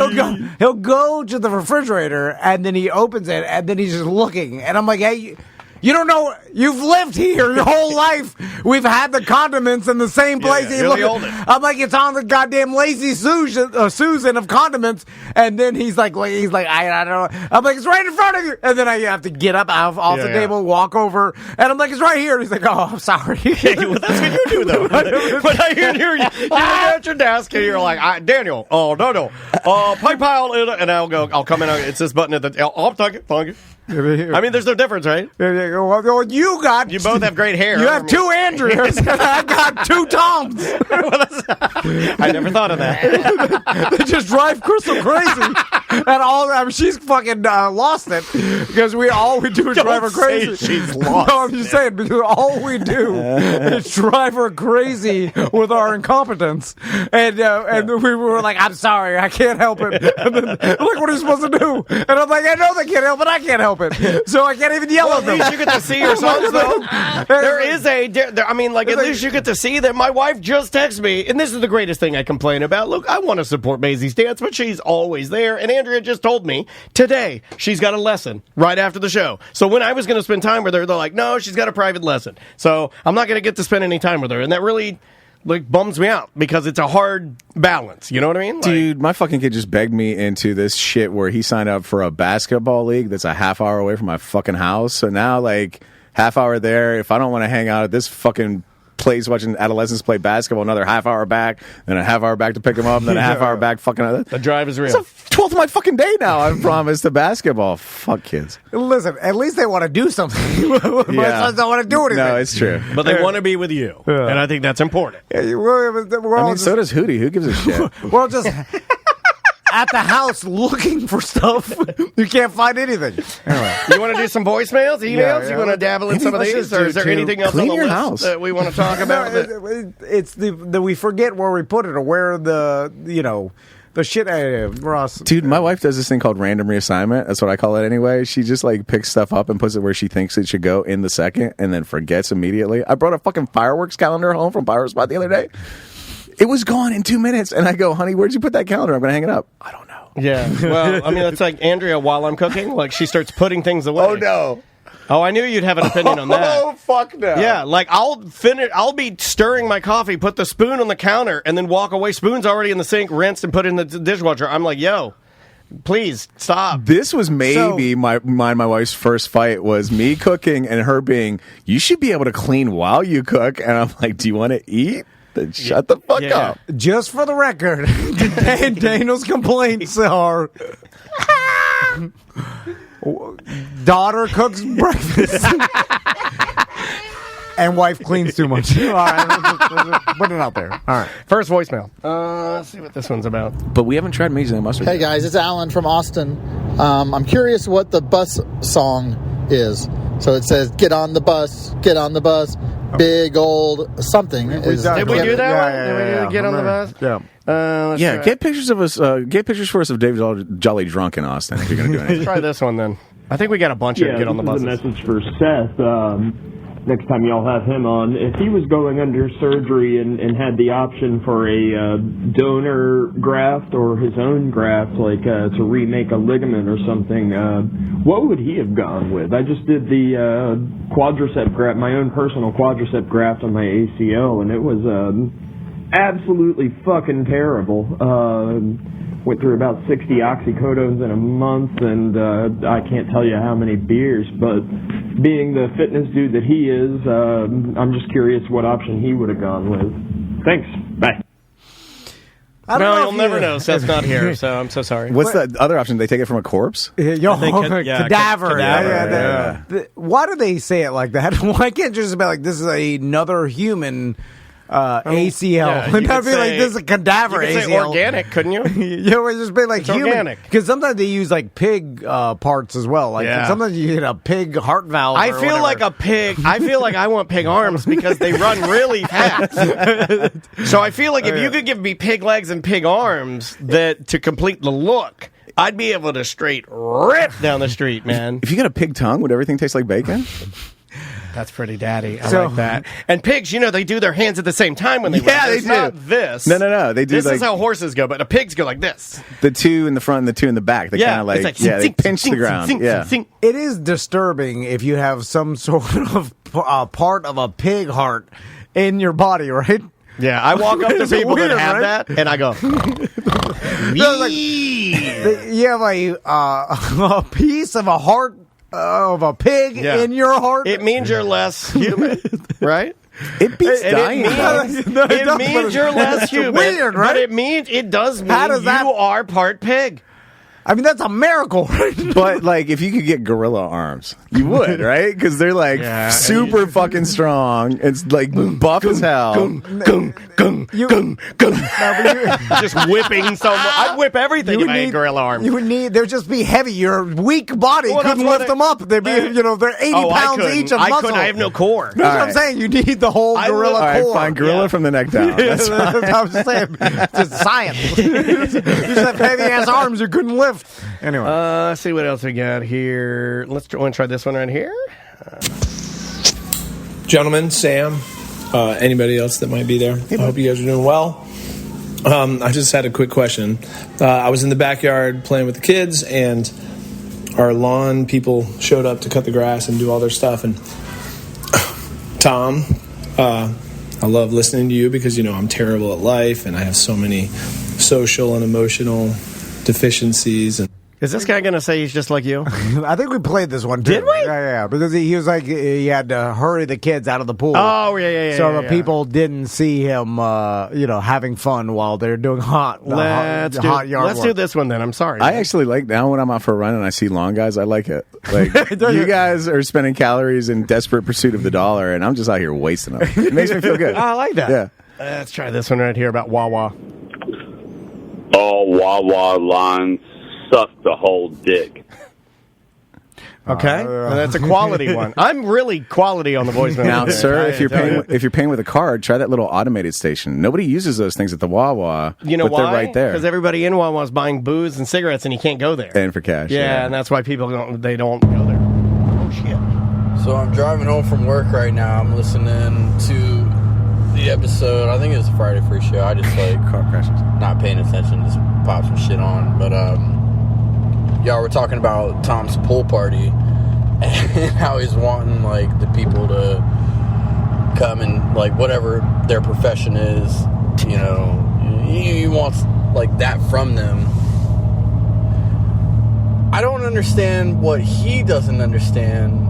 he'll go to the refrigerator, and then he opens it, and then he's just looking, and I'm like, hey. You don't know. You've lived here your whole life. We've had the condiments in the same place. Yeah, you're the oldest. I'm like, it's on the goddamn Lazy Susan of condiments. And then he's like, I don't know. I'm like, it's right in front of you. And then I have to get up off the table, walk over, and I'm like, it's right here. And he's like, oh, I'm sorry. Well, that's what you do though. When I hear you're at your desk and you're like, Daniel, no, pipe pile, and I'll come in. It's this button at the. I'll thank it. I mean, there's no difference, right? Well, you both have great hair. You have two Andreas, and I got two Toms. I never thought of that. They just drive Crystal crazy, and she's fucking lost it because all we do is drive her crazy. She's lost. No, I'm just saying because all we do is drive her crazy with our incompetence, and we were like, I'm sorry, I can't help it. And then, like, what are you supposed to do? And I'm like, I know they can't help it, I can't help it, so I can't even yell at them. At least you get to see your sons, though. At least you get to see that my wife just texted me, and this is the greatest thing I complain about. Look, I want to support Maisie's dance, but she's always there, and Andrea just told me today she's got a lesson right after the show. So when I was going to spend time with her, they're like, no, she's got a private lesson. So I'm not going to get to spend any time with her, and that really bums me out because it's a hard balance. You know what I mean? Dude, my fucking kid just begged me into this shit where he signed up for a basketball league that's a half hour away from my fucking house. So now, half hour there, if I don't want to hang out at this fucking place watching adolescents play basketball, another half hour back, then a half hour back to pick them up, and then a half hour back fucking... The drive is real. It's the 12th of my fucking day now, I've promised, to basketball. Fuck kids. Listen, at least they want to do something. My sons don't want to do anything. No, it's true. But they want to be with you, and I think that's important. Yeah, so does Hootie. Who gives a shit? We're all just... at the house looking for stuff. You can't find anything. Anyway. You want to do some voicemails, emails? Yeah. You want to dabble in some of these? Or is there anything else on the list house that we want to talk about? It's the we forget where we put it or where the shit, Ross. Dude, my wife does this thing called random reassignment. That's what I call it anyway. She just picks stuff up and puts it where she thinks it should go in the second and then forgets immediately. I brought a fucking fireworks calendar home from Pyro Spot the other day. It was gone in 2 minutes. And I go, honey, where'd you put that calendar? I'm going to hang it up. I don't know. Yeah. Well, I mean, it's like Andrea while I'm cooking. She starts putting things away. Oh, no. Oh, I knew you'd have an opinion on that. Oh, fuck no. Yeah, I'll be stirring my coffee, put the spoon on the counter, and then walk away. Spoon's already in the sink, rinsed, and put in the dishwasher. I'm like, yo, please, stop. This was maybe my wife's first fight was me cooking and her being, you should be able to clean while you cook. And I'm like, do you want to eat? Then shut the fuck up. Just for the record, Daniel's complaints are... daughter cooks breakfast and wife cleans too much. All right, put it out there. All right, first voicemail. Let's see what this one's about. But we haven't tried Maisie's mustard. Hey guys, it's Alan from Austin. I'm curious what the bus song is. So it says, "Get on the bus, get on the bus." Big old something. Did we do that one? Did we get on the bus? Yeah. Get pictures of us. Get pictures for us of David Jolly drunk in Austin. If you're going to do anything. Let's try this one then. I think we got a bunch of get on the buses. This is a message for Seth. Next time y'all have him on, if he was going under surgery and had the option for a donor graft or his own graft, to remake a ligament or something, what would he have gone with? I just did the quadricep graft, my own personal quadricep graft on my ACL, and it was absolutely fucking terrible. Went through about 60 oxycodones in a month, and I can't tell you how many beers, but being the fitness dude that he is, I'm just curious what option he would have gone with. Thanks. Bye. No, you'll never know. Seth's not here, so I'm so sorry. What's the other option? They take it from a corpse? Cadaver. Yeah. Why do they say it like that? Why can't you just be like, this is another human ACL? Yeah, And I'd be like, this is a cadaver you could ACL. say organic, couldn't you? Yeah, it just be like It's human. organic. Because sometimes they use like pig parts as well. Like sometimes you get a pig heart valve. I or feel whatever. like a pig. I feel like I want pig arms because they run really fast. So I feel like if you could give me pig legs and pig arms that to complete the look, I'd be able to straight rip down the street, man. If you got a pig tongue, would everything taste like bacon? That's pretty daddy. I like that. And pigs, they do their hands at the same time when they run. Yeah, they It's do. not this. No. They do This like is how horses go, but the pigs go like this. the two in the front and the two in the back. They kind of like, it's they zing, pinch zing, the ground. zing, Yeah. zing, zing. It is disturbing if you have some sort of part of a pig heart in your body, right? Yeah, I walk up to It's people weird, that have right? that, and I go, No, like, you have a piece of a heart of a pig in your heart. it means you're less human, right? It beats And dying. It means you're less human. weird, right? But it does mean How does that- you are part pig. I mean, that's a miracle, right? But like, if you could get gorilla arms, you would, right? Because they're like super fucking strong. It's like buff as hell. Just whipping so much. I'd whip everything if I had gorilla arms. You would need. They'd just be heavy. Your weak body Well, couldn't that's why lift them up. They'd be, they're 80 pounds each of muscle. I have no core. That's what I'm saying. You need the whole gorilla All right, core. fine. Gorilla from the neck down. That's fine. That's what I'm saying. It's just science. You just have heavy ass arms you couldn't lift. Anyway. Let's see what else we got here. Want to try this one right here? Gentlemen, Sam, anybody else that might be there, I hope you guys are doing well. I just had a quick question. I was in the backyard playing with the kids, and our lawn people showed up to cut the grass and do all their stuff. And Tom, I love listening to you because, I'm terrible at life, and I have so many social and emotional deficiencies. And Is this guy going to say he's just like you? I think we played this one, too. Did we? Yeah, because he was like, he had to hurry the kids out of the pool. Oh, yeah. So the people didn't see him, having fun while they're doing hot yard Let's work. do this one then. I'm sorry. I actually like now when I'm out for a run and I see lawn guys, I like it. Like you guys are spending calories in desperate pursuit of the dollar, and I'm just out here wasting them. It makes me feel good. I like that. Yeah. Let's try this one right here about Wawa. All Wawa lines suck the whole dick. Okay, well, that's a quality one. I'm really quality on the voicemail. Now, sir, if you're paying paying with a card, try that little automated station. Nobody uses those things at the Wawa. You know but why? They're right there. Because everybody in Wawa is buying booze and cigarettes, and you can't go there. And for cash. Yeah, and that's why people don't go there. Oh shit! So I'm driving home from work right now. I'm listening to the episode. I think it was a Friday Free Show. I just car crashes. Not paying attention, just pop some shit on. But y'all were talking about Tom's pool party and how he's wanting the people to come and whatever their profession is, he wants that from them. I don't understand what he doesn't understand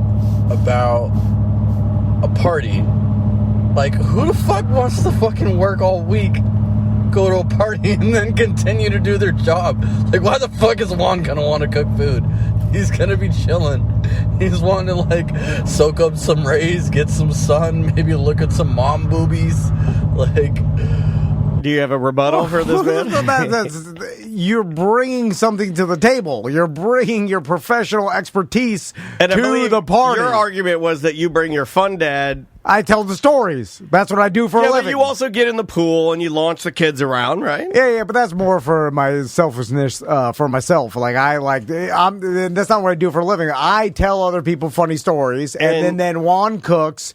about a party. Who the fuck wants to fucking work all week, go to a party, and then continue to do their job? Why the fuck is Juan gonna want to cook food? He's gonna be chilling. He's wanting to, soak up some rays, get some sun, maybe look at some mom boobies. Do you have a rebuttal for this man? You're bringing something to the table. You're bringing your professional expertise And I to believe the party. Your argument was that you bring your fun dad. I tell the stories. That's what I do for a But living. you also get in the pool and you launch the kids around, right? Yeah, but that's more for my selfishness, for myself. That's not what I do for a living. I tell other people funny stories, and then Juan cooks.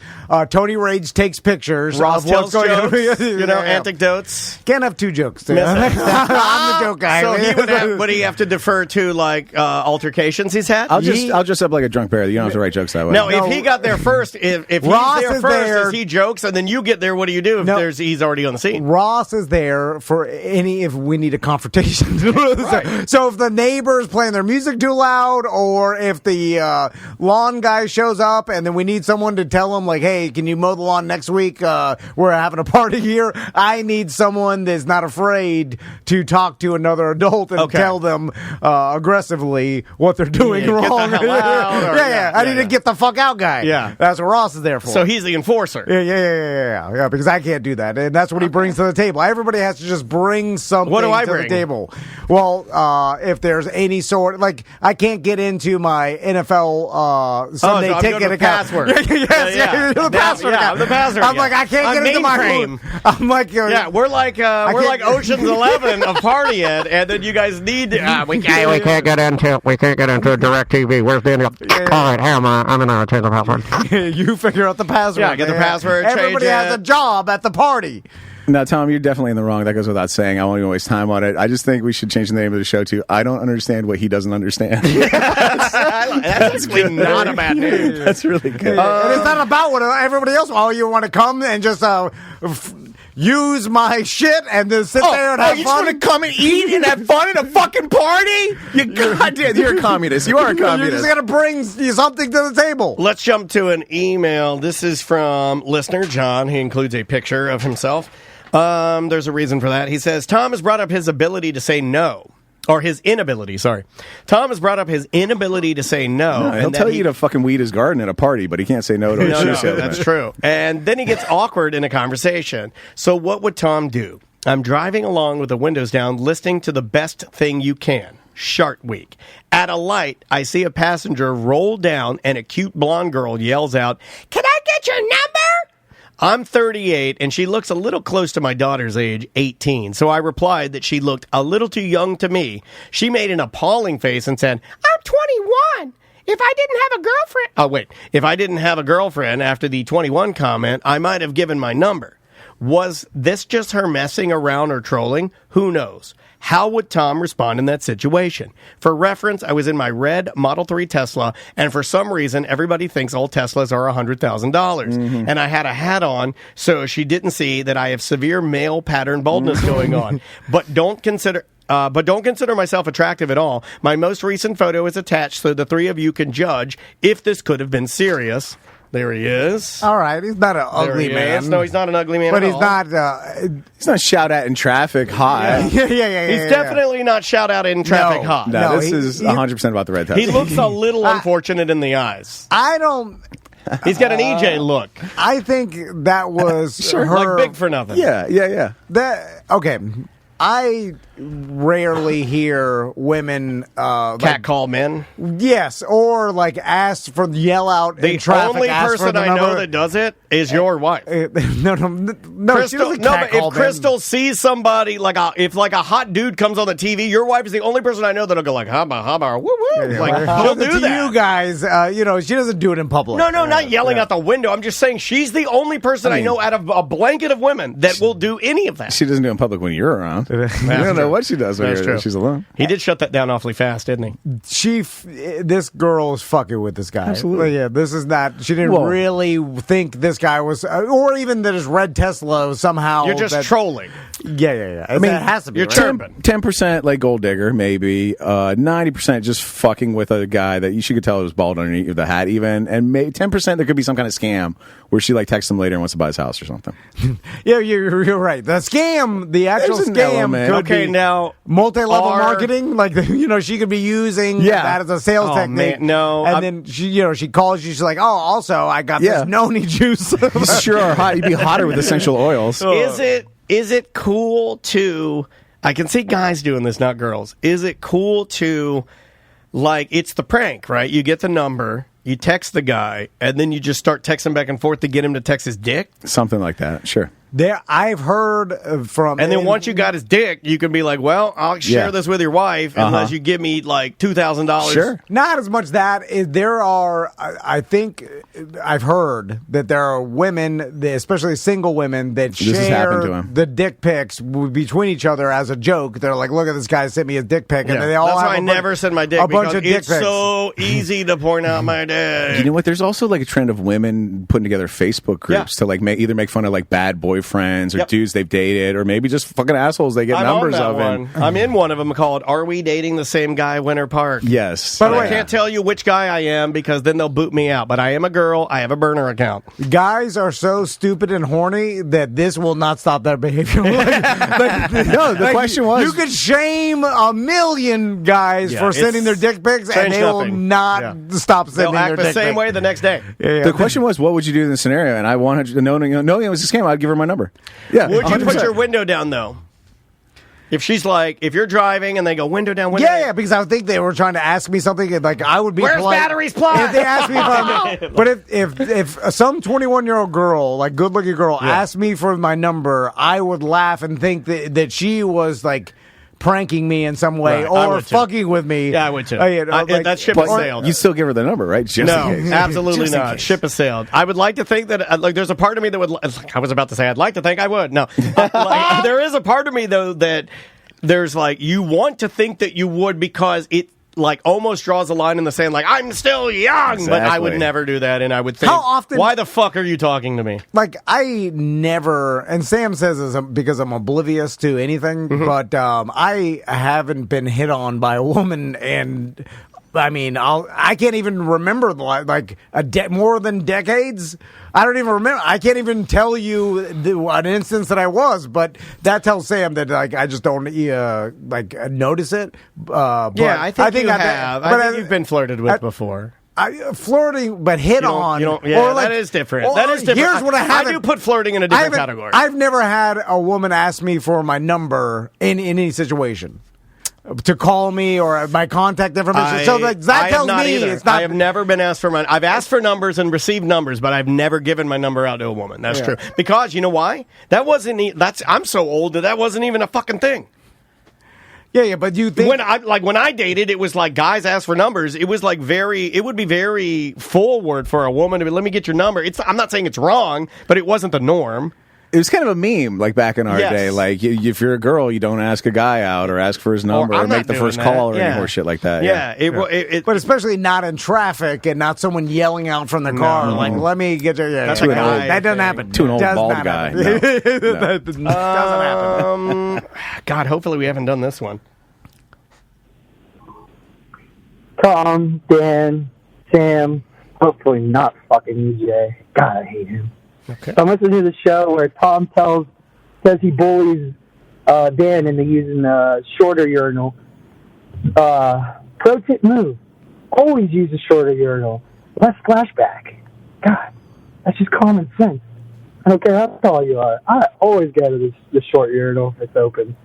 Tony Rage takes pictures. Ross of what's tells going jokes, on. anecdotes. Can't have two jokes. I'm the joke guy. So would he have to defer to altercations he's had? I'll dress up like a drunk bear. You don't have to write jokes that way. No, if he got there first, if Ross he's there first there. is he jokes, and then you get there. What do you do if he's already on the scene? Ross is there for if we need a confrontation. Right. So if the neighbor's playing their music too loud, or if the lawn guy shows up, and then we need someone to tell him, like, hey, can you mow the lawn next week? We're having a party here. I need someone that's not afraid to talk to another adult and tell them aggressively what they're doing wrong. Get the hell out, I need to get the fuck out guy. Yeah. That's what Ross is there for. So he's the enforcer. Yeah, because I can't do that. And that's what he brings to the table. Everybody has to just bring something What do I to bring? the table. Well, if there's any sort, like, I can't get into my NFL Sunday so ticket I'm account. password. Yes, you're the password guy. I'm the password I'm guy. like, I can't get into my mainframe. I'm like, we're like Ocean's 11 of Party Ed, and then you guys need we can't get into DirecTV. Where's the all right, hey, I'm in take the password. You figure out the password. Yeah, get the password. Everybody change has it. a job at the party. Now, Tom, you're definitely in the wrong. That goes without saying. I won't even waste time on it. I just think we should change the name of the show to I Don't Understand What He Doesn't Understand. That's actually not a bad name. That's really good. And it's not about what everybody else. Oh, you want to come and just use my shit and then sit there and have you fun? just want to come and eat and have fun at a fucking party? You're a communist. You are a You're communist. just going to bring something to the table. Let's jump to an email. This is from listener John. He includes a picture of himself. There's a reason for that. He says, Tom has brought up his ability to say no. Or his inability, sorry. Tom has brought up his inability to say no. He'll tell you to fucking weed his garden at a party, but he can't say no to a shoe salesman. That's true. And then he gets awkward in a conversation. So what would Tom do? I'm driving along with the windows down, listening to the best thing you can. Shark Week. At a light, I see a passenger roll down and a cute blonde girl yells out, "Can I get your number?" I'm 38, and she looks a little close to my daughter's age, 18. So I replied that she looked a little too young to me. She made an appalling face and said, "I'm 21. If I didn't have a girlfriend..." If I didn't have a girlfriend after the 21 comment, I might have given my number. Was this just her messing around or trolling? Who knows? How would Tom respond in that situation? For reference, I was in my red Model 3 Tesla, and for some reason, everybody thinks all Teslas are $100,000. And I had a hat on, so she didn't see that I have severe male pattern baldness going on. But don't consider myself attractive at all. My most recent photo is attached so the three of you can judge if this could have been serious. There he is. All right, he's not an ugly man. No, he's not an ugly man but at he's all. not. He's not shout at in traffic hot. Yeah. He's definitely not shout out in traffic hot. No, this is 100% about the red Tesla. He looks a little unfortunate in the eyes. I don't. He's got an EJ look. I think that was her. Like Big for Nothing. Yeah. Okay. I rarely hear women catcall men. Yes, or like ask for yell out the in traffic. Only ask person for the I know number. that does it is your wife. No. Crystal, but if Crystal sees somebody if a hot dude comes on the TV, your wife is the only person I know that'll go like haba, woo woo. Like she'll do that. You guys, she doesn't do it in public. No, not yelling out the window. I'm just saying she's the only person I know out of a blanket of women that will do any of that. She doesn't do it in public when you're around. You don't know what she does when she's alone. He did shut that down awfully fast, didn't he? This girl is fucking with this guy. Absolutely. Yeah, this is not. She didn't really think this guy was, or even that his red Tesla was somehow. You're just trolling. Yeah. I mean, it has to be. You're chirping. 10% like gold digger, maybe. 90% just fucking with a guy that you could tell was bald underneath the hat, even. And 10% there could be some kind of scam where she texts him later and wants to buy his house or something. Yeah, you're right. The scam, the actual scam, could be now multi-level marketing. Like she could be using that as a sales technique. Man, no, and then she calls you. She's like, "Oh, also I got this noni juice." You sure are hot. You'd be hotter with essential oils. Is it cool to? I can see guys doing this, not girls. Is it cool to, it's the prank, right? You get the number, you text the guy, and then you just start texting back and forth to get him to text his dick? Something like that, sure. I've heard from... And then once you got his dick, you can be like, well, I'll share this with your wife unless you give me like $2,000. Sure. Not as much that. There are, I think, I've heard that there are women, especially single women, that share the dick pics between each other as a joke. They're like, look at this guy sent me his dick pic. And they all That's have why I never send my dick, because it's so easy to point out my dick. You know what? There's also like a trend of women putting together Facebook groups to like either make fun of like bad boyfriends or dudes they've dated, or maybe just fucking assholes they get numbers of. I'm in one of them called "Are We Dating the Same Guy, Winter Park?" Yes. But I can't tell you which guy I am because then they'll boot me out. But I am a girl. I have a burner account. Guys are so stupid and horny that this will not stop their behavior. The question was, you could shame a million guys for sending their dick pics, and they will not stop sending their dick pics. They'll act the same way the next day. The question was, what would you do in this scenario? And I wanted to know, knowing it was a scam, I'd give her my number. Yeah. Would you 100%. put your window down, though? If she's like, if you're driving and they go window down, window down. Yeah, because I would think they were trying to ask me something, and like I would be Where's polite. batteries plug? If they asked me if I'm, but if some 21-year-old girl, like good-looking girl, asked me for my number, I would laugh and think that she was like pranking me in some way or fucking with me. Yeah, I would too. That ship But has sailed. you still give her the number, right? Just No, in case. absolutely Just in not. case. Ship has sailed. I would like to think that, like, there's a part of me that would, I was about to say, I'd like to think I would. No. Like, there is a part of me, though, that there's like, you want to think that you would because it, like, almost draws a line in the sand, like, I'm still young, but I would never do that, and I would think, How often- why the fuck are you talking to me? Like, I never, and Sam says this because I'm oblivious to anything, but I haven't been hit on by a woman, and I mean, I can't even remember like more than decades. I don't even remember. I can't even tell you an instance that I was, but that tells Sam that like I just don't like notice it. But I think you have. I think you've been flirted with before. Flirting, but hit on. Or like, that is different. That is different. Here's what I do put flirting in a different category. I've never had a woman ask me for my number in any situation. To call me or my contact information. So that tells me it's not. I have never been asked for I've asked for numbers and received numbers, but I've never given my number out to a woman. That's true. Because you know why? That wasn't. I'm so old that wasn't even a fucking thing. Yeah, but you think when I dated, it was like guys asked for numbers. It was like it would be very forward for a woman to be, let me get your number. I'm not saying it's wrong, but it wasn't the norm. It was kind of a meme, like back in our day. Like, if you're a girl, you don't ask a guy out or ask for his number or make the first call or any more shit like that. But especially not in traffic and not someone yelling out from the car. Like, let me get your. That's a guy. That doesn't happen. To an old bald guy. No. That doesn't happen. God, hopefully we haven't done this one. Tom, Dan, Sam, hopefully not fucking EJ. God, I hate him. Okay. So I'm listening to the show where Tom says he bullies Dan into using the shorter urinal. Pro tip move: always use a shorter urinal, less splashback. God, that's just common sense. I don't care how tall you are. I always go to the short urinal if it's open.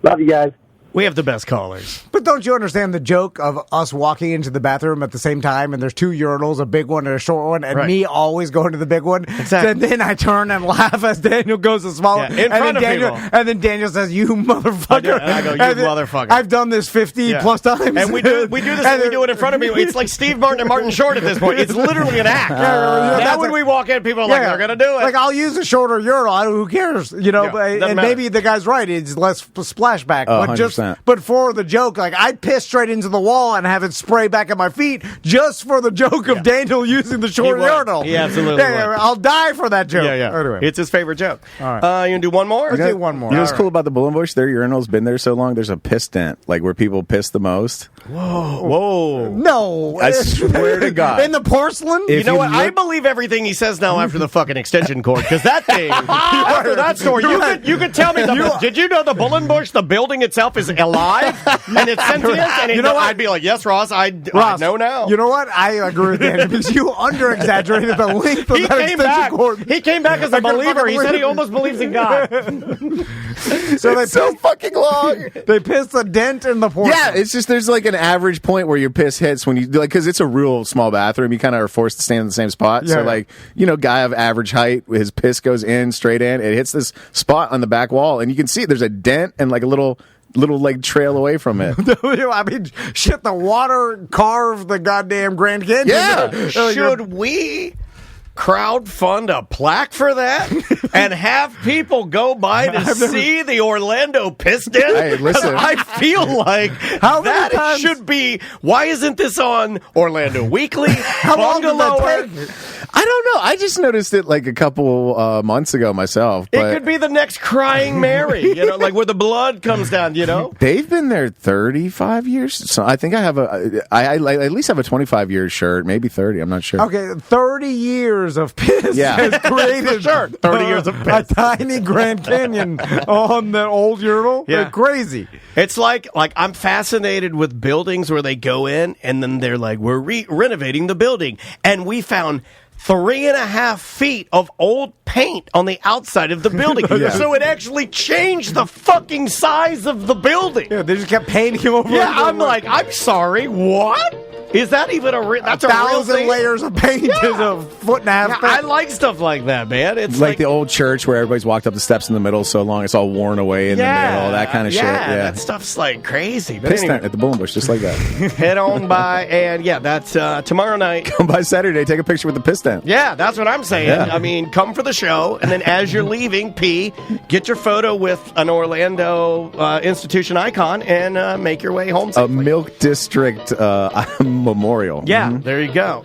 Love you guys. We have the best callers. But don't you understand the joke of us walking into the bathroom at the same time and there's two urinals, a big one and a short one, and me always going to the big one? Exactly. And then I turn and laugh as Daniel goes to the small one. In front of Daniel, people. And then Daniel says, you motherfucker. I go, you motherfucker. I've done this 50 plus times. And we do this and we do it in front of people. It's like Steve Martin and Martin Short at this point. It's literally an act. Now when we walk in, people are like, they're going to do it. Like, I'll use a shorter urinal. Who cares? You know, and maybe the guy's right. It's less splashback. But for the joke, like, I'd piss straight into the wall and have it spray back at my feet just for the joke of Daniel using the short urinal. He absolutely would. I'll die for that joke. Yeah. Anyway. It's his favorite joke. All right. You gonna do one more? Let's do one more. You know what's cool about the Bullenbush? Their urinal's been there so long, there's a piss dent, like where people piss the most. Whoa. No. I swear to God. In the porcelain? You know what? I believe everything he says now after the fucking extension cord, because that thing, after that story, you could tell me, did you know the Bullenbush, the building itself is alive, and it's sentience? And You know what? I'd be like, yes, Ross, I know now. You know what? I agree with Danny because you under-exaggerated the length of that extension cord. He came back as a believer. He said he almost believes in God. So they so fucking long. They pissed a dent in the porcelain. Yeah, it's just there's like an average point where your piss hits when you like because it's a real small bathroom. You kind of are forced to stand in the same spot. So like guy of average height, his piss goes in straight in. It hits this spot on the back wall, and you can see there's a dent and like a little like trail away from it. I mean, shit, the water carved the goddamn Grand Canyon. Yeah. Should we crowdfund a plaque for that and have people go by to see the Orlando piss dent? Hey, listen. I feel like that should be. Why isn't this on Orlando Weekly? How long did that take? I don't know. I just noticed it like a couple months ago myself. But It could be the next Crying Mary, like where the blood comes down, They've been there 35 years. So I think I have I at least have a 25-year shirt, maybe 30. I'm not sure. Okay, 30 years of piss Yeah. has created 30 years of piss. a tiny Grand Canyon on the old urinal. Yeah. They're crazy. It's like I'm fascinated with buildings where they go in and then they're like, we're renovating the building. And we found 3.5 feet of old paint on the outside of the building. Yeah. So it actually changed the fucking size of the building. Yeah, they just kept painting over. Yeah, and over. I'm like, I'm sorry, what? Is that even that's a real 1,000 thing? layers of paint is a foot and a half thick. I like stuff like that, man. It's like the old church where everybody's walked up the steps in the middle so long it's all worn away in the middle, that kind of shit. Yeah, that stuff's like crazy. But Piss anyway, tent at the Bowling Bush, just like that. head on by, and that's tomorrow night. Come by Saturday, take a picture with the piss tent. Yeah, that's what I'm saying. Yeah. I mean, come for the show, and then as you're leaving, get your photo with an Orlando institution icon, and make your way home A safely. Milk District memorial. Yeah, there you go.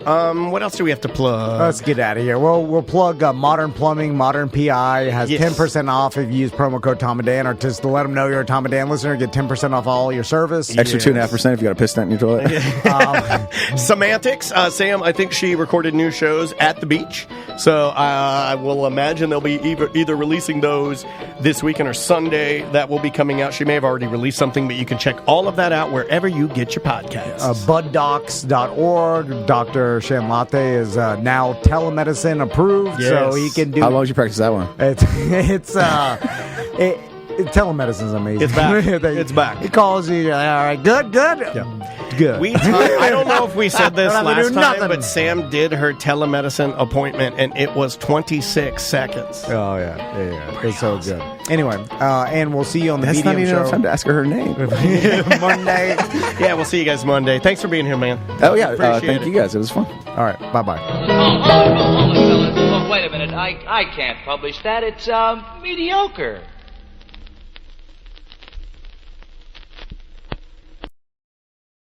What else do we have to plug? Let's get out of here. Well, we'll plug Modern Plumbing. Modern PI has 10% off if you use promo code TOMANDDAN, or just to let them know you're a TOMANDDAN listener, get 10% off all your service. Extra 2.5% if you got a piss tent in your toilet. Semantics. Sam, I think she recorded new shows at the beach. So I will imagine they'll be either releasing those this weekend or Sunday. That will be coming out. She may have already released something, but you can check all of that out wherever you get your podcasts. Buddocs.org. Dr. Shanlate is now telemedicine approved, so he can do. How long did you practice that one? Telemedicine is amazing. It's back. It's back. He calls you. All right, good. Yeah. Good. I don't know if we said this Don't have to last do time, nothing. but Sam did her telemedicine appointment, and it was 26 seconds. Oh, yeah. It's so good. Anyway, and we'll see you on the That's Medium not even show. enough time to ask her name. Monday. Yeah, we'll see you guys Monday. Thanks for being here, man. Oh, yeah. Appreciate Thank it. you guys. It was fun. All right. Bye-bye. Hold it, fellas. Oh, wait a minute. I can't publish that. It's mediocre.